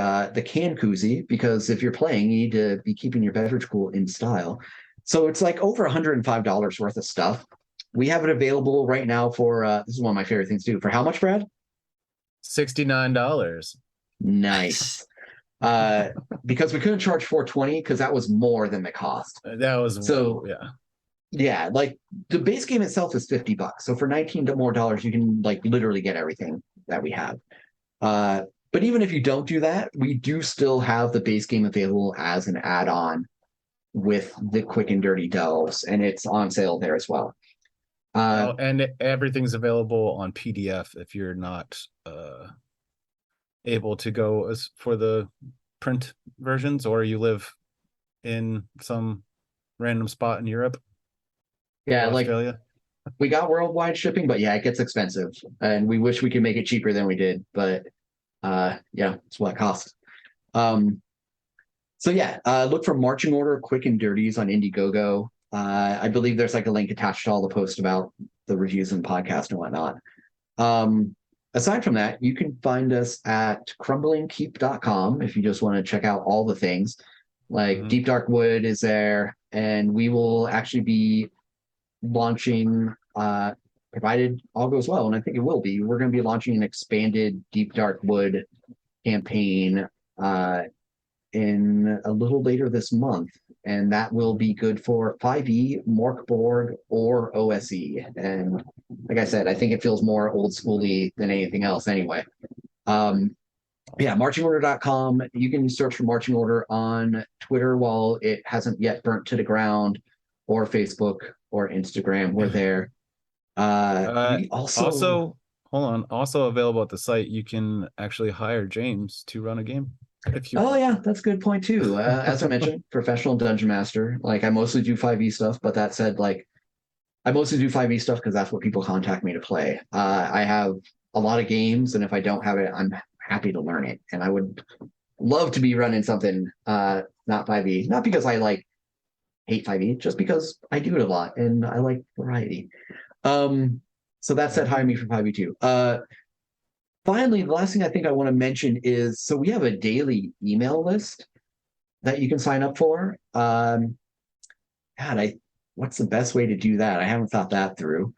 can koozie, because if you're playing, you need to be keeping your beverage cool in style. So it's like over $105 worth of stuff. We have it available right now for, this is one of my favorite things to do. For how much, Brad? $69. Nice. because we couldn't charge 420 because that was more than the cost. That was So yeah, like the base game itself is $50. So for 19 more dollars, you can like literally get everything that we have. But even if you don't do that, we do still have the base game available as an add-on with the quick and dirty delves, and it's on sale there as well. And everything's available on PDF if you're not able to go as for the print versions, or you live in some random spot in Europe. Yeah, like Australia. We got worldwide shipping, but yeah, it gets expensive, and we wish we could make it cheaper than we did, but yeah, it's what it costs. So yeah, look for Marching Order Quick and Dirties on Indiegogo. I believe there's like a link attached to all the posts about the reviews and podcast and whatnot. Aside from that, you can find us at crumblingkeep.com if you just want to check out all the things. Like Deep Dark Wood is there, and we will actually be launching, provided all goes well, and I think it will be, we're going to be launching an expanded Deep Dark Wood campaign in a little later this month, and that will be good for 5e, Morkborg, or OSE. And like I said, I think it feels more old schooly than anything else anyway. Yeah, marchingorder.com. You can search for Marching Order on Twitter while it hasn't yet burnt to the ground, or Facebook or Instagram. We're there. We also hold on. Also available at the site, you can actually hire James to run a game. Oh yeah, that's a good point too. As I mentioned, professional dungeon master. Like I mostly do 5e stuff, but that said, like I mostly do 5e stuff because that's what people contact me to play. I have a lot of games, and if I don't have it, I'm happy to learn it. And I would love to be running something not 5e, not because I like hate 5e, just because I do it a lot and I like variety. So that said, hire me for 5e too. Finally, the last thing I think I want to mention is, so we have a daily email list that you can sign up for. What's the best way to do that? I haven't thought that through.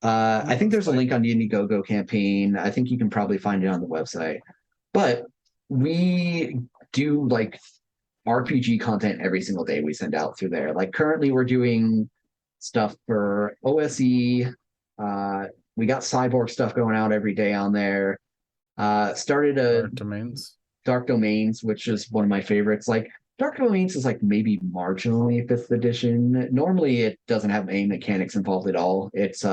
I think there's a link on the Indiegogo campaign. I think you can probably find it on the website. But we do like RPG content every single day we send out through there. Like currently we're doing stuff for OSE. We got Cyborg stuff going out every day on there. Started a Dark Domains, which is one of my favorites. Like Dark Domains is like maybe marginally 5th edition. Normally it doesn't have any mechanics involved at all. It's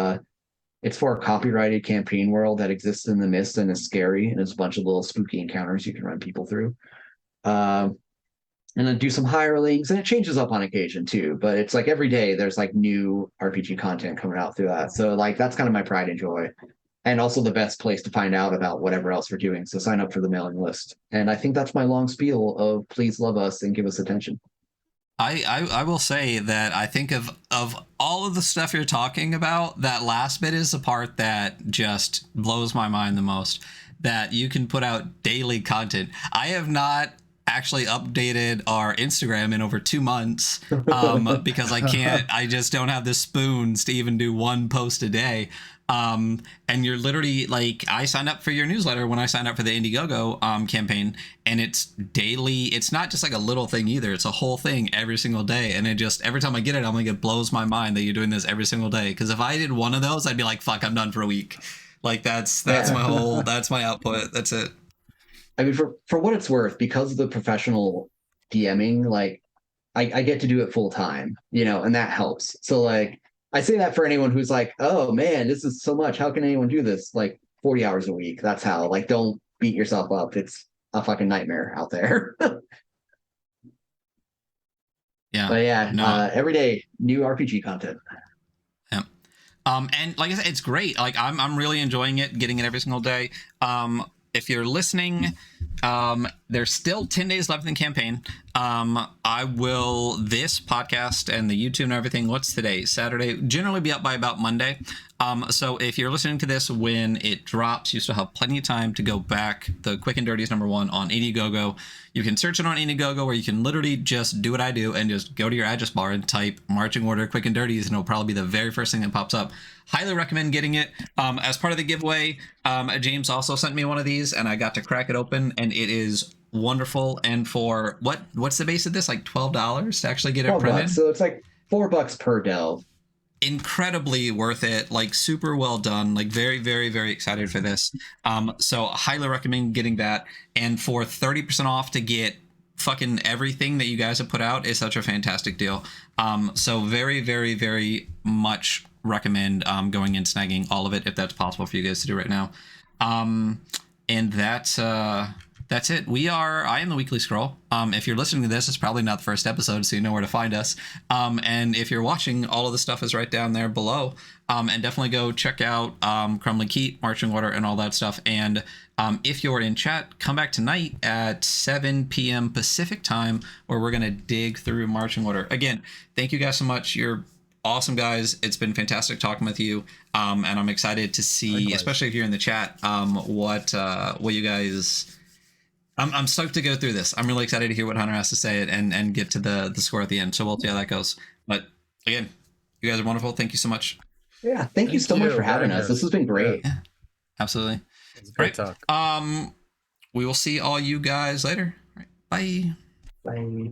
for a copyrighted campaign world that exists in the mist and is scary, and there's a bunch of little spooky encounters you can run people through. And then do some hirelings, and it changes up on occasion too, but it's like every day there's like new RPG content coming out through that. So like that's kind of my pride and joy, and also the best place to find out about whatever else we're doing. So sign up for the mailing list. And I think that's my long spiel of please love us and give us attention. I will say that I think of all of the stuff you're talking about, that last bit is the part that just blows my mind the most, that you can put out daily content. I have not actually updated our Instagram in over 2 months because I just don't have the spoons to even do one post a day. And you're literally like, I signed up for your newsletter when I signed up for the Indiegogo campaign, and it's daily. It's not just like a little thing either. It's a whole thing every single day. And it just, every time I get it, I'm like, it blows my mind that you're doing this every single day. Because if I did one of those, I'd be like, fuck, I'm done for a week. Like that's that's my output. That's it. I mean, for what it's worth, because of the professional DMing, like I get to do it full time, and that helps. So like I say that for anyone who's like, oh man, this is so much. How can anyone do this? Like 40 hours a week. That's how. Like, don't beat yourself up. It's a fucking nightmare out there. Yeah. But yeah, every day new RPG content. Yeah. And like I said, it's great. Like I'm really enjoying it, getting it every single day. If you're listening, there's still 10 days left in the campaign. This podcast and the YouTube and everything, what's today? Saturday, generally be up by about Monday. So if you're listening to this when it drops, you still have plenty of time to go back. The Quick and Dirty is #1 on Indiegogo. You can search it on Indiegogo, or you can literally just do what I do and just go to your address bar and type Marching Order Quick and Dirties, and it'll probably be the very first thing that pops up. Highly recommend getting it. As part of the giveaway, James also sent me one of these, and I got to crack it open, and it is wonderful. And for what's the base of this? Like $12 to actually get it 12 printed. bucks. So it's like $4 per delve. Incredibly worth it, like super well done, like very, very, very excited for this. So highly recommend getting that. And for 30% off to get fucking everything that you guys have put out is such a fantastic deal. So very, very, very much recommend going and snagging all of it if that's possible for you guys to do right now. And that's it. I am the Weekly Scroll. If you're listening to this, it's probably not the first episode, so you know where to find us. And if you're watching, all of the stuff is right down there below. And definitely go check out Crumbling Keep, Marching Order, and all that stuff. And if you're in chat, come back tonight at 7 p.m. Pacific time, where we're going to dig through Marching Order. Again, thank you guys so much. You're awesome guys. It's been fantastic talking with you. And I'm excited to see, Likewise. especially if you're in the chat, what you guys... I'm stoked to go through this. I'm really excited to hear what Hunter has to say and get to the score at the end. So we'll see how that goes. But again, you guys are wonderful. Thank you so much. Yeah, thank you so much for having us. This has been great. Yeah, absolutely. It's a great talk. We will see all you guys later. All right, bye. Bye.